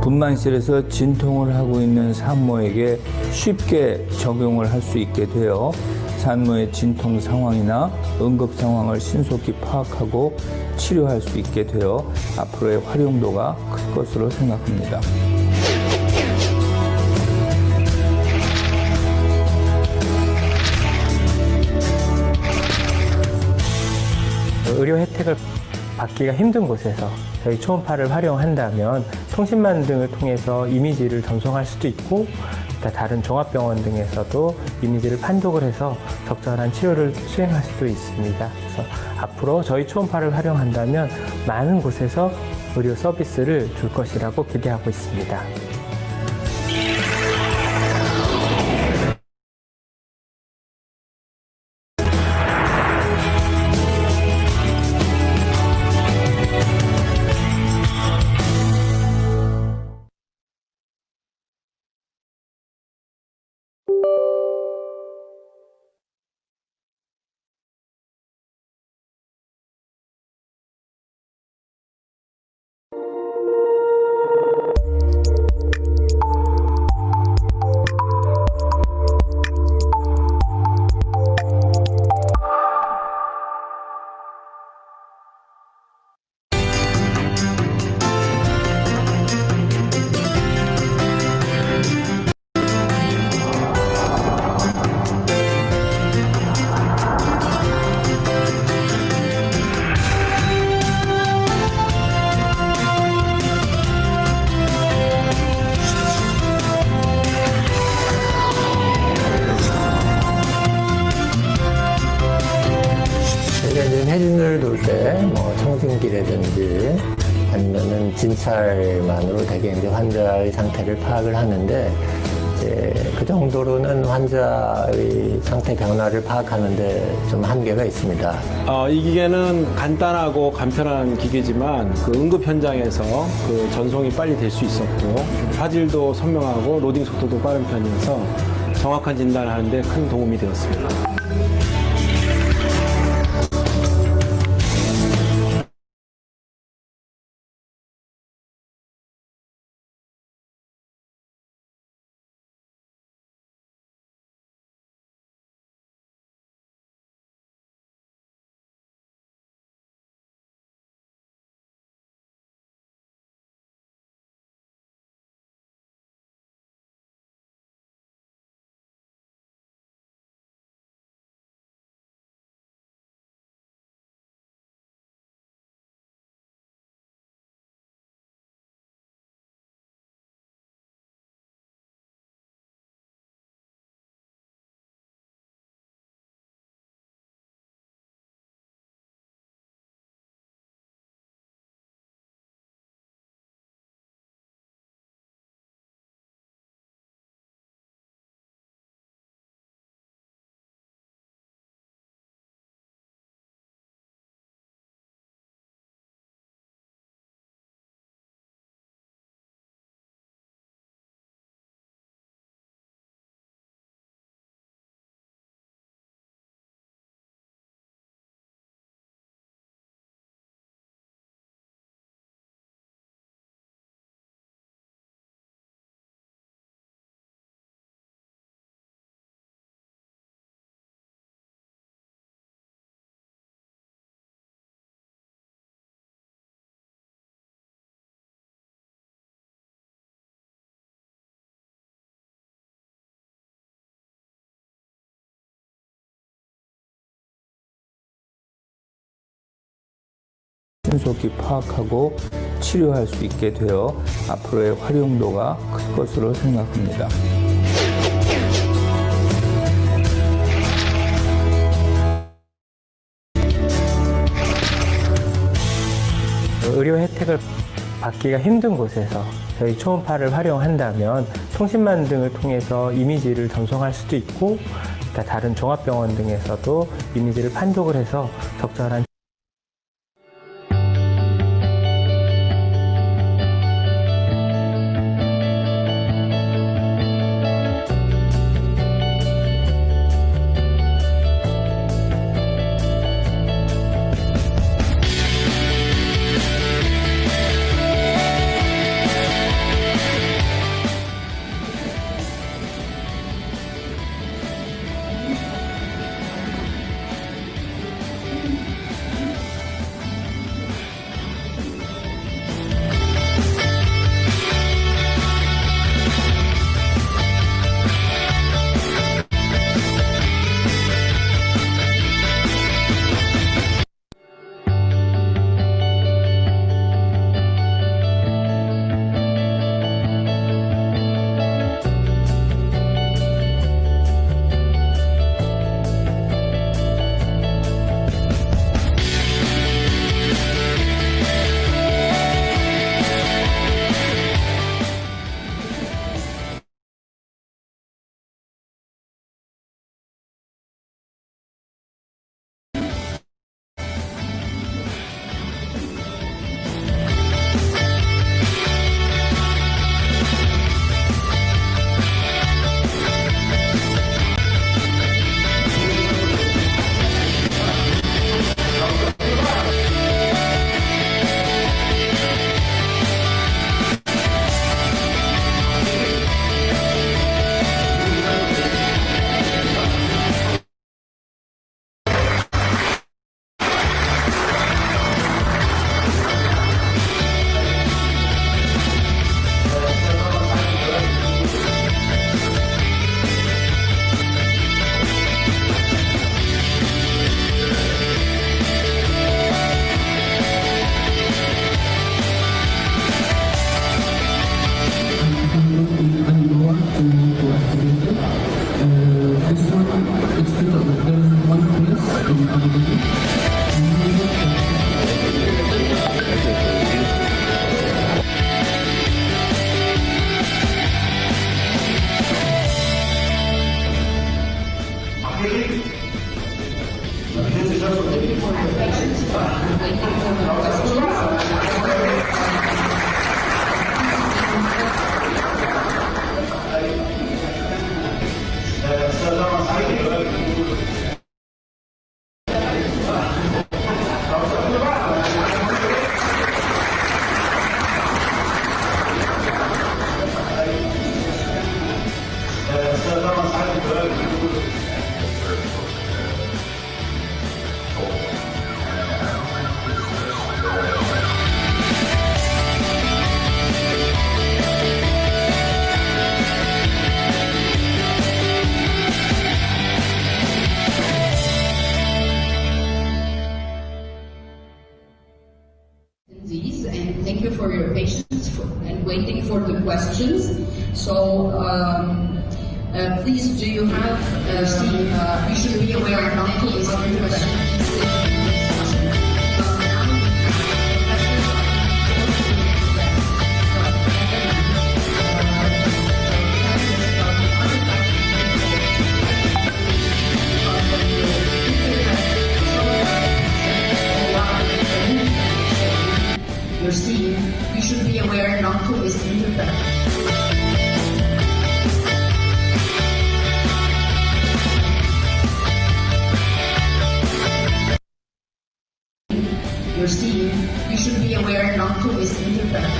분만실에서 진통을 하고 있는 산모에게 쉽게 적용을 할 수 있게 되어 산모의 진통 상황이나 응급 상황을 신속히 파악하고 치료할 수 있게 되어 앞으로의 활용도가 클 것으로 생각합니다. 의료 혜택을 받기가 힘든 곳에서 저희 초음파를 활용한다면 통신망 등을 통해서 이미지를 전송할 수도 있고 다른 종합병원 등에서도 이미지를 판독을 해서 적절한 치료를 수행할 수도 있습니다. 그래서 앞으로 저희 초음파를 활용한다면 많은 곳에서 의료 서비스를 줄 것이라고 기대하고 있습니다. 해진을 돌 때 뭐 청진기라든지 아니면은 진찰만으로 되게 이제 환자의 상태를 파악을 하는데 이제 그 정도로는 환자의 상태 변화를 파악하는데 좀 한계가 있습니다. 이 기계는 간단하고 간편한 기계지만 그 응급 현장에서 그 전송이 빨리 될 수 있었고 화질도 선명하고 로딩 속도도 빠른 편이어서 정확한 진단을 하는데 큰 도움이 되었습니다. 신속히 파악하고 치료할 수 있게 되어 앞으로의 활용도가 클 것으로 생각합니다. 의료 혜택을 받기가 힘든 곳에서 저희 초음파를 활용한다면 통신망 등을 통해서 이미지를 전송할 수도 있고 다른 종합병원 등에서도 이미지를 판독을 해서 적절한 you for your patience and waiting for the and thank you for your patience and waiting for the questions. So please, do you have, you should be aware not to listen to questions. You're seeing, you should be aware not to listen to them. You're seeing, you should be aware not to listen to them.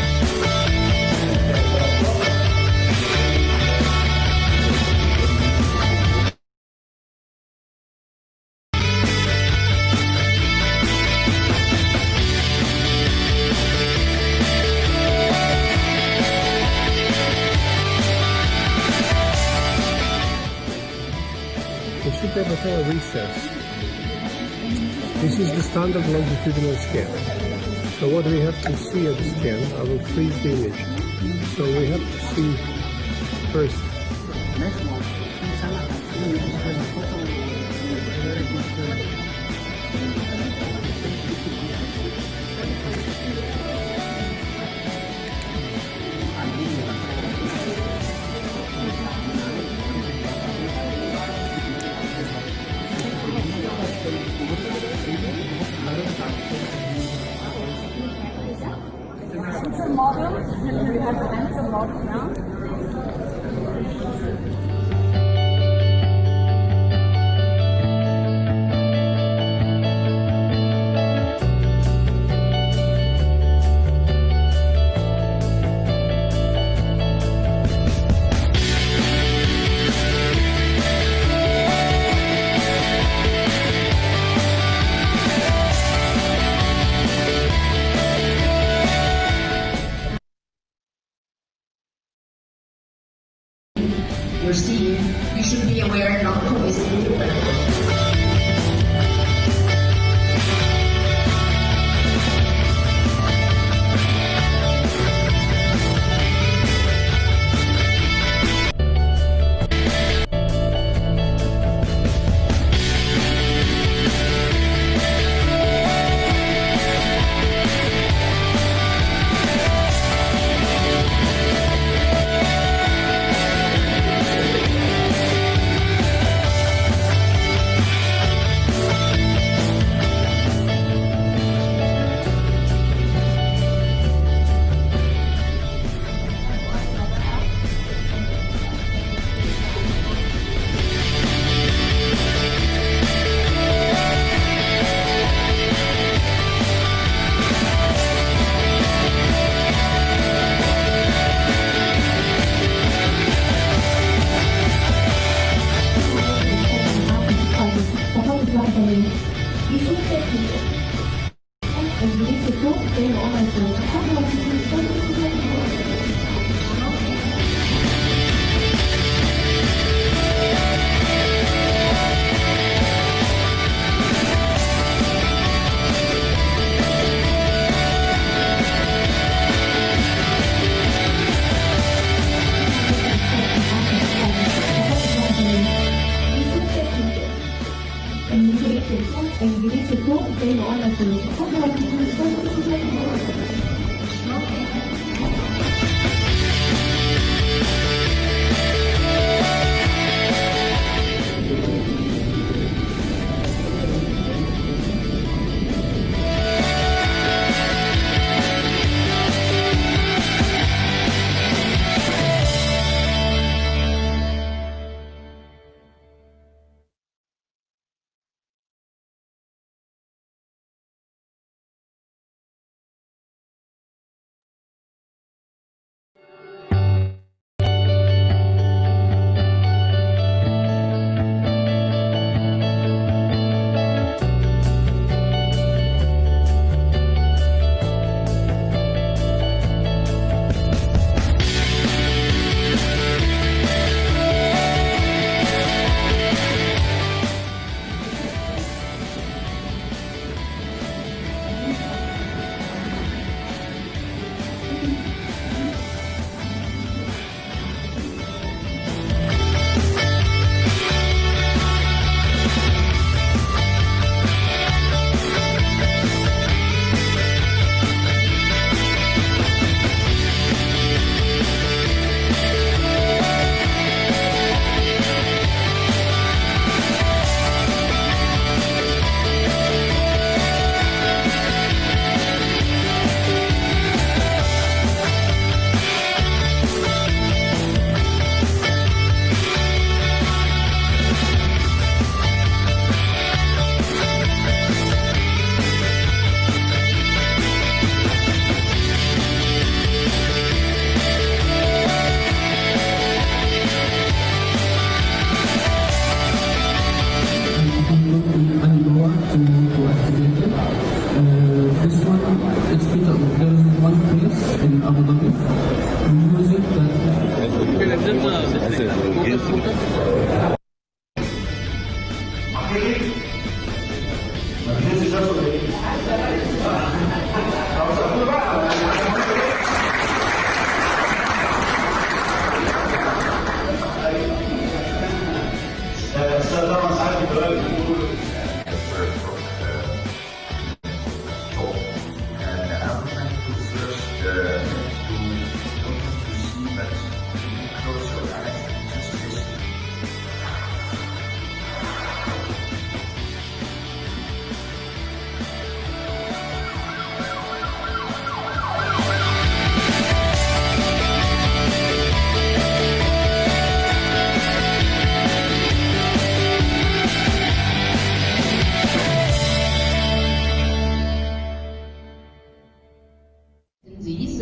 We should have a recess. This is the standard longitudinal scan. So what we have to see at the scan, I will freeze the image. So we have to see first. It's a model. We have the answer model now. You're seeing, you should be aware not to listen to them.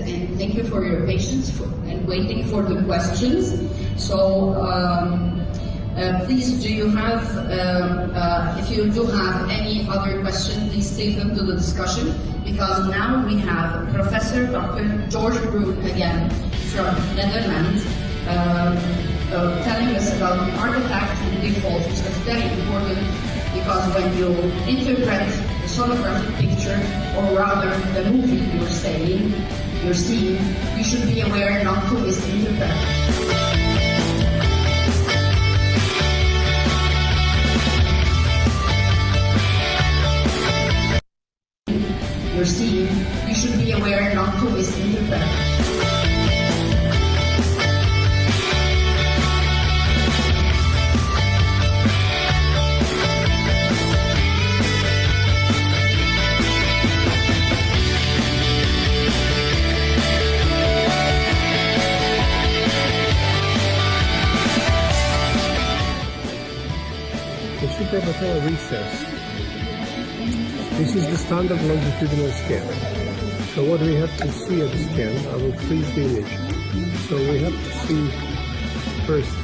And thank you for your patience and waiting for the questions. So please, do you have, if you do have any other question, please take them to the discussion, because now we have Professor Dr. George Broen again from Netherlands telling us about artifacts and defaults, which is very important, because when you interpret the sonographic picture, or rather the movie you're seeing, you should be aware not to misinterpret. You should be aware not to misinterpret. The suprapatellar recess. This is the standard longitudinal scan. So what we have to see at the scan, I will freeze the image. So we have to see first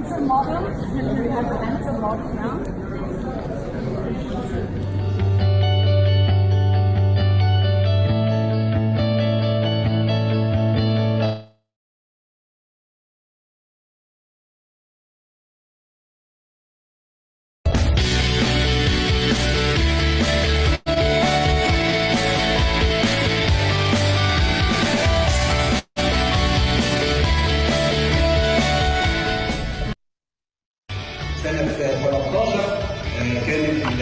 It's a model. We have an answer model now. سنة 13 كانت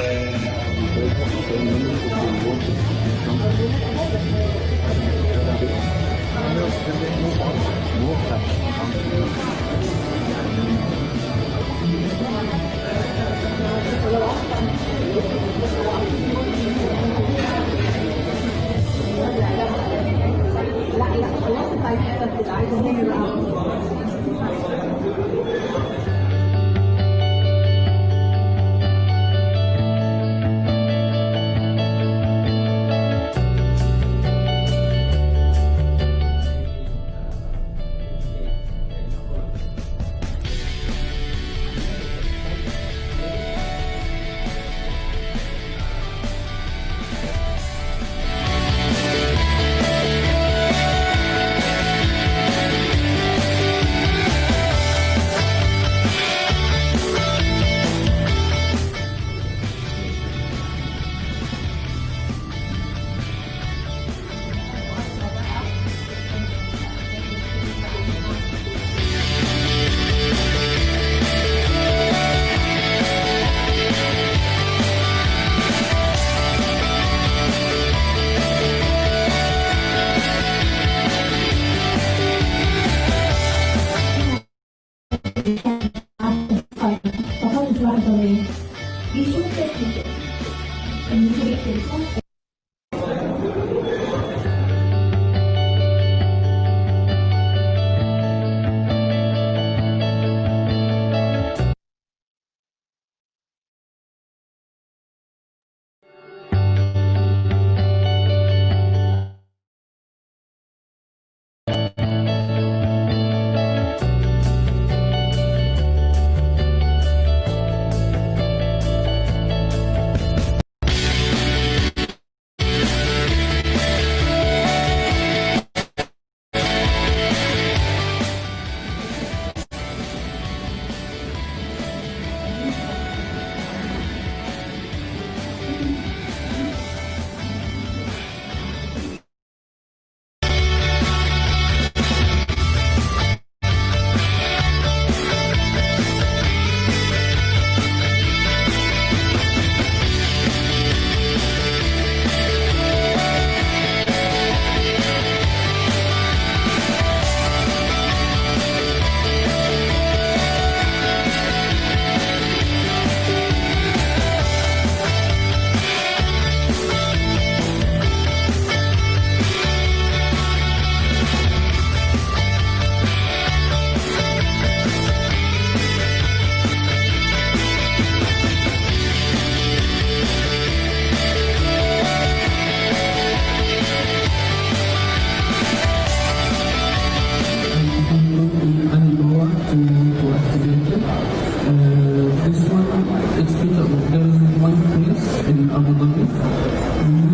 body.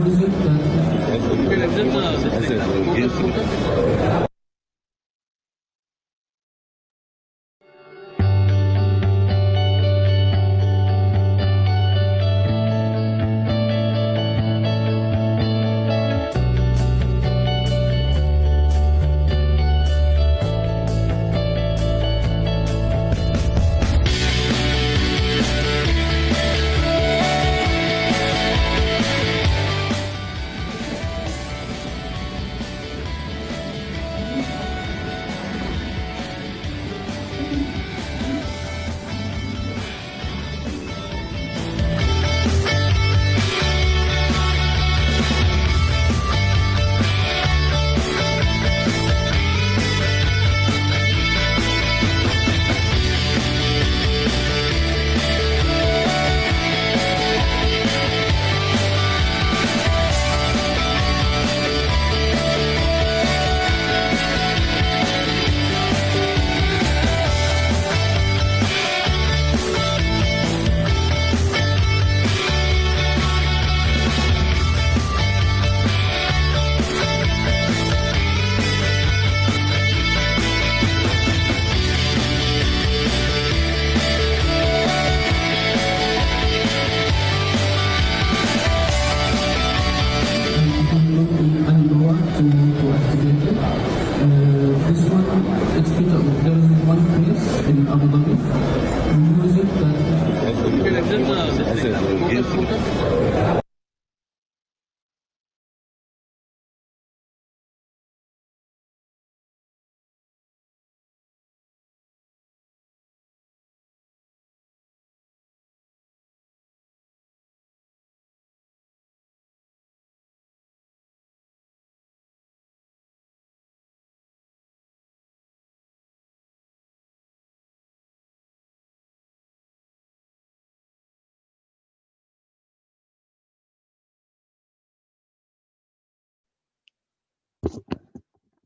Music that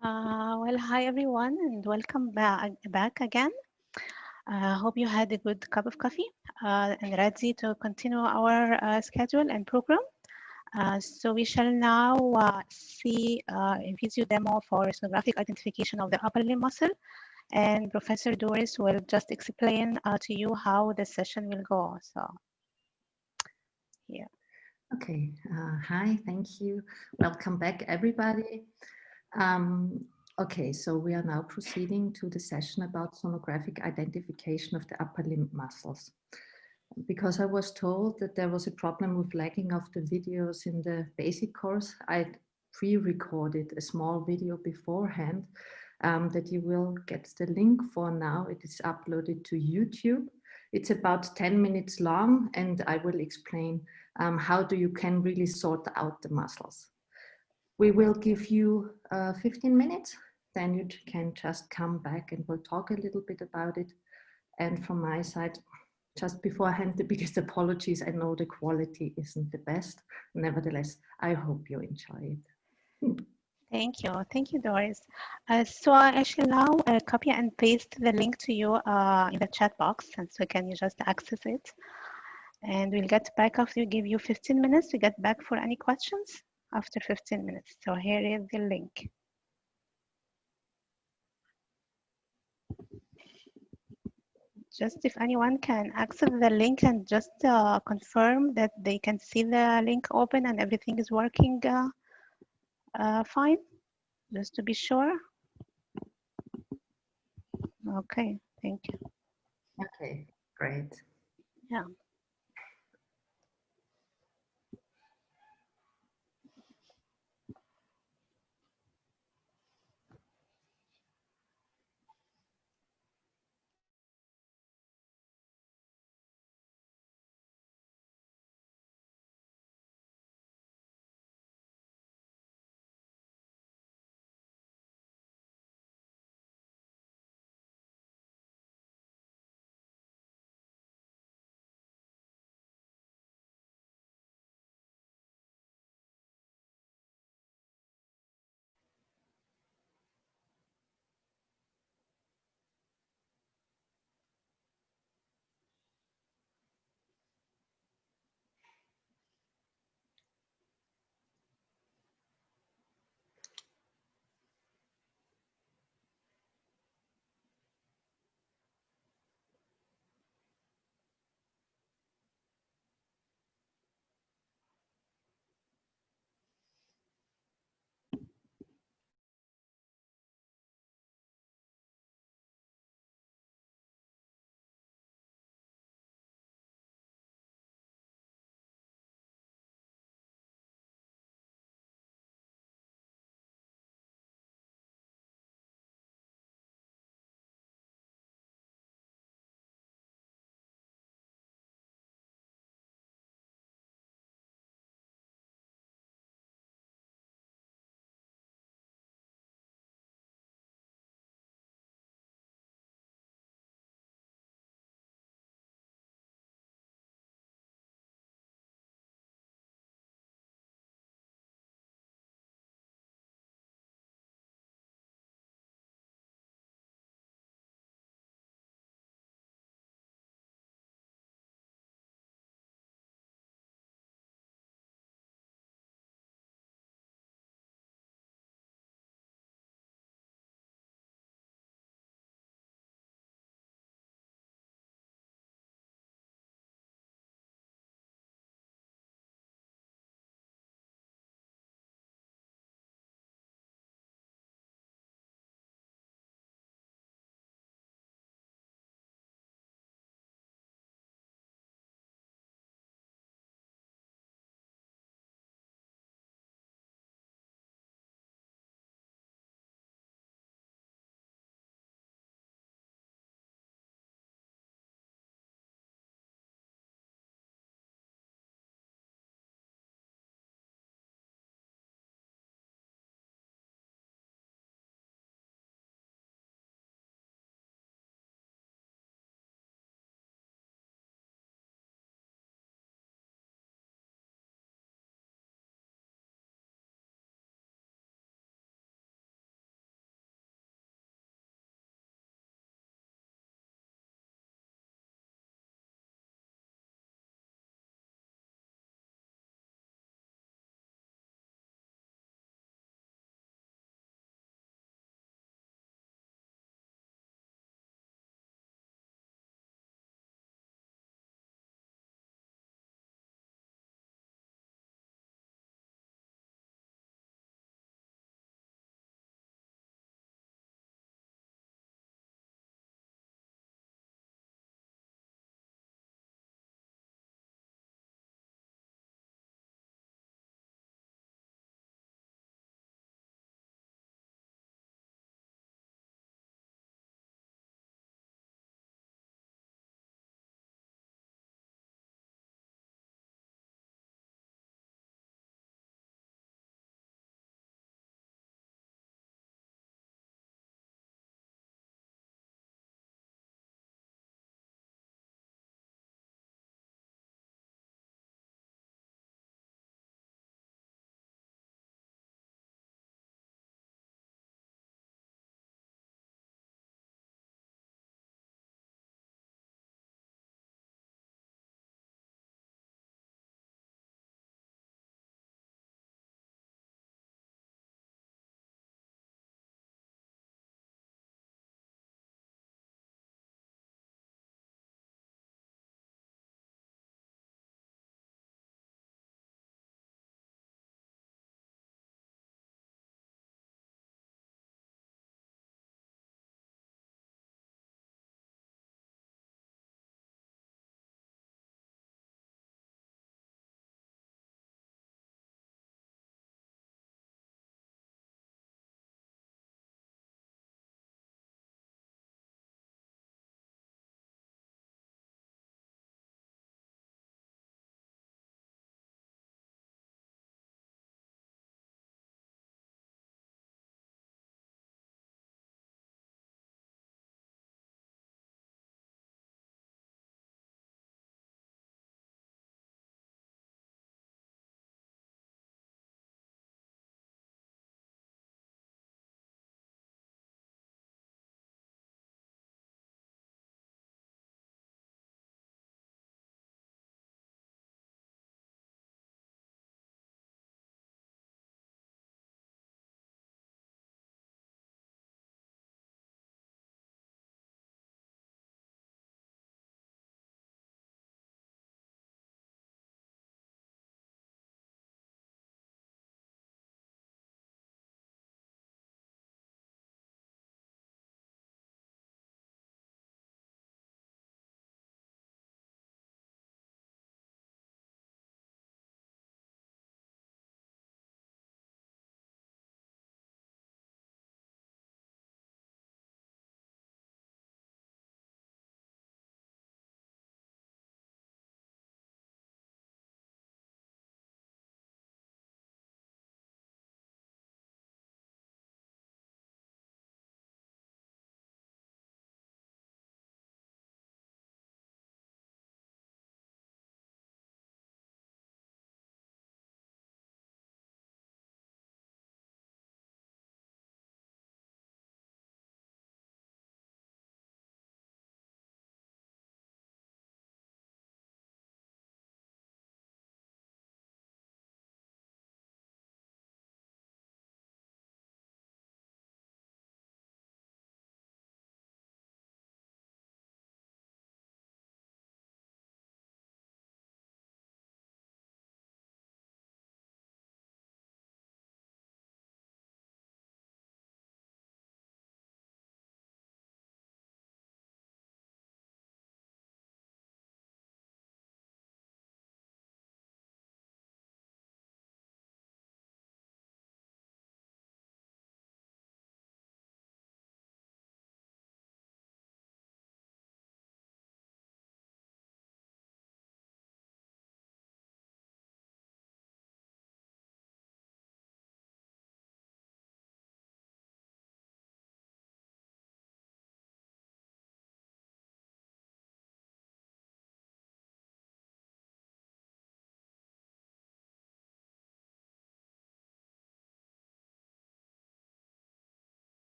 Well, hi everyone, and welcome back again. Hope you had a good cup of coffee and ready to continue our schedule and program. So we shall now see a video demo for sonographic identification of the upper limb muscle, and Professor Doris will just explain to you how the session will go. So, yeah. Okay, hi, thank you. Welcome back, everybody. Okay, so we are now proceeding to the session about sonographic identification of the upper limb muscles. Because I was told that there was a problem with lagging of the videos in the basic course, I pre-recorded a small video beforehand that you will get the link for now. It is uploaded to YouTube. It's about 10 minutes long, and I will explain how you can really sort out the muscles. We will give you 15 minutes, then you can just come back and we'll talk a little bit about it. And from my side, just beforehand, the biggest apologies. I know the quality isn't the best. Nevertheless, I hope you enjoy it. Thank you, Doris. So I shall now copy and paste the link to you in the chat box, and so can you just access it. And we'll get back after you give you 15 minutes to get back for any questions after 15 minutes. So here is the link. Just if anyone can access the link and just confirm that they can see the link open and everything is working fine, just to be sure. Okay, thank you. Okay, great. Yeah.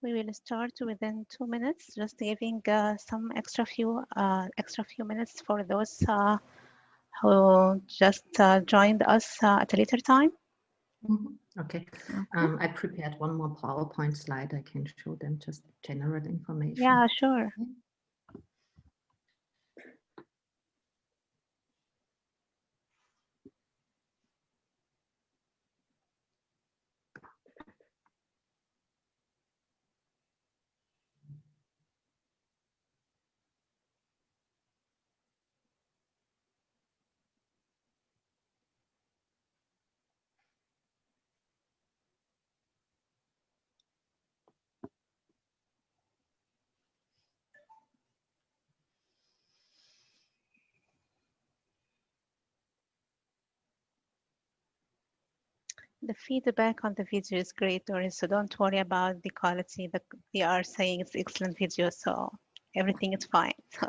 we will start within 2 minutes, just giving some extra few minutes for those who just joined us at a later time. Okay. I prepared one more PowerPoint slide. I can show them just general information. Yeah, sure. The feedback on the video is great, Doris, so don't worry about the quality. They are saying it's excellent video, so everything is fine. So.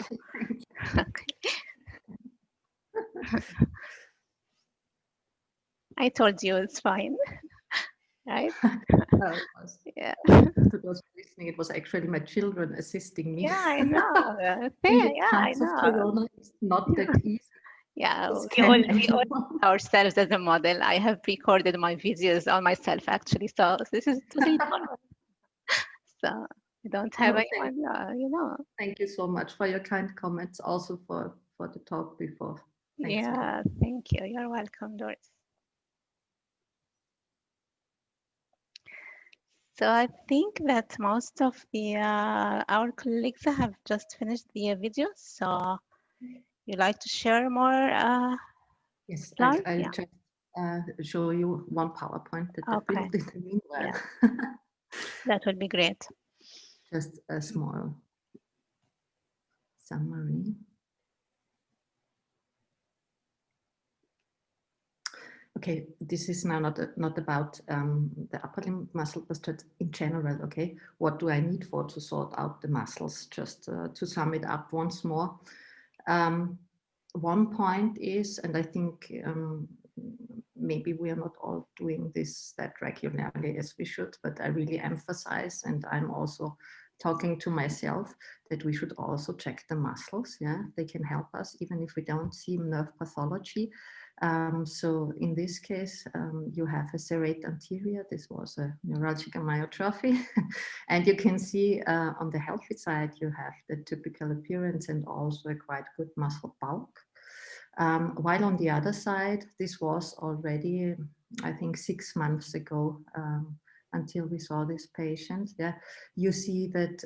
I told you it's fine, right? Yeah. To those listening, it was actually my children assisting me. Yeah, I know. Yeah, I know. It's not that easy. Yeah, we all ourselves as a model. I have recorded my videos on myself actually, so this is totally normal. So you don't have anyone, you know. Thank you so much for your kind comments, also for the talk before. Thanks. Yeah, thank you. You're welcome, Doris. So I think that most of the our colleagues have just finished the video. So you like to share more? Yes, slides? I'll Yeah. just show you one PowerPoint that I built in the meanwhile. Yeah. That would be great. Just a small summary. Okay, this is now not about the upper limb muscle, but just in general. Okay, what do I need to sort out the muscles? Just to sum it up once more. One point is, and I think maybe we are not all doing this that regularly as we should, but I really emphasize, and I'm also talking to myself, that we should also check the muscles. Yeah, they can help us even if we don't see nerve pathology. So in this case, you have a serrate anterior. This was a neuralgic myotrophy. And you can see on the healthy side, you have the typical appearance and also a quite good muscle bulk. While on the other side, this was already, I think, 6 months ago, until we saw this patient. Yeah, you see that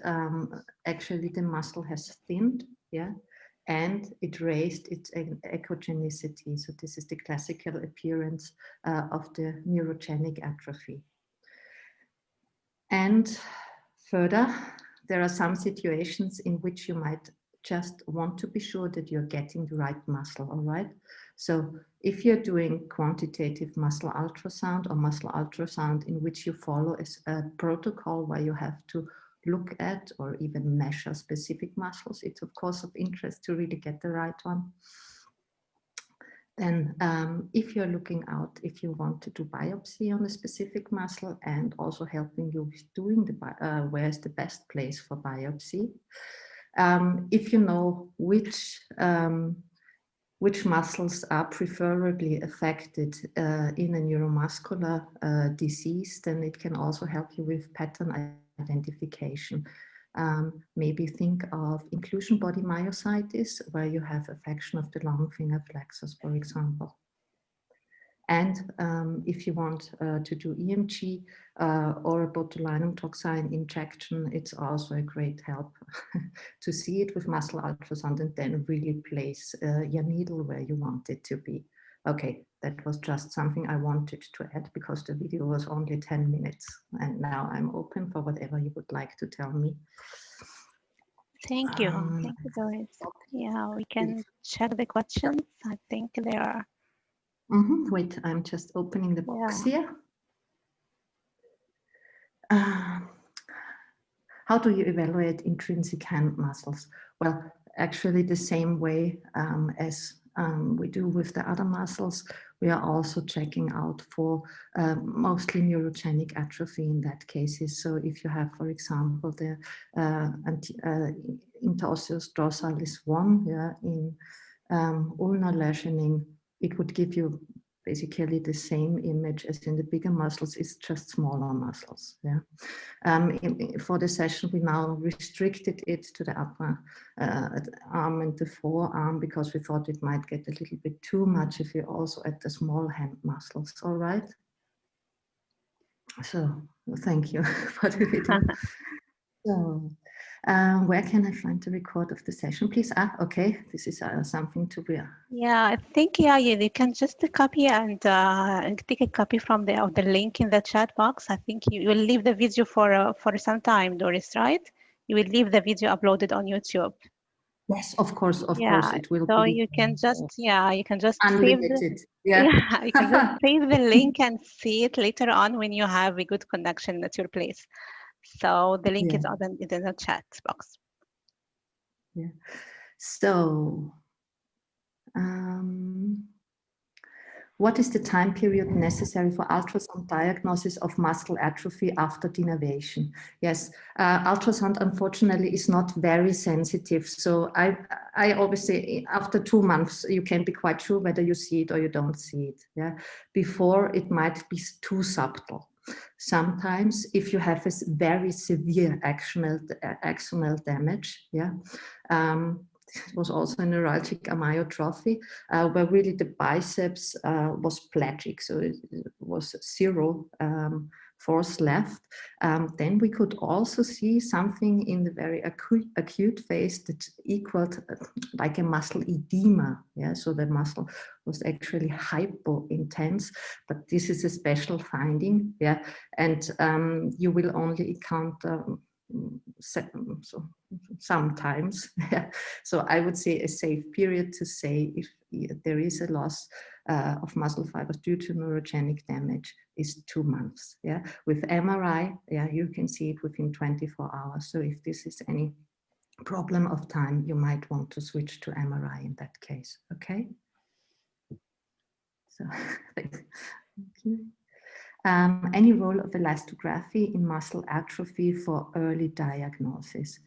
actually the muscle has thinned. Yeah. And it raised its echogenicity. So this is the classical appearance of the neurogenic atrophy. And further, there are some situations in which you might just want to be sure that you're getting the right muscle, all right? So if you're doing quantitative muscle ultrasound or muscle ultrasound in which you follow a protocol where you have to look at or even measure specific muscles, it's of course of interest to really get the right one. Then if you're looking out, if you want to do biopsy on a specific muscle and also helping you with doing the, where's the best place for biopsy. If you know which muscles are preferably affected in a neuromuscular disease, then it can also help you with pattern identification. Maybe think of inclusion body myositis, where you have affection of the long finger flexors, for example. And if you want to do EMG or a botulinum toxin injection, it's also a great help to see it with muscle ultrasound and then really place your needle where you want it to be. Okay, that was just something I wanted to add because the video was only 10 minutes. And now I'm open for whatever you would like to tell me. Thank you. Thank you, Doris. Yeah, we can check the questions. I think there are. Wait, I'm just opening the box here. How do you evaluate intrinsic hand muscles? Well, actually the same way as we do with the other muscles. we are also checking out for mostly neurogenic atrophy in that cases. So if you have, for example, the interosseous dorsalis 1, yeah, in ulnar lesioning, it would give you basically the same image as in the bigger muscles, it's just smaller muscles. Yeah. For the session, we now restricted it to the upper arm and the forearm because we thought it might get a little bit too much if you also add the small hand muscles. All right. So thank you for the video. So, where can I find the record of the session, please? Ah, okay, this is something to be. Yeah, I think you can just copy and take a copy from the link in the chat box. I think you will leave the video for some time, Doris, right? You will leave the video uploaded on YouTube. Yes, of course, Yeah, it will so be. you can just Unlimited. Yeah. Yeah, you can just save the link and see it later on when you have a good connection at your place. So the link is in the chat box. Yeah. So, what is the time period necessary for ultrasound diagnosis of muscle atrophy after denervation? Yes, ultrasound unfortunately is not very sensitive. So I always say after 2 months, you can be quite sure whether you see it or you don't see it. Yeah, before it might be too subtle. Sometimes if you have a very severe axonal damage, yeah, it was also a neuralgic amyotrophy, where really the biceps was pelagic, so it was 0 force left. Then we could also see something in the very acute phase that equaled like a muscle edema. Yeah, so the muscle was actually hypo-intense, but this is a special finding. Yeah, and you will only encounter so sometimes. So I would say a safe period to say if there is a loss of muscle fibers due to neurogenic damage is 2 months. Yeah, with MRI, yeah, you can see it within 24 hours. So if this is any problem of time, you might want to switch to MRI in that case. Okay. So thank you. Any role of elastography in muscle atrophy for early diagnosis?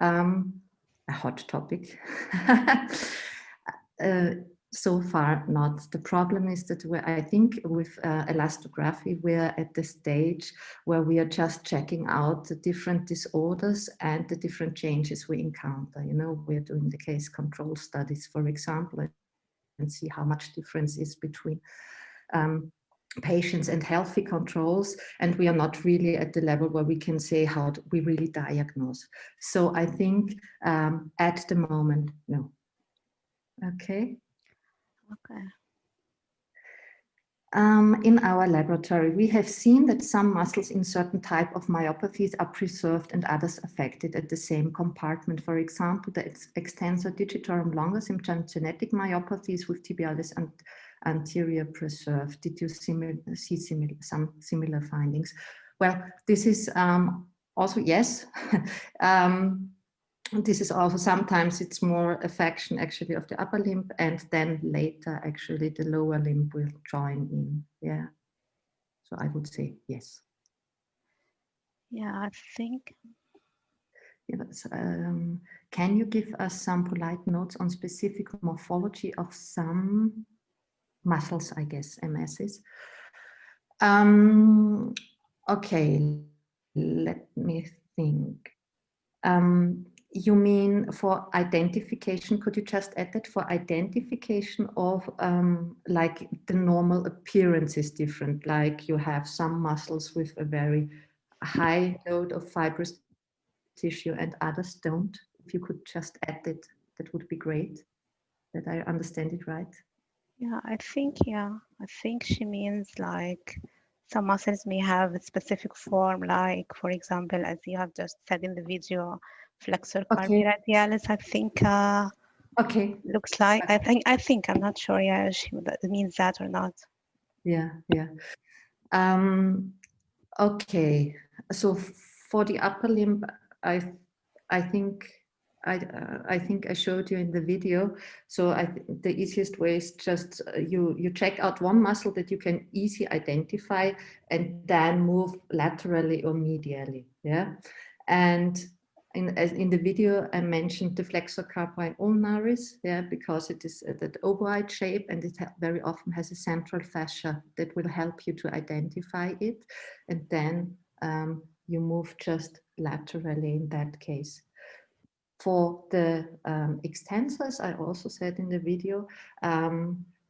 A hot topic. So far not. The problem is that I think with elastography, we're at the stage where we are just checking out the different disorders and the different changes we encounter. You know, we're doing the case control studies, for example, and see how much difference is between patients and healthy controls, and we are not really at the level where we can say how we really diagnose. So I think at the moment, no. Okay. Okay. In our laboratory, we have seen that some muscles in certain type of myopathies are preserved and others affected at the same compartment. For example, the extensor digitorum longus in genetic myopathies with tibialis and anterior preserved. Did you see some similar findings? Well, this is also, yes. This is also sometimes it's more affection actually of the upper limb, and then later actually the lower limb will join in. Yeah. So I would say yes. Yeah, I think. Yeah, can you give us some polite notes on specific morphology of some muscles, I guess, MSs? Okay, let me think. You mean for identification? Could you just add that for identification of like the normal appearance is different, like you have some muscles with a very high load of fibrous tissue and others don't? If you could just add it, that would be great. That I understand it right. Yeah, I think she means like some muscles may have a specific form, like for example, as you have just said in the video, flexor carpi radialis. I think okay, looks like I think I'm not sure. Yeah, that means that or not. Yeah, yeah. Okay, so for the upper limb, I think I think I showed you in the video. So the easiest way is just you check out one muscle that you can easily identify and then move laterally or medially. Yeah. And in the video, I mentioned the flexor carpi ulnaris, yeah, because it is that ovoid shape and it very often has a central fascia that will help you to identify it. And then you move just laterally in that case. For the extensors, I also said in the video,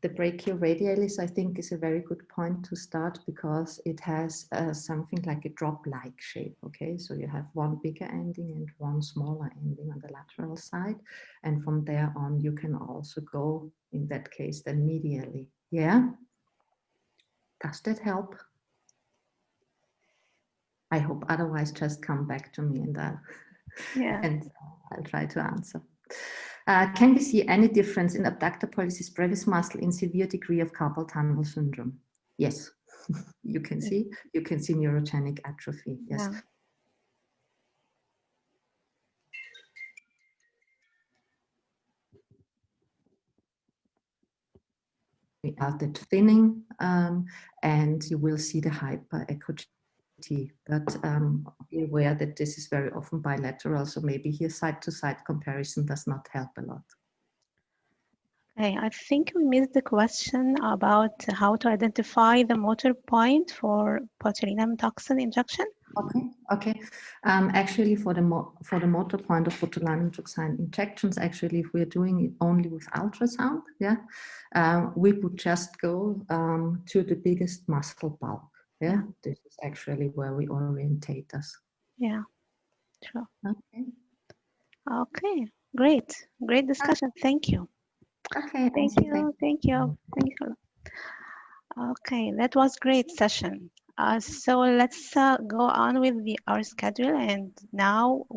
the brachioradialis, I think, is a very good point to start because it has something like a drop-like shape, okay? So you have one bigger ending and one smaller ending on the lateral side. And from there on, you can also go, in that case, then medially. Yeah? Does that help? I hope, otherwise just come back to me and I'll try to answer. Can we see any difference in abductor pollicis brevis muscle in severe degree of carpal tunnel syndrome? Yes, you can see neurogenic atrophy. Yes. Yeah. We have that thinning, and you will see the hyperechogenicity. But be aware that this is very often bilateral, so maybe here side-to-side comparison does not help a lot. Okay, I think we missed the question about how to identify the motor point for botulinum toxin injection. Okay. Actually, for the motor point of botulinum toxin injections, actually, if we're doing it only with ultrasound, yeah, we would just go to the biggest muscle bulk. Yeah, this is actually where we orientate us. Yeah, sure. Okay. Okay, great discussion. Thank you. Okay. Thank you. Okay, that was great session. So let's go on with our schedule, and now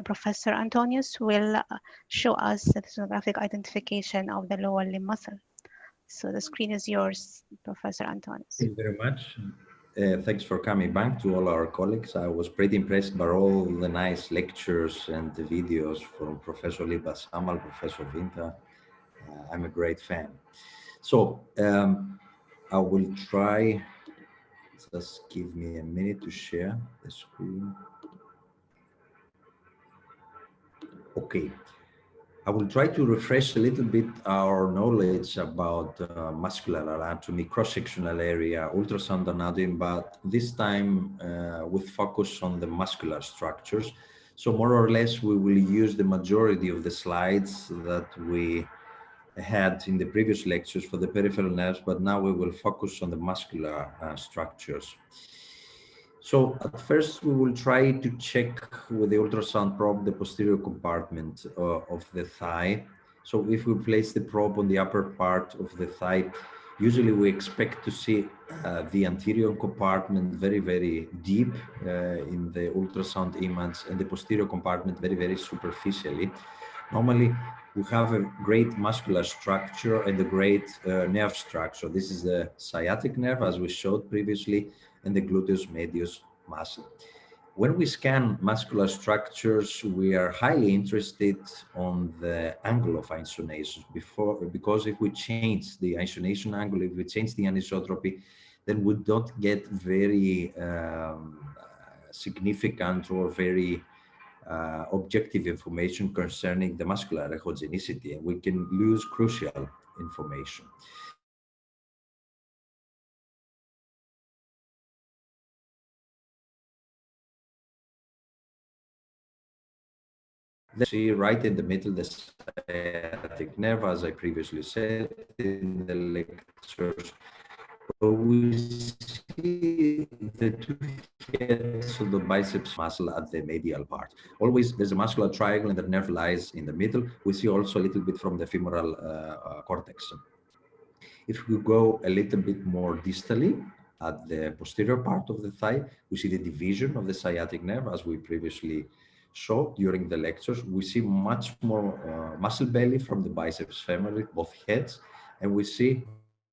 Professor Antonius will show us the sonographic identification of the lower limb muscle. So the screen is yours, Professor Antonius. Thank you very much. Thanks for coming back to all our colleagues. I was pretty impressed by all the nice lectures and the videos from Professor Libas Amal, Professor Vinta. I'm a great fan. So I will try, just give me a minute to share the screen. Okay. I will try to refresh a little bit our knowledge about muscular anatomy, cross-sectional area, ultrasound anatomy, but this time with focus on the muscular structures. So more or less, we will use the majority of the slides that we had in the previous lectures for the peripheral nerves, but now we will focus on the muscular structures. So at first, we will try to check with the ultrasound probe the posterior compartment of the thigh. So if we place the probe on the upper part of the thigh, usually we expect to see the anterior compartment very, very deep in the ultrasound image, and the posterior compartment very, very superficially. Normally, we have a great muscular structure and a great nerve structure. This is the sciatic nerve, as we showed previously, and the gluteus medius muscle. When we scan muscular structures, we are highly interested on the angle of isolation because if we change the isolation angle, if we change the anisotropy, then we don't get very significant or very objective information concerning the muscular echogenicity, and we can lose crucial information. See right in the middle the sciatic nerve, as I previously said in the lectures. We see the two heads of the biceps muscle at the medial part. Always there's a muscular triangle and the nerve lies in the middle. We see also a little bit from the femoral cortex. If we go a little bit more distally at the posterior part of the thigh, we see the division of the sciatic nerve, as we previously showed during the lectures. We see much more muscle belly from the biceps femoris, both heads, and we see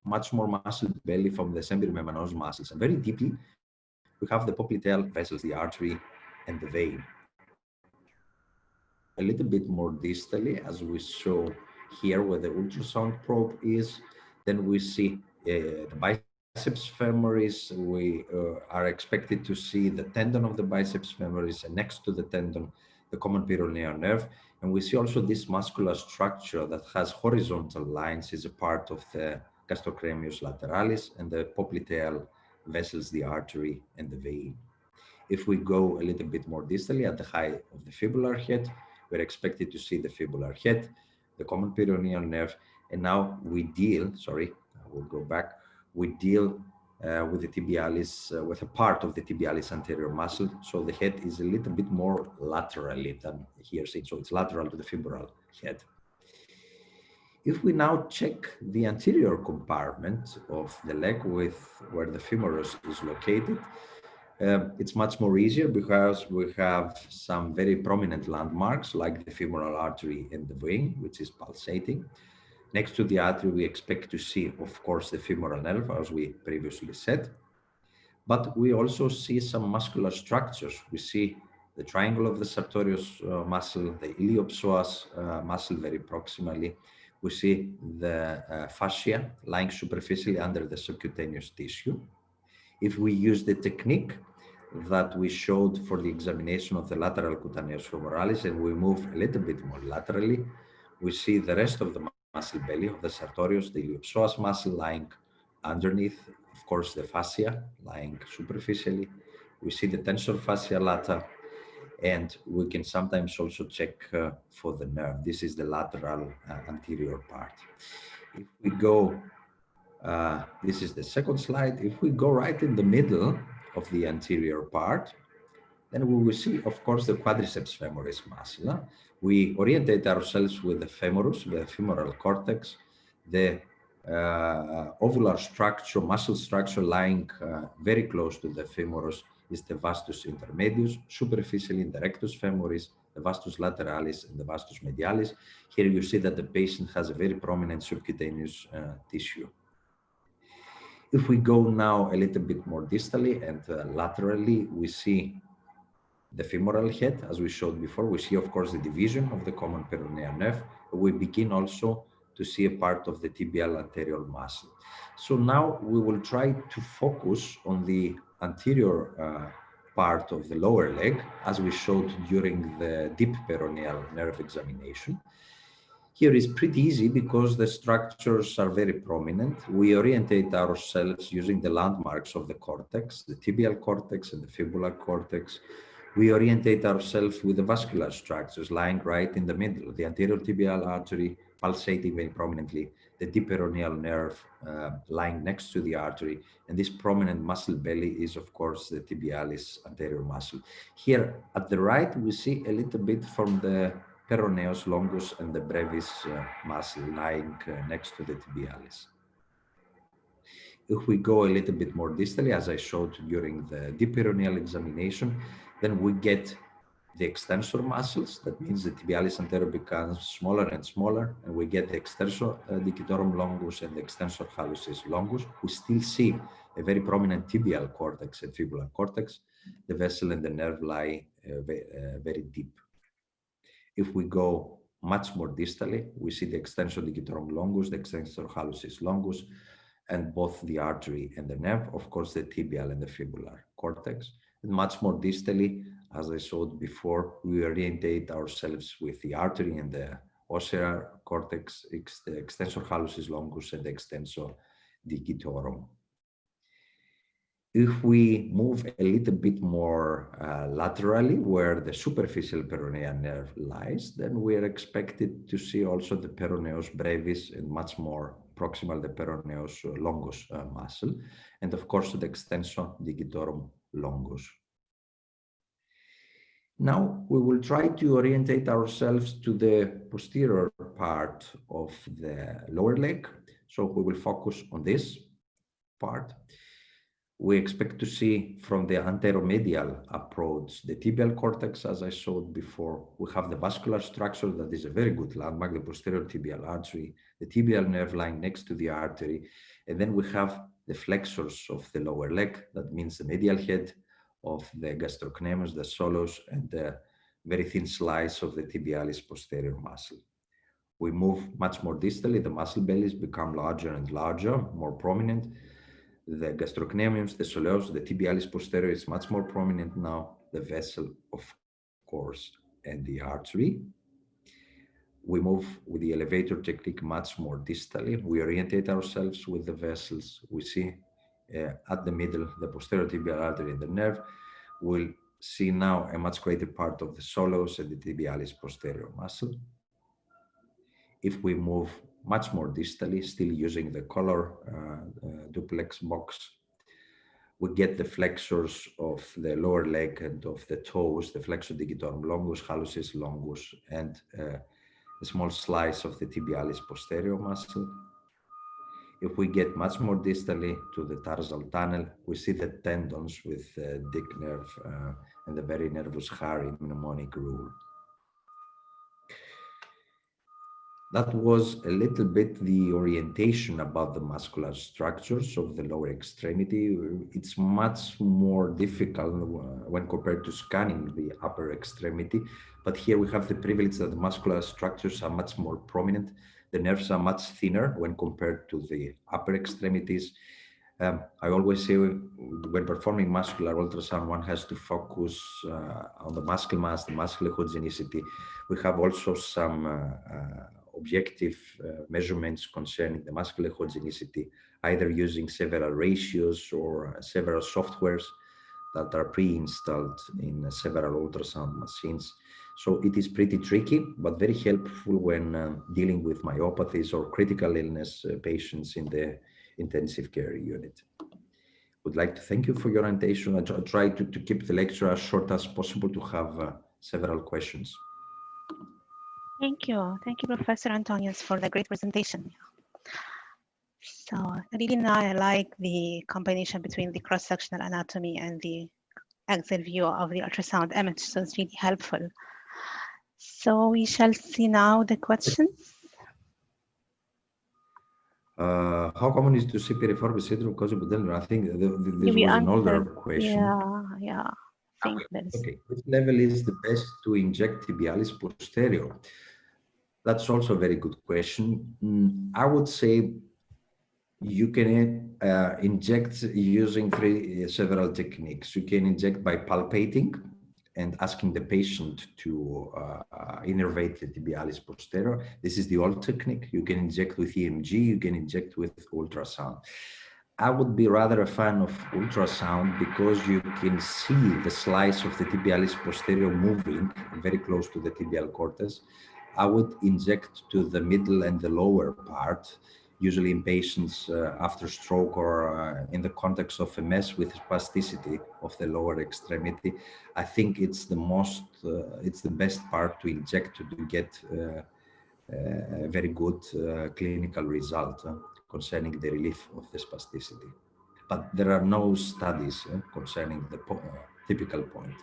much more muscle belly from the sembiromembranosus muscles. And very deeply, we have the popliteal vessels, the artery, and the vein. a little bit more distally, as we saw here where the ultrasound probe is, then we see the biceps femoris. We are expected to see the tendon of the biceps femoris, and next to the tendon, the common peroneal nerve. And we see also this muscular structure that has horizontal lines is a part of the gastrocnemius lateralis, and the popliteal vessels, the artery and the vein. If we go a little bit more distally at the height of the fibular head, we're expected to see the fibular head, the common peroneal nerve, and now we deal, sorry, I will go back, we deal with the tibialis, with a part of the tibialis anterior muscle. So the head is a little bit more laterally than here seen, so it's lateral to the femoral head. If we now check the anterior compartment of the leg with where the femoris is located, it's much more easier because we have some very prominent landmarks like the femoral artery and the vein, which is pulsating. Next to the artery, we expect to see, of course, the femoral nerve, as we previously said. But we also see some muscular structures. We see the triangle of the sartorius muscle, the iliopsoas muscle very proximally. We see the fascia lying superficially under the subcutaneous tissue. If we use the technique that we showed for the examination of the lateral cutaneous femoralis and we move a little bit more laterally, we see the rest of the muscle belly of the sartorius, the iliopsoas muscle lying underneath, of course, the fascia lying superficially. We see the tensor fascia lata, and we can sometimes also check for the nerve. This is the lateral anterior part. If we go this is the second slide. If we go right in the middle of the anterior part, then we will see, of course, the quadriceps femoris muscle. We orientate ourselves with the femorus, the femoral cortex, the ovular structure, muscle structure lying very close to the femorus is the vastus intermedius, superficially in the rectus femoris, the vastus lateralis, and the vastus medialis. Here you see that the patient has a very prominent subcutaneous tissue. If we go now a little bit more distally and laterally, we see the femoral head, as we showed before. We see, of course, the division of the common peroneal nerve. We begin also to see a part of the tibial anterior muscle. So now we will try to focus on the anterior part of the lower leg, as we showed during the deep peroneal nerve examination. Here is pretty easy because the structures are very prominent. We orientate ourselves using the landmarks of the cortex, the tibial cortex and the fibular cortex. We orientate ourselves with the vascular structures lying right in the middle, the anterior tibial artery pulsating very prominently, the deep peroneal nerve lying next to the artery, and this prominent muscle belly is, of course, the tibialis anterior muscle. Here at the right, we see a little bit from the peroneus longus and the brevis muscle lying next to the tibialis. If we go a little bit more distally, as I showed during the deep peroneal examination, then we get the extensor muscles. That means the tibialis anterior becomes smaller and smaller, and we get the extensor digitorum longus and the extensor hallucis longus. We still see a very prominent tibial cortex and fibular cortex. The vessel and the nerve lie very deep. If we go much more distally, we see the extensor digitorum longus, the extensor hallucis longus, and both the artery and the nerve, of course, the tibial and the fibular cortex. And much more distally, as I showed before, we orientate ourselves with the artery and the ocular cortex, the extensor hallucis longus, and the extensor digitorum. If we move a little bit more laterally, where the superficial peroneal nerve lies, then we are expected to see also the peroneus brevis and much more proximal the peroneus longus muscle, and of course the extensor digitorum longus. Now we will try to orientate ourselves to the posterior part of the lower leg. So we will focus on this part. We expect to see from the anteromedial approach the tibial cortex, as I showed before. We have the vascular structure that is a very good landmark, the posterior tibial artery, the tibial nerve lying next to the artery, and then we have the flexors of the lower leg. That means the medial head of the gastrocnemius, the soleus, and the very thin slice of the tibialis posterior muscle. We move much more distally, the muscle bellies become larger and larger, more prominent. The gastrocnemius, the soleus, the tibialis posterior is much more prominent now, the vessel, of course, and the artery. We move with the elevator technique much more distally. We orientate ourselves with the vessels. We see at the middle, the posterior tibial artery and the nerve. We'll see now a much greater part of the soleus and the tibialis posterior muscle. If we move much more distally, still using the color duplex box, we get the flexors of the lower leg and of the toes, the flexor digitorum longus, hallucis longus, and a small slice of the tibialis posterior muscle. If we get much more distally to the tarsal tunnel, we see the tendons with the dick nerve and the very nervus Harry mnemonic rule. That was a little bit the orientation about the muscular structures of the lower extremity. It's much more difficult when compared to scanning the upper extremity, but here we have the privilege that the muscular structures are much more prominent. The nerves are much thinner when compared to the upper extremities. I always say when performing muscular ultrasound, one has to focus on the muscle mass, the muscle homogeneity. We have also some objective measurements concerning the muscular homogeneity, either using several ratios or several softwares that are pre-installed in several ultrasound machines. So it is pretty tricky, but very helpful when dealing with myopathies or critical illness patients in the intensive care unit. Would like to thank you for your attention. I try to keep the lecture as short as possible to have several questions. Thank you, Professor Antonius, for the great presentation. So really now I like the combination between the cross-sectional anatomy and the axial view of the ultrasound image, so it's really helpful. So we shall see now the questions. How common is to see piriformis syndrome caused by Denver? I think this was an older question. Yeah. Okay, which level is the best to inject tibialis posterior? That's also a very good question. I would say you can inject using several techniques. You can inject by palpating and asking the patient to innervate the tibialis posterior. This is the old technique. You can inject with EMG, you can inject with ultrasound. I would be rather a fan of ultrasound because you can see the slice of the tibialis posterior moving very close to the tibial cortex. I would inject to the middle and the lower part, usually in patients after stroke or in the context of MS with spasticity of the lower extremity. I think it's it's the best part to inject to get a very good clinical result concerning the relief of the spasticity. But there are no studies concerning the typical point.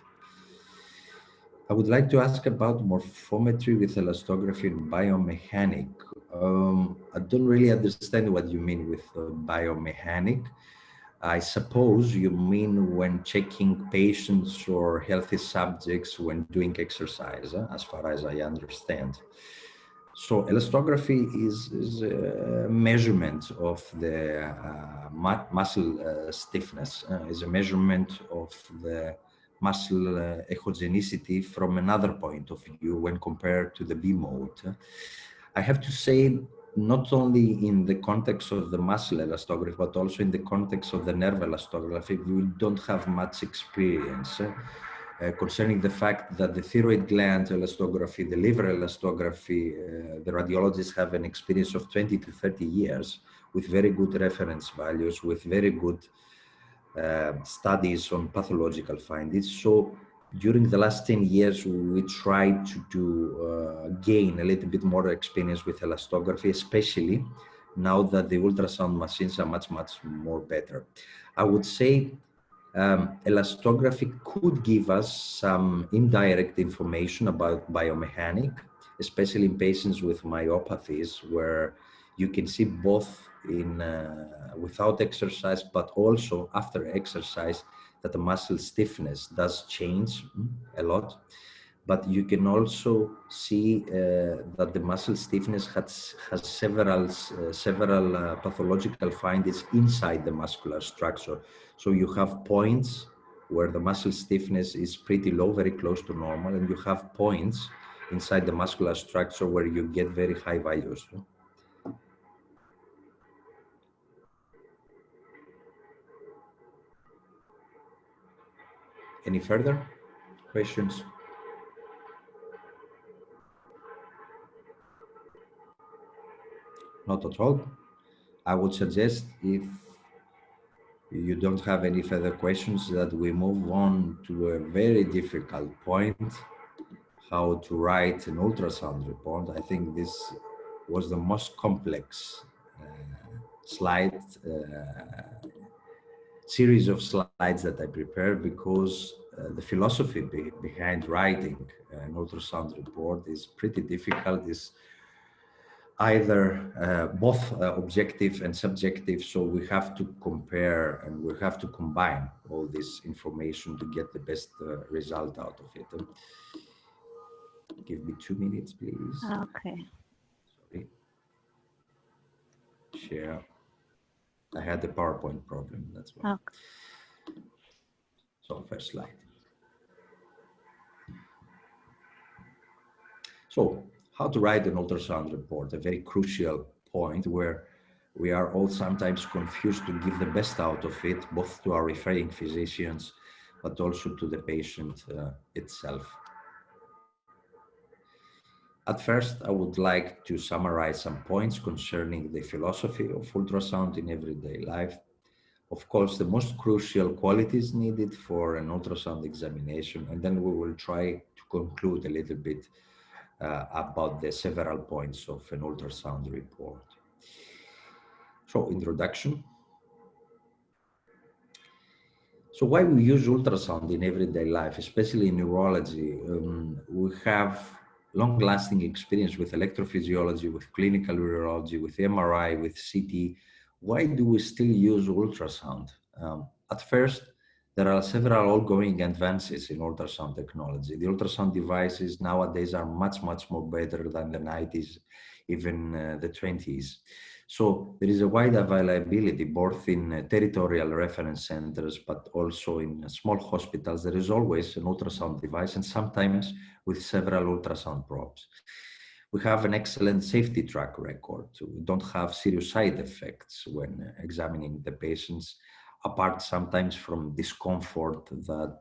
I would like to ask about morphometry with elastography and biomechanic. I don't really understand what you mean with biomechanic. I suppose you mean when checking patients or healthy subjects when doing exercise, as far as I understand. So elastography is a measurement of the muscle stiffness, is a measurement of the muscle echogenicity from another point of view when compared to the B mode. I have to say, not only in the context of the muscle elastography, but also in the context of the nerve elastography, we don't have much experience concerning the fact that the thyroid gland elastography, the liver elastography, the radiologists have an experience of 20 to 30 years with very good reference values, with very good studies on pathological findings. So during the last 10 years, we tried to gain a little bit more experience with elastography, especially now that the ultrasound machines are much more better. I would say elastography could give us some indirect information about biomechanic, especially in patients with myopathies, where you can see both in without exercise, but also after exercise, that the muscle stiffness does change a lot. but you can also see that the muscle stiffness has several pathological findings inside the muscular structure. So you have points where the muscle stiffness is pretty low, very close to normal, and you have points inside the muscular structure where you get very high values. Any further questions? Not at all. I would suggest, if you don't have any further questions, that we move on to a very difficult point, how to write an ultrasound report. I think this was the most complex series of slides that I prepared, because the philosophy behind writing an ultrasound report is pretty difficult. It's either both objective and subjective, so we have to compare and we have to combine all this information to get the best result out of it. Give me 2 minutes, please. Okay. Sorry. Share. I had the PowerPoint problem, that's why. Okay. So first slide. So how to write an ultrasound report, a very crucial point where we are all sometimes confused to give the best out of it, both to our referring physicians, but also to the patient itself. At first, I would like to summarize some points concerning the philosophy of ultrasound in everyday life. Of course, the most crucial qualities needed for an ultrasound examination, and then we will try to conclude a little bit about the several points of an ultrasound report. So, introduction. So why we use ultrasound in everyday life, especially in neurology? We have long-lasting experience with electrophysiology, with clinical neurology, with MRI, with CT. Why do we still use ultrasound? At first, there are several ongoing advances in ultrasound technology. The ultrasound devices nowadays are much more better than the 90s, even the 20s. So there is a wide availability, both in territorial reference centers, but also in small hospitals. There is always an ultrasound device, and sometimes with several ultrasound probes. We have an excellent safety track record. We don't have serious side effects when examining the patients, apart sometimes from discomfort that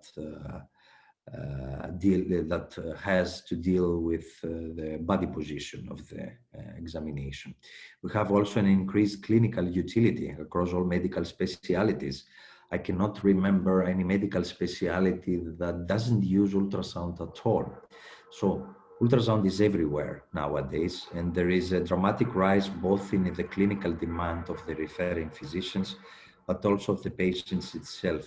has to deal with the body position of the examination. We have also an increased clinical utility across all medical specialities. I cannot remember any medical specialty that doesn't use ultrasound at all. So ultrasound is everywhere nowadays, and there is a dramatic rise both in the clinical demand of the referring physicians, but also of the patients itself.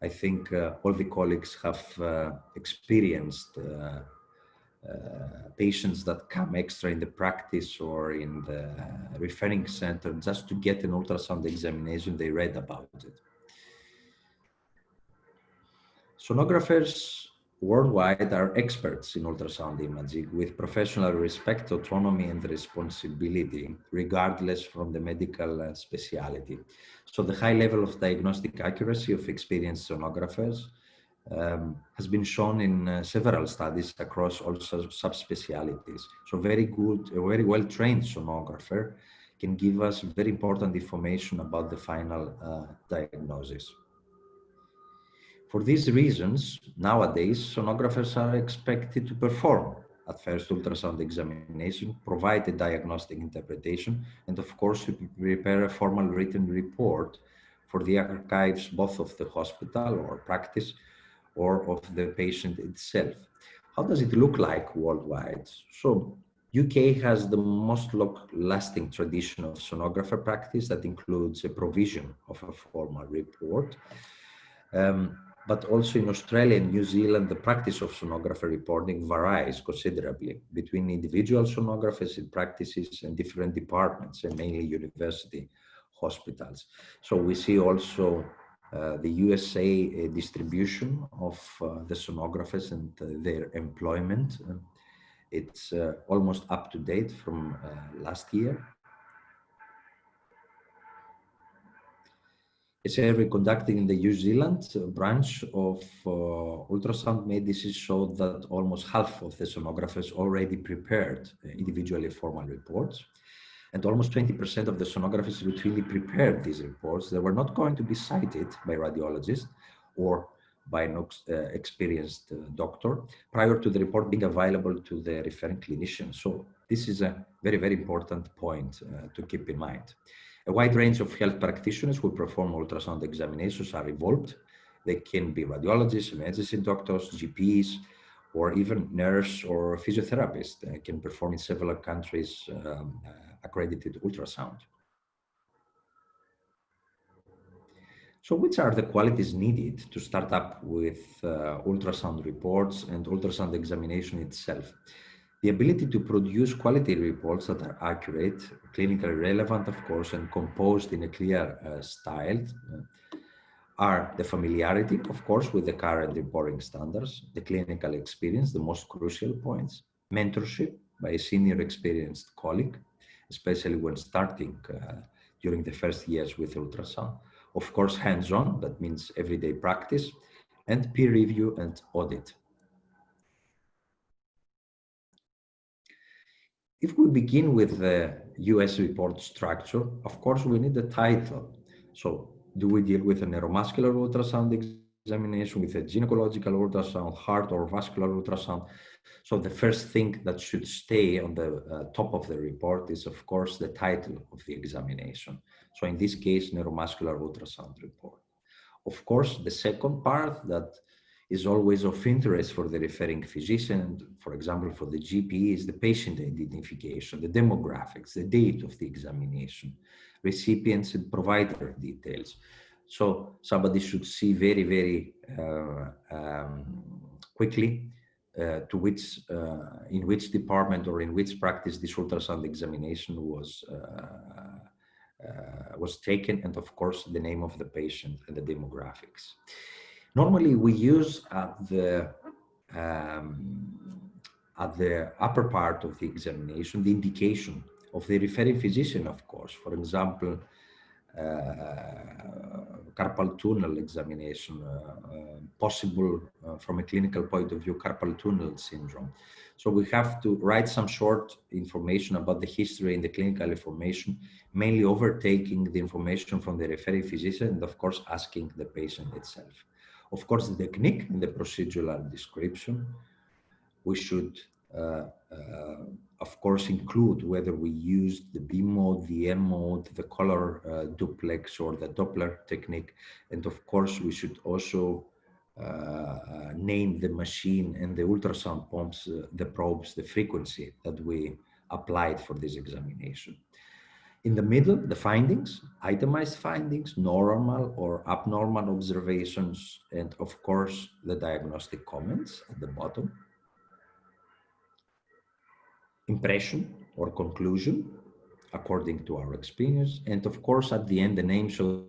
I think all the colleagues have experienced patients that come extra in the practice or in the referring center just to get an ultrasound examination. They read about it. Sonographers worldwide are experts in ultrasound imaging with professional respect, autonomy, and responsibility, regardless from the medical specialty. So the high level of diagnostic accuracy of experienced sonographers has been shown in several studies across all subspecialties. So a very well-trained sonographer can give us very important information about the final diagnosis. For these reasons, nowadays, sonographers are expected to perform at first ultrasound examination, provide a diagnostic interpretation, and of course, to prepare a formal written report for the archives, both of the hospital or practice or of the patient itself. How does it look like worldwide? So, UK has the most lasting tradition of sonographer practice that includes a provision of a formal report. But also in Australia and New Zealand, the practice of sonographer reporting varies considerably between individual sonographers in practices and different departments, and mainly university hospitals. So we see also the USA distribution of the sonographers and their employment. It's almost up to date from last year. A survey conducted in the New Zealand branch of ultrasound medicine showed that almost half of the sonographers already prepared individually formal reports. And almost 20% of the sonographers routinely prepared these reports. They were not going to be cited by radiologists or by an experienced doctor prior to the report being available to the referring clinician. So this is a very, very important point to keep in mind. A wide range of health practitioners who perform ultrasound examinations are involved. They can be radiologists, emergency doctors, GPs, or even nurse or physiotherapist can perform in several countries accredited ultrasound. So which are the qualities needed to start up with ultrasound reports and ultrasound examination itself? The ability to produce quality reports that are accurate, clinically relevant, of course, and composed in a clear style are the familiarity, of course, with the current reporting standards, the clinical experience, the most crucial points, mentorship by a senior experienced colleague, especially when starting during the first years with ultrasound. Of course, hands-on, that means everyday practice, and peer review and audit. If we begin with the US report structure, of course, we need the title. So do we deal with a neuromuscular ultrasound examination, with a gynecological ultrasound, heart or vascular ultrasound? So the first thing that should stay on the top of the report is, of course, the title of the examination. So in this case, neuromuscular ultrasound report. Of course, the second part that is always of interest for the referring physician, for example, for the GP, is the patient identification, the demographics, the date of the examination, recipients and provider details. So somebody should see very, very quickly in which department or in which practice this ultrasound examination was taken, and of course the name of the patient and the demographics. Normally we use at the upper part of the examination the indication of the referring physician, of course. For example, carpal tunnel examination, possible from a clinical point of view, carpal tunnel syndrome. So we have to write some short information about the history and the clinical information, mainly overtaking the information from the referring physician and of course asking the patient itself. Of course, the technique and the procedural description, we should of course include whether we used the B mode, the M mode, the color duplex or the Doppler technique. And of course, we should also name the machine and the ultrasound pumps, the probes, the frequency that we applied for this examination. In the middle, the findings, itemized findings, normal or abnormal observations, and of course, the diagnostic comments at the bottom. Impression or conclusion, according to our experience, and of course, at the end, the names of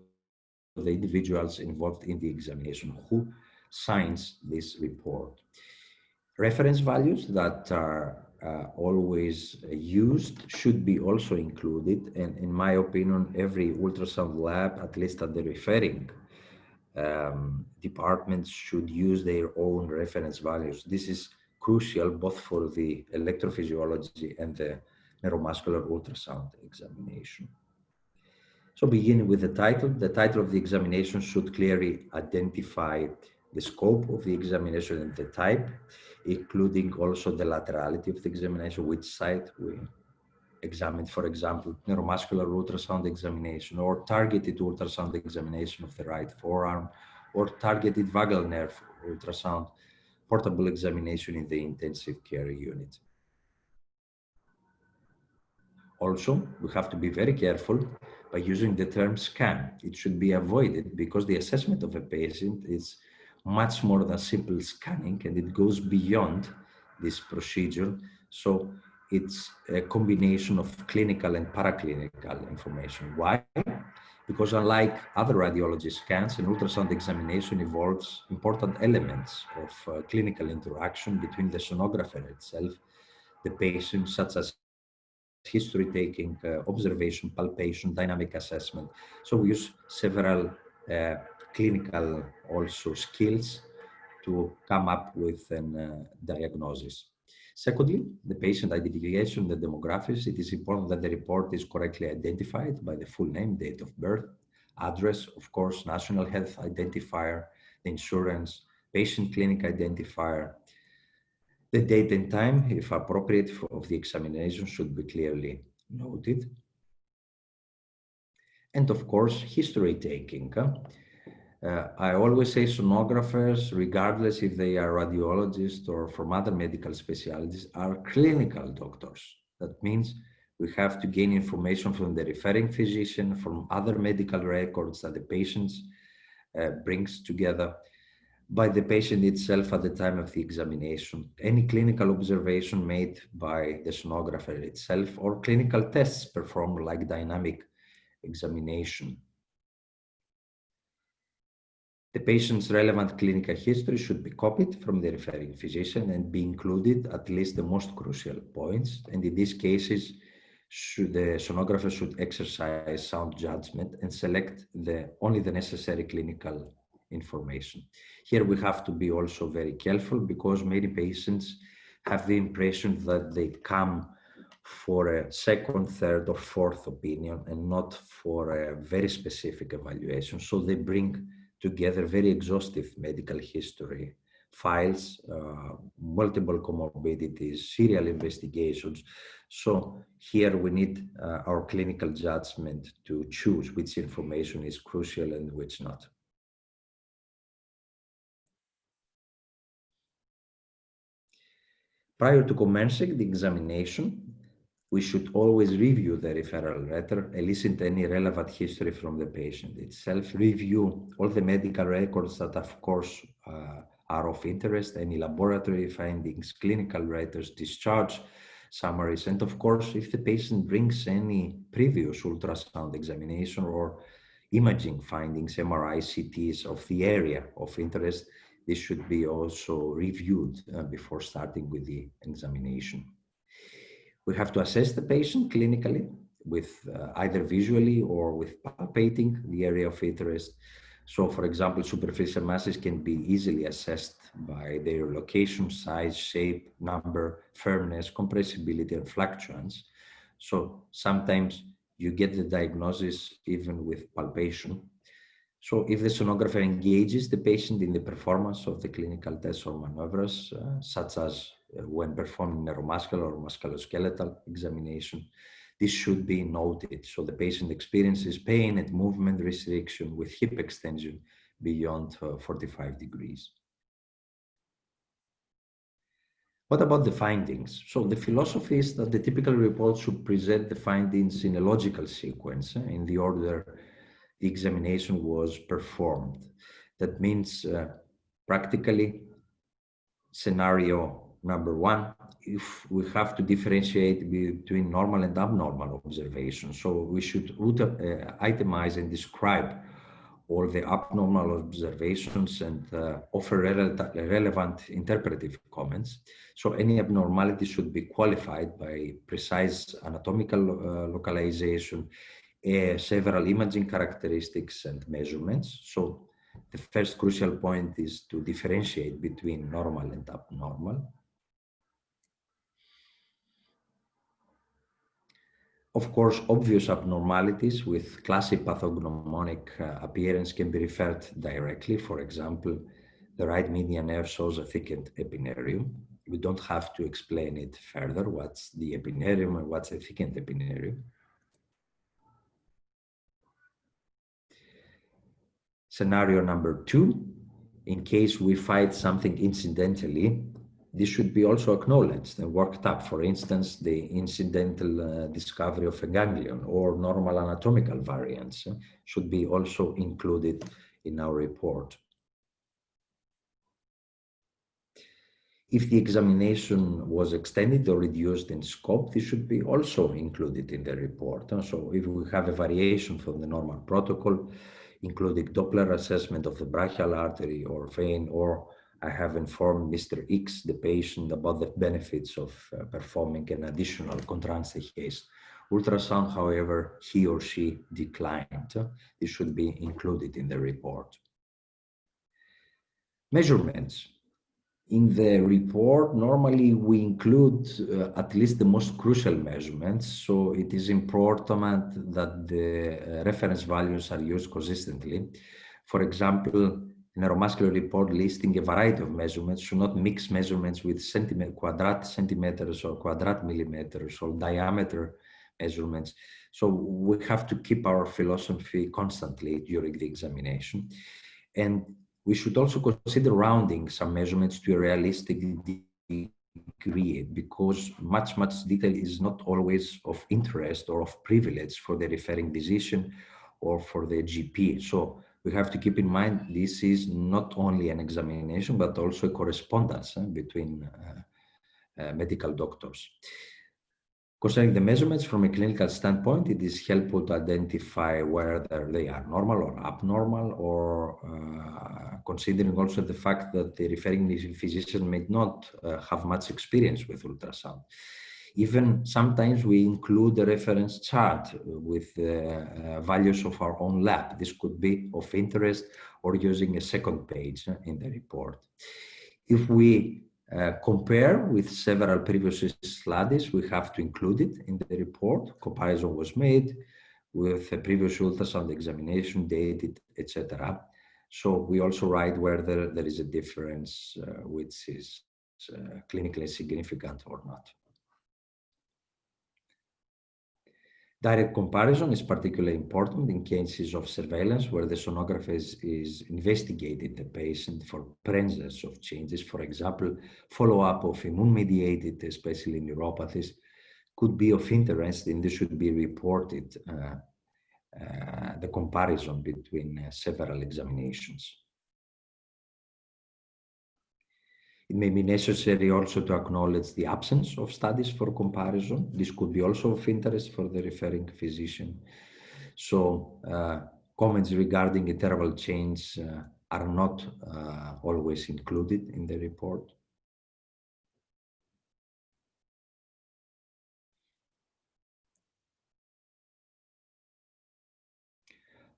the individuals involved in the examination who signs this report. Reference values that are always used should be also included, and in my opinion, every ultrasound lab, at least at the referring departments, should use their own reference values. This is crucial both for the electrophysiology and the neuromuscular ultrasound examination. So beginning with the title of the examination should clearly identify the scope of the examination and the type, including also the laterality of the examination, which side we examined, for example, neuromuscular ultrasound examination or targeted ultrasound examination of the right forearm or targeted vagal nerve ultrasound, portable examination in the intensive care unit. Also, we have to be very careful by using the term scan. It should be avoided because the assessment of a patient is much more than simple scanning, and it goes beyond this procedure. So it's a combination of clinical and paraclinical information. Why? because unlike other radiology scans, an ultrasound examination involves important elements of clinical interaction between the sonographer itself, the patient, such as history taking, observation, palpation, dynamic assessment. So we use several clinical also skills to come up with a diagnosis. Secondly, the patient identification, the demographics. It is important that the report is correctly identified by the full name, date of birth, address, of course, national health identifier, the insurance, patient clinic identifier. The date and time, if appropriate, of the examination should be clearly noted. And of course, history taking. I always say sonographers, regardless if they are radiologists or from other medical specialties, are clinical doctors. That means we have to gain information from the referring physician, from other medical records that the patient brings together, by the patient itself at the time of the examination, any clinical observation made by the sonographer itself, or clinical tests performed like dynamic examination. The patient's relevant clinical history should be copied from the referring physician and be included at least the most crucial points. And in these cases, the sonographer should exercise sound judgment and select only the necessary clinical information. Here we have to be also very careful, because many patients have the impression that they come for a second, third, or fourth opinion and not for a very specific evaluation. So they bring together very exhaustive medical history files, multiple comorbidities, serial investigations. So here we need our clinical judgment to choose which information is crucial and which not. Prior to commencing the examination, we should always review the referral letter, elicit any relevant history from the patient itself, review all the medical records that, of course, are of interest, any laboratory findings, clinical letters, discharge summaries, and of course, if the patient brings any previous ultrasound examination or imaging findings, MRI, CTs of the area of interest, this should be also reviewed before starting with the examination. We have to assess the patient clinically with either visually or with palpating the area of interest. So, for example, superficial masses can be easily assessed by their location, size, shape, number, firmness, compressibility, and fluctuance. So sometimes you get the diagnosis even with palpation. So if the sonographer engages the patient in the performance of the clinical tests or maneuvers, such as when performing neuromuscular or musculoskeletal examination, this should be noted. So the patient experiences pain and movement restriction with hip extension beyond 45 degrees. What about the findings? So the philosophy is that the typical report should present the findings in a logical sequence, in the order the examination was performed. That means practically scenario number one, if we have to differentiate between normal and abnormal observations. So we should itemize and describe all the abnormal observations and offer relevant interpretive comments. So any abnormality should be qualified by precise anatomical localization, several imaging characteristics and measurements. So the first crucial point is to differentiate between normal and abnormal. Of course, obvious abnormalities with classic pathognomonic appearance can be referred directly. For example, the right median nerve shows a thickened epineurium. We don't have to explain it further, what's the epineurium and what's a thickened epineurium. Scenario number two, in case we find something incidentally, this should be also acknowledged and worked up. For instance, the incidental discovery of a ganglion or normal anatomical variants should be also included in our report. If the examination was extended or reduced in scope, this should be also included in the report. So if we have a variation from the normal protocol, including Doppler assessment of the brachial artery or vein, or I have informed Mr. X, the patient, about the benefits of performing an additional contrast ultrasound, however, he or she declined. This should be included in the report. Measurements. In the report, normally we include at least the most crucial measurements, so it is important that the reference values are used consistently. For example, neuromuscular report listing a variety of measurements should not mix measurements with quadrat centimeters or quadrat millimeters or diameter measurements. So we have to keep our philosophy constantly during the examination. And we should also consider rounding some measurements to a realistic degree, because much detail is not always of interest or of privilege for the referring physician or for the GP. So we have to keep in mind this is not only an examination, but also a correspondence between medical doctors. Concerning the measurements from a clinical standpoint, it is helpful to identify whether they are normal or abnormal, or considering also the fact that the referring physician may not have much experience with ultrasound. Even sometimes we include a reference chart with values of our own lab. This could be of interest, or using a second page in the report. If we compare with several previous studies, we have to include it in the report. Comparison was made with a previous ultrasound examination, dated, etc. So we also write whether there is a difference which is clinically significant or not. Direct comparison is particularly important in cases of surveillance where the sonographer is investigating the patient for presence of changes. For example, follow-up of immune-mediated, especially neuropathies, could be of interest, and this should be reported, the comparison between several examinations. It may be necessary also to acknowledge the absence of studies for comparison. This could be also of interest for the referring physician. So comments regarding interval change are not always included in the report.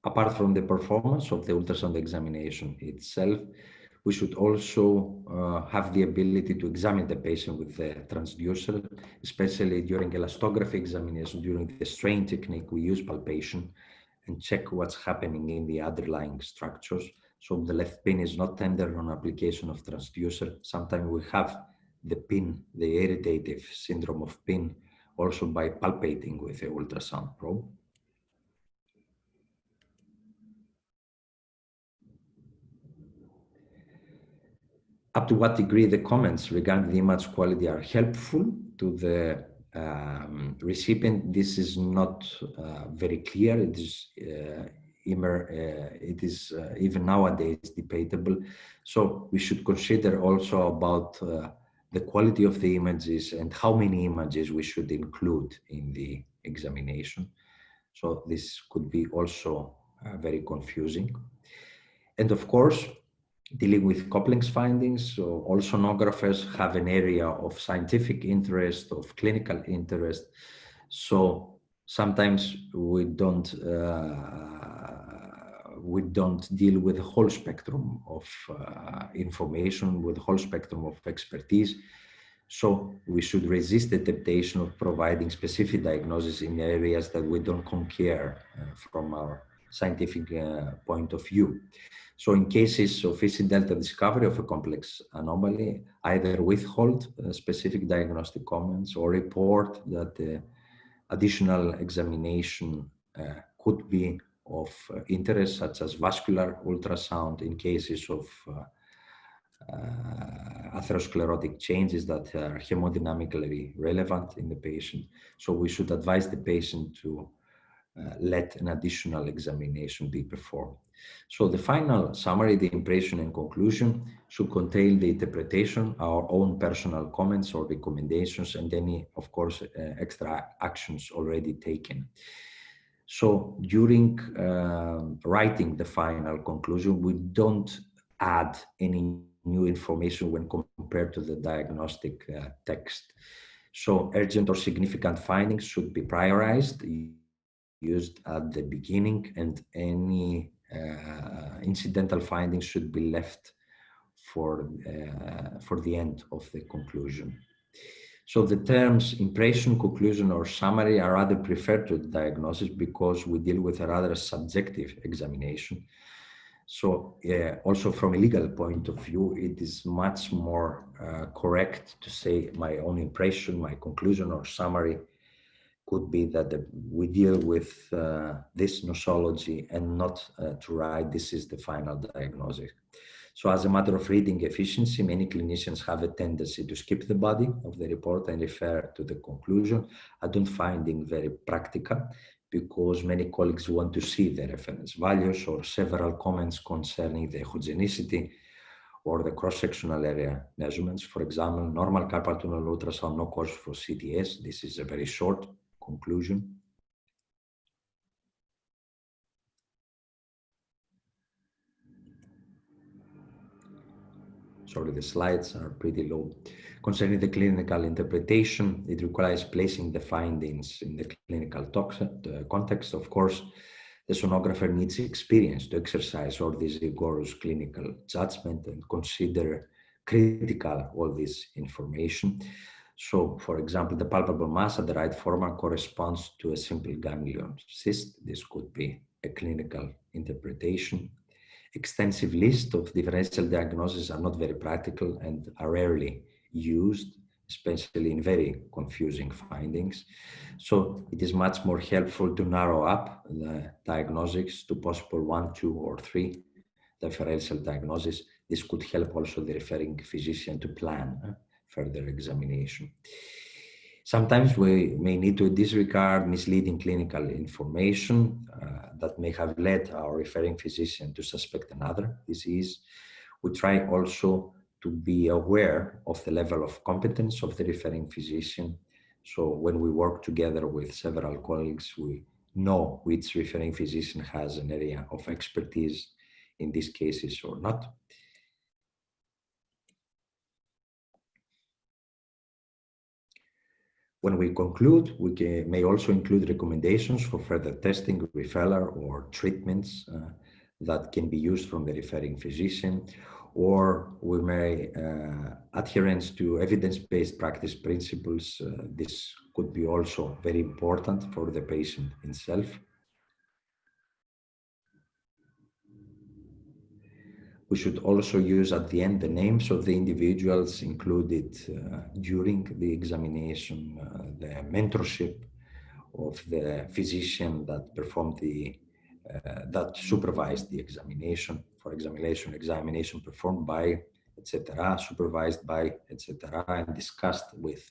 Apart from the performance of the ultrasound examination itself, we should also have the ability to examine the patient with the transducer, especially during elastography examination. During the strain technique, we use palpation and check what's happening in the underlying structures. So the left pin is not tender on application of transducer. Sometimes we have the pin, the irritative syndrome of pin, also by palpating with the ultrasound probe. Up to what degree the comments regarding the image quality are helpful to the recipient, this is not very clear. It is even nowadays debatable. So we should consider also about the quality of the images and how many images we should include in the examination. So this could be also very confusing. And of course, dealing with couplings findings, so all sonographers have an area of scientific interest, of clinical interest. So sometimes we don't deal with the whole spectrum of information, with the whole spectrum of expertise. So we should resist the temptation of providing specific diagnosis in areas that we don't compare from our scientific point of view. So in cases of Ising delta discovery of a complex anomaly, either withhold specific diagnostic comments or report that the additional examination could be of interest, such as vascular ultrasound in cases of atherosclerotic changes that are hemodynamically relevant in the patient. So we should advise the patient to let an additional examination be performed. So the final summary, the impression and conclusion, should contain the interpretation, our own personal comments or recommendations, and any, of course, extra actions already taken. So during writing the final conclusion, we don't add any new information when compared to the diagnostic text. So urgent or significant findings should be prioritized, used at the beginning, and any incidental findings should be left for the end of the conclusion. So the terms impression, conclusion, or summary are rather preferred to the diagnosis because we deal with a rather subjective examination. So also from a legal point of view, it is much more correct to say my own impression, my conclusion, or summary could be that we deal with this nosology and not to write this is the final diagnosis. So as a matter of reading efficiency, many clinicians have a tendency to skip the body of the report and refer to the conclusion. I don't find it very practical because many colleagues want to see the reference values or several comments concerning the homogeneity or the cross-sectional area measurements. For example, normal carpal tunnel ultrasound, no cause for CTS. This is a very short conclusion. Sorry, the slides are pretty low. Concerning the clinical interpretation, it requires placing the findings in the clinical context. Of course, the sonographer needs experience to exercise all this rigorous clinical judgment and consider critical all this information. So, for example, the palpable mass at the right forearm corresponds to a simple ganglion cyst. This could be a clinical interpretation. Extensive list of differential diagnoses are not very practical and are rarely used, especially in very confusing findings. So it is much more helpful to narrow up the diagnostics to possible 1, 2, or 3 differential diagnoses. This could help also the referring physician to plan further examination. Sometimes we may need to disregard misleading clinical information that may have led our referring physician to suspect another disease. We try also to be aware of the level of competence of the referring physician. So when we work together with several colleagues, we know which referring physician has an area of expertise in these cases or not. When we conclude, we may also include recommendations for further testing, referral, or treatments that can be used from the referring physician, or we may adherence to evidence-based practice principles. This could be also very important for the patient himself. We should also use at the end the names of the individuals included during the examination, the mentorship of the physician that performed that supervised the examination, for examination performed by, etc., supervised by, etc., and discussed with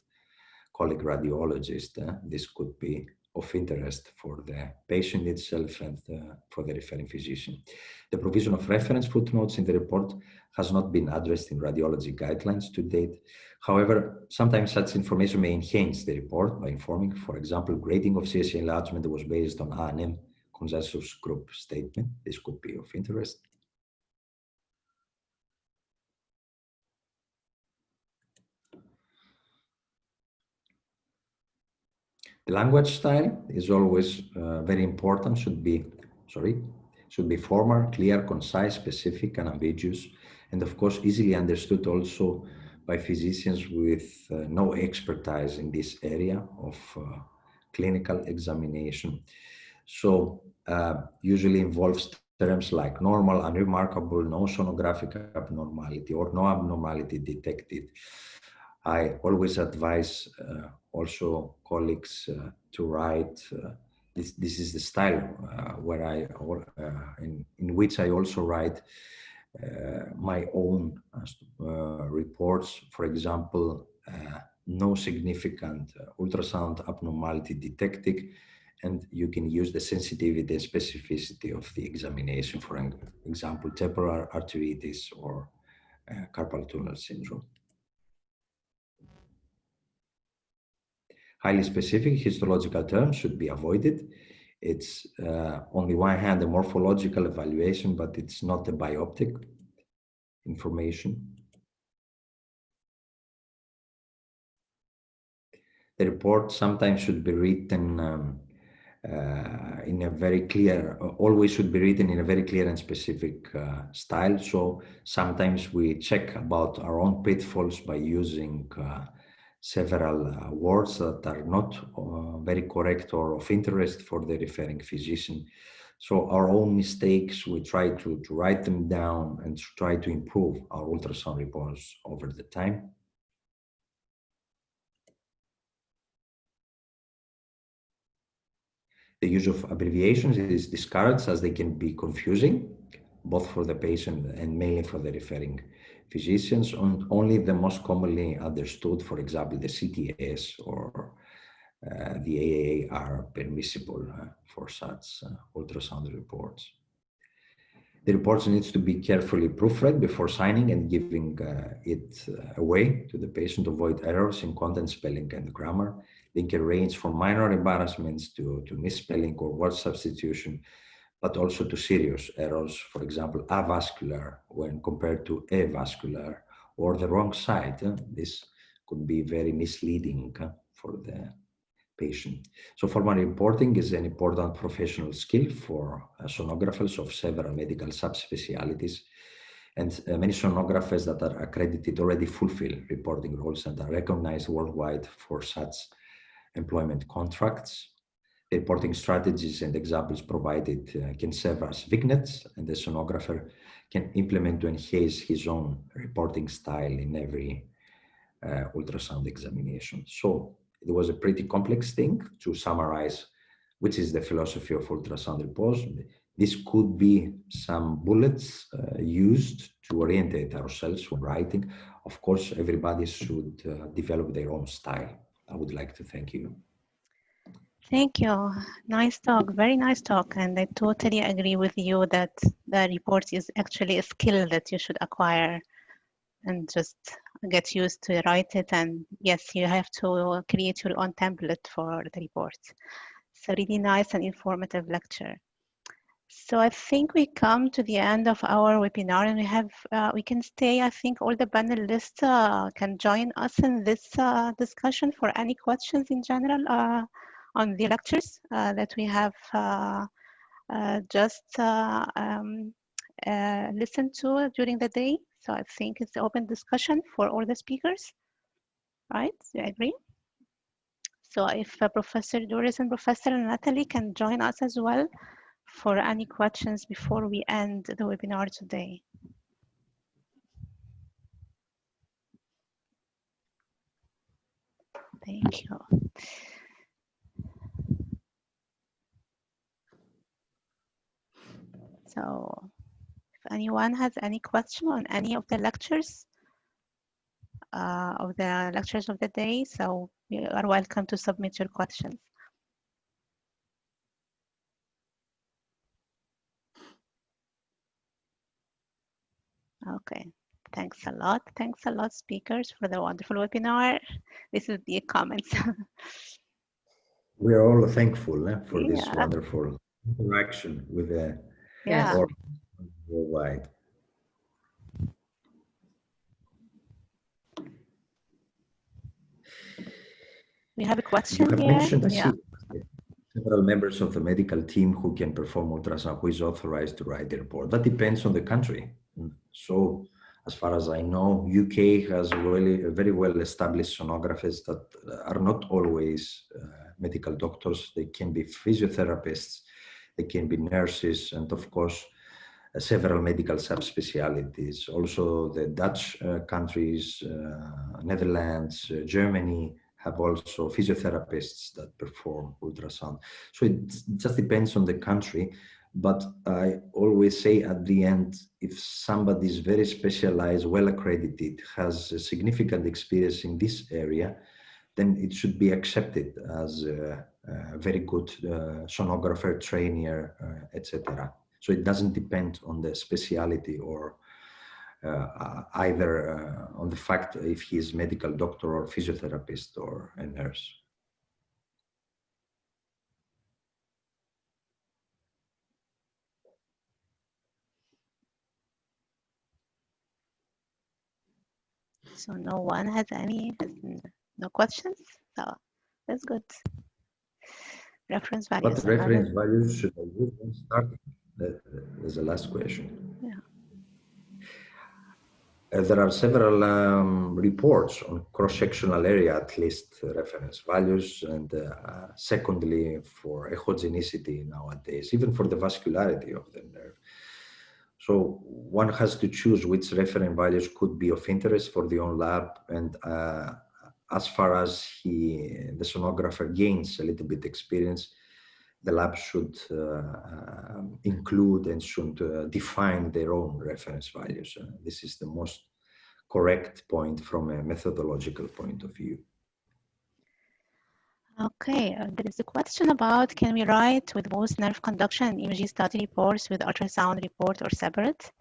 colleague radiologist. This could be of interest for the patient itself and for the referring physician. The provision of reference footnotes in the report has not been addressed in radiology guidelines to date. However, sometimes such information may enhance the report by informing, for example, grading of CSA enlargement was based on A&M consensus group statement. This could be of interest. The language style is always very important, should be formal, clear, concise, specific, and ambiguous, and of course easily understood also by physicians with no expertise in this area of clinical examination. So usually involves terms like normal, unremarkable, no sonographic abnormality, or no abnormality detected. I always advise also colleagues to write, this is the style where in which I also write my own reports. For example, no significant ultrasound abnormality detected, and you can use the sensitivity and specificity of the examination, for example, temporal arteritis or carpal tunnel syndrome. Highly specific histological terms should be avoided. It's on the one hand a morphological evaluation, but it's not a bioptic information. The report sometimes should be written in a very clear, always should be written in a very clear and specific style. So sometimes we check about our own pitfalls by using several words that are not very correct or of interest for the referring physician. So our own mistakes, we try to write them down and try to improve our ultrasound reports over the time. The use of abbreviations is discouraged as they can be confusing, both for the patient and mainly for the referring physicians. And only the most commonly understood, for example, the CTS or the AAA are permissible for such ultrasound reports. The reports needs to be carefully proofread before signing and giving it away to the patient to avoid errors in content, spelling, and grammar. They can range from minor embarrassments to misspelling or word substitution, but also to serious errors, for example, avascular when compared to avascular, or the wrong side. This could be very misleading for the patient. So formal reporting is an important professional skill for sonographers of several medical subspecialties. And many sonographers that are accredited already fulfill reporting roles and are recognized worldwide for such employment contracts. The reporting strategies and examples provided can serve as vignettes, and the sonographer can implement to enhance his own reporting style in every ultrasound examination. So it was a pretty complex thing to summarize, which is the philosophy of ultrasound reports. This could be some bullets used to orientate ourselves when writing. Of course, everybody should develop their own style. I would like to thank you. Thank you. Nice talk, very nice talk. And I totally agree with you that the report is actually a skill that you should acquire and just get used to write it. And yes, you have to create your own template for the report. So really nice and informative lecture. So I think we come to the end of our webinar, and we can stay. I think all the panelists can join us in this discussion for any questions in general on the lectures that we have just listened to during the day. So I think it's an open discussion for all the speakers, right? Do you agree? So if Professor Doris and Professor Natalie can join us as well for any questions before we end the webinar today. Thank you. So if anyone has any question on any of the lectures of the day, so you are welcome to submit your questions. Okay, thanks a lot. Thanks a lot, speakers, for the wonderful webinar. This is the comments. We are all thankful for this wonderful interaction with the worldwide. We have a question you have here. Mentioned, I see several members of the medical team who can perform ultrasound, who is authorized to write the report. That depends on the country. So as far as I know, UK has very well established sonographers that are not always medical doctors. They can be physiotherapists, they can be nurses, and of course, several medical subspecialties. Also the Dutch countries, Netherlands, Germany, have also physiotherapists that perform ultrasound. So it just depends on the country. But I always say at the end, if somebody is very specialized, well accredited, has a significant experience in this area, then it should be accepted as very good sonographer, trainer, etc. So it doesn't depend on the speciality or either on the fact if he is medical doctor or physiotherapist or a nurse. So no one has no questions? So that's good. Reference values. What reference values should I use when starting? That's the last question. Yeah. There are several reports on cross-sectional area, at least reference values, and secondly, for echogenicity nowadays, even for the vascularity of the nerve. So one has to choose which reference values could be of interest for the own lab, and as far as the sonographer gains a little bit experience, the lab should include and should define their own reference values. This is the most correct point from a methodological point of view. Okay, there is a question about, can we write with both nerve conduction and EMG study reports with ultrasound report or separate?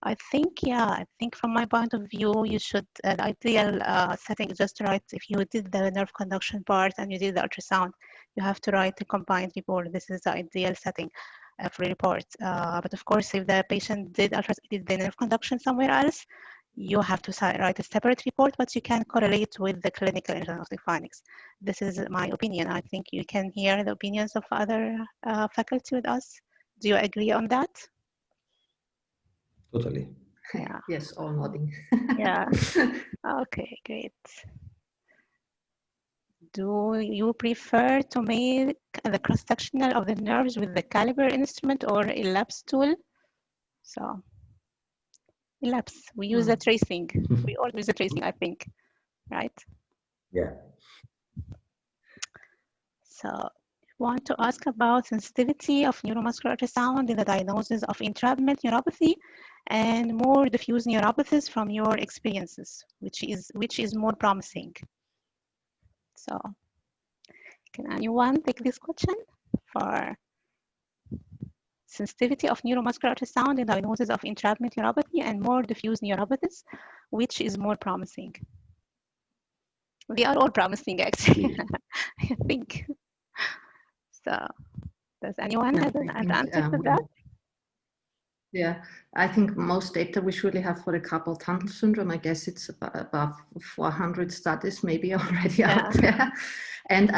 I think, yeah, I think from my point of view, you should, the ideal setting is just to write, if you did the nerve conduction part and you did the ultrasound, you have to write a combined report. This is the ideal setting for a report. But of course, if the patient did the nerve conduction somewhere else, you have to write a separate report, but you can correlate with the clinical and diagnostic findings. This is my opinion. I think you can hear the opinions of other faculty with us. Do you agree on that? Totally. Yeah. Yes, all nodding. Yeah. Okay, great. Do you prefer to make the cross-sectional of the nerves with the caliper instrument or ELAPSE tool? So, ELAPSE, we use the tracing. We all use the tracing, I think, right? Yeah. So, want to ask about sensitivity of neuromuscular ultrasound in the diagnosis of entrapment neuropathy and more diffuse neuropathies from your experiences, which is more promising. So, can anyone take this question for sensitivity of neuromuscular ultrasound in diagnosis of entrapment neuropathy and more diffuse neuropathies, which is more promising? They are all promising, actually. I think. So, does anyone have an answer to that? Yeah, I think most data we surely have for the carpal tunnel syndrome. I guess it's above 400 studies maybe already out there. And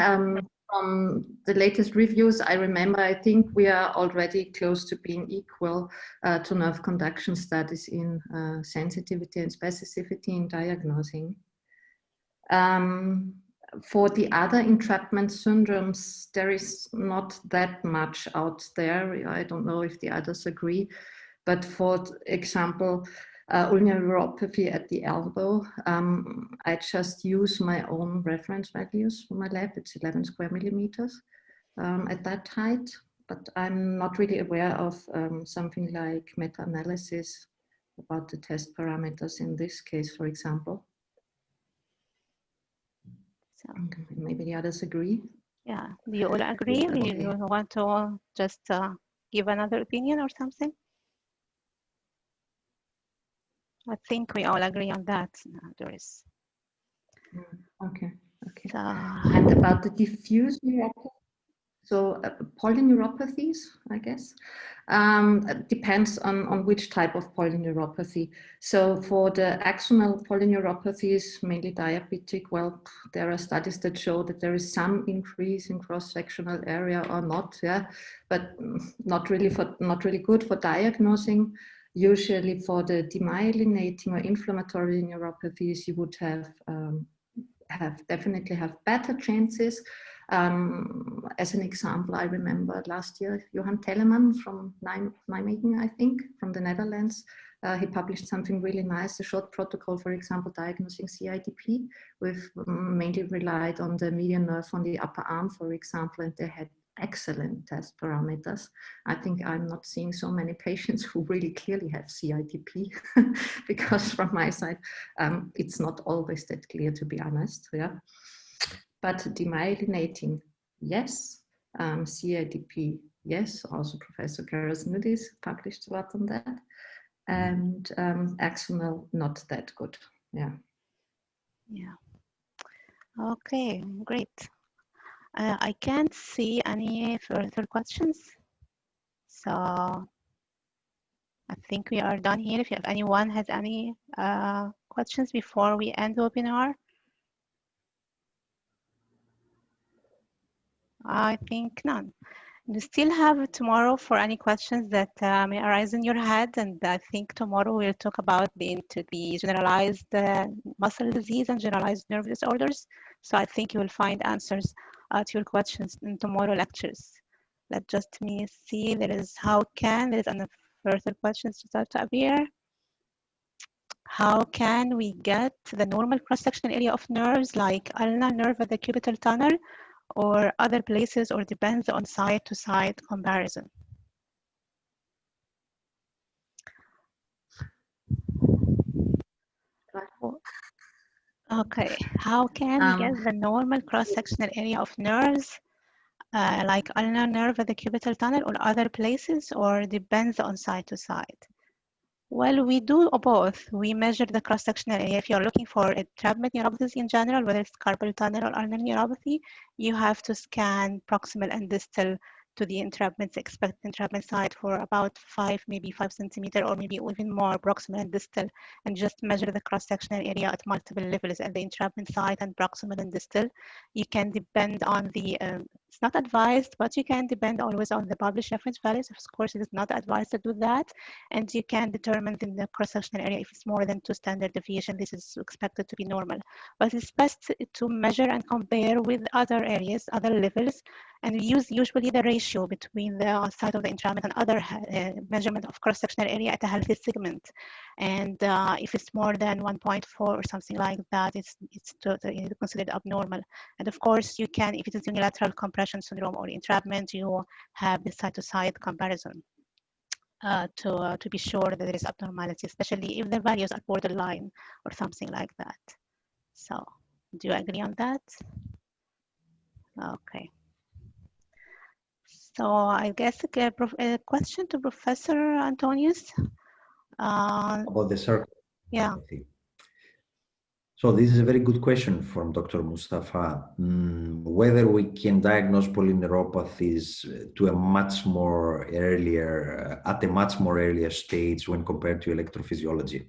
from the latest reviews, I remember, I think we are already close to being equal to nerve conduction studies in sensitivity and specificity in diagnosing. For the other entrapment syndromes, there is not that much out there. I don't know if the others agree, but for example, ulnar neuropathy at the elbow, I just use my own reference values for my lab. It's 11 square millimeters at that height, but I'm not really aware of something like meta-analysis about the test parameters in this case, for example. So maybe the others agree. Yeah, do you all agree? Do you want to just give another opinion or something? I think we all agree on that. Doris. Okay. So, and about the diffuse neuropathy, so polyneuropathies, I guess, depends on which type of polyneuropathy. So for the axonal polyneuropathies, mainly diabetic, well, there are studies that show that there is some increase in cross-sectional area or not, yeah, but not really good for diagnosing. Usually for the demyelinating or inflammatory neuropathies, you would definitely have better chances. As an example, I remember last year, Johan Telemann from Nijmegen, I think, from the Netherlands, he published something really nice, a short protocol, for example, diagnosing CIDP, with mainly relied on the median nerve on the upper arm, for example, and they had excellent test parameters. I think I'm not seeing so many patients who really clearly have CIDP because from my side, it's not always that clear, to be honest. Yeah, but demyelinating yes. CIDP, yes. Also Professor Karasnudis published a lot on that. And axonal, not that good. Yeah. Yeah. Okay, great. I can't see any further questions. So I think we are done here. If anyone has any questions before we end the webinar. I think none. You still have tomorrow for any questions that may arise in your head, and I think tomorrow we'll talk about the generalized muscle disease and generalized nerve disorders. So I think you will find answers to your questions in tomorrow lectures. Let just me see. There is any further questions to start to appear. How can we get the normal cross-sectional area of nerves like ulnar nerve at the cubital tunnel or other places, or depends on side-to-side comparison? Okay, how can we get the normal cross-sectional area of nerves like ulnar nerve at the cubital tunnel or other places, or depends on side-to-side? Well, we do both. We measure the cross-sectional area. If you're looking for entrapment neuropathies in general, whether it's carpal tunnel or ulnar neuropathy, you have to scan proximal and distal to the entrapment, expected entrapment site for about 5 centimeter, or maybe even more proximal and distal, and just measure the cross-sectional area at multiple levels at the entrapment site and proximal and distal. You can depend on the, it's not advised, but you can depend always on the published reference values. Of course, it is not advised to do that. And you can determine in the cross-sectional area if it's more than 2 standard deviation, this is expected to be normal. But it's best to measure and compare with other areas, other levels, and we use usually the ratio between the side of the entrapment and other measurement of cross-sectional area at a healthy segment. And if it's more than 1.4 or something like that, it's totally considered abnormal. And of course, you can, if it is unilateral compression syndrome or entrapment, you have the side-to-side comparison to be sure that there is abnormality, especially if the values are borderline or something like that. So, do you agree on that? Okay. So I guess a question to Professor Antonius. About the circle. Yeah. So this is a very good question from Dr. Mustafa. Whether we can diagnose polyneuropathies to a much more earlier, at a much more earlier stage when compared to electrophysiology.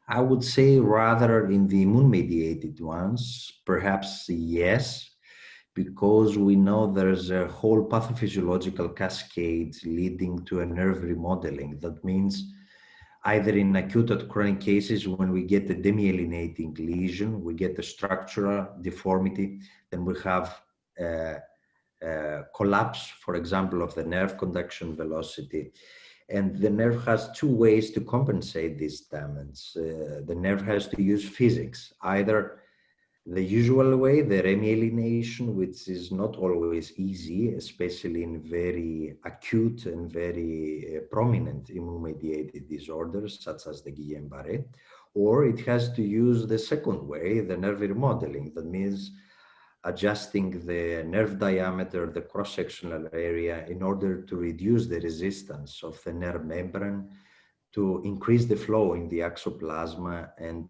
I would say rather in the immune-mediated ones, perhaps yes, because we know there's a whole pathophysiological cascade leading to a nerve remodeling. That means either in acute or chronic cases, when we get a demyelinating lesion, we get a structural deformity, then we have collapse, for example, of the nerve conduction velocity. And the nerve has two ways to compensate this damage. The nerve has to use physics, either the usual way, the remyelination, which is not always easy, especially in very acute and very prominent immune-mediated disorders, such as the Guillain-Barré, or it has to use the second way, the nerve remodeling. That means adjusting the nerve diameter, the cross-sectional area, in order to reduce the resistance of the nerve membrane, to increase the flow in the axoplasma, and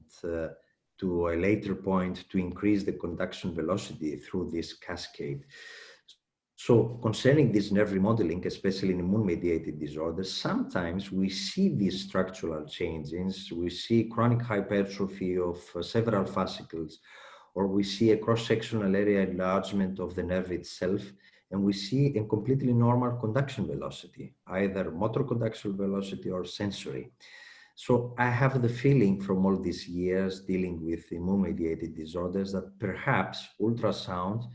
to a later point to increase the conduction velocity through this cascade. So concerning this nerve remodeling, especially in immune-mediated disorders, sometimes we see these structural changes. We see chronic hypertrophy of several fascicles, or we see a cross-sectional area enlargement of the nerve itself, and we see a completely normal conduction velocity, either motor conduction velocity or sensory. So I have the feeling from all these years dealing with immune-mediated disorders that perhaps ultrasound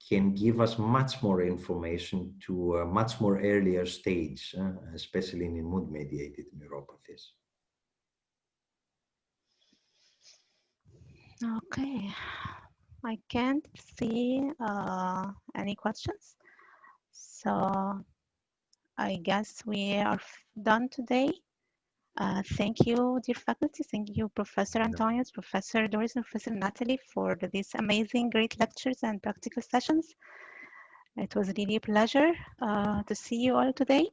can give us much more information to a much more earlier stage, especially in immune-mediated neuropathies. Okay, I can't see any questions. So I guess we are done today. Thank you, dear faculty. Thank you, Professor Antonius, Professor Doris, and Professor Natalie for these amazing, great lectures and practical sessions. It was really a pleasure to see you all today.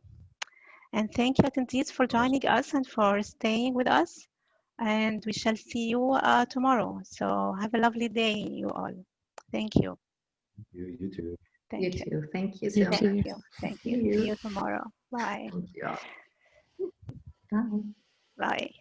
And thank you, attendees, for joining us and for staying with us. And we shall see you tomorrow. So have a lovely day, you all. Thank you. You too. You Thank you. too. Thank you You so much. too. Thank you. Thank you. See you tomorrow. Bye. Thank you all. Bye. Bye.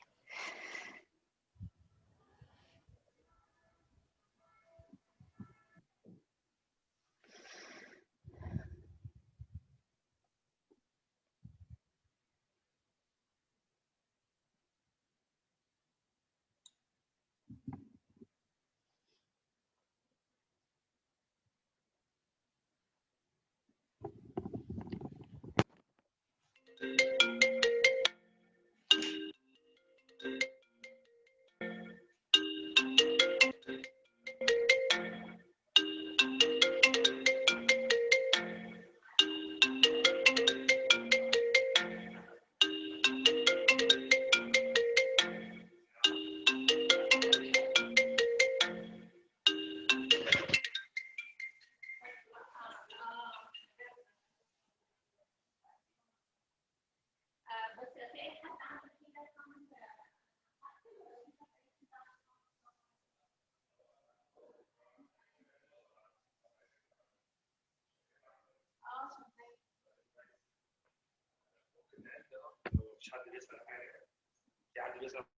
잘 들려서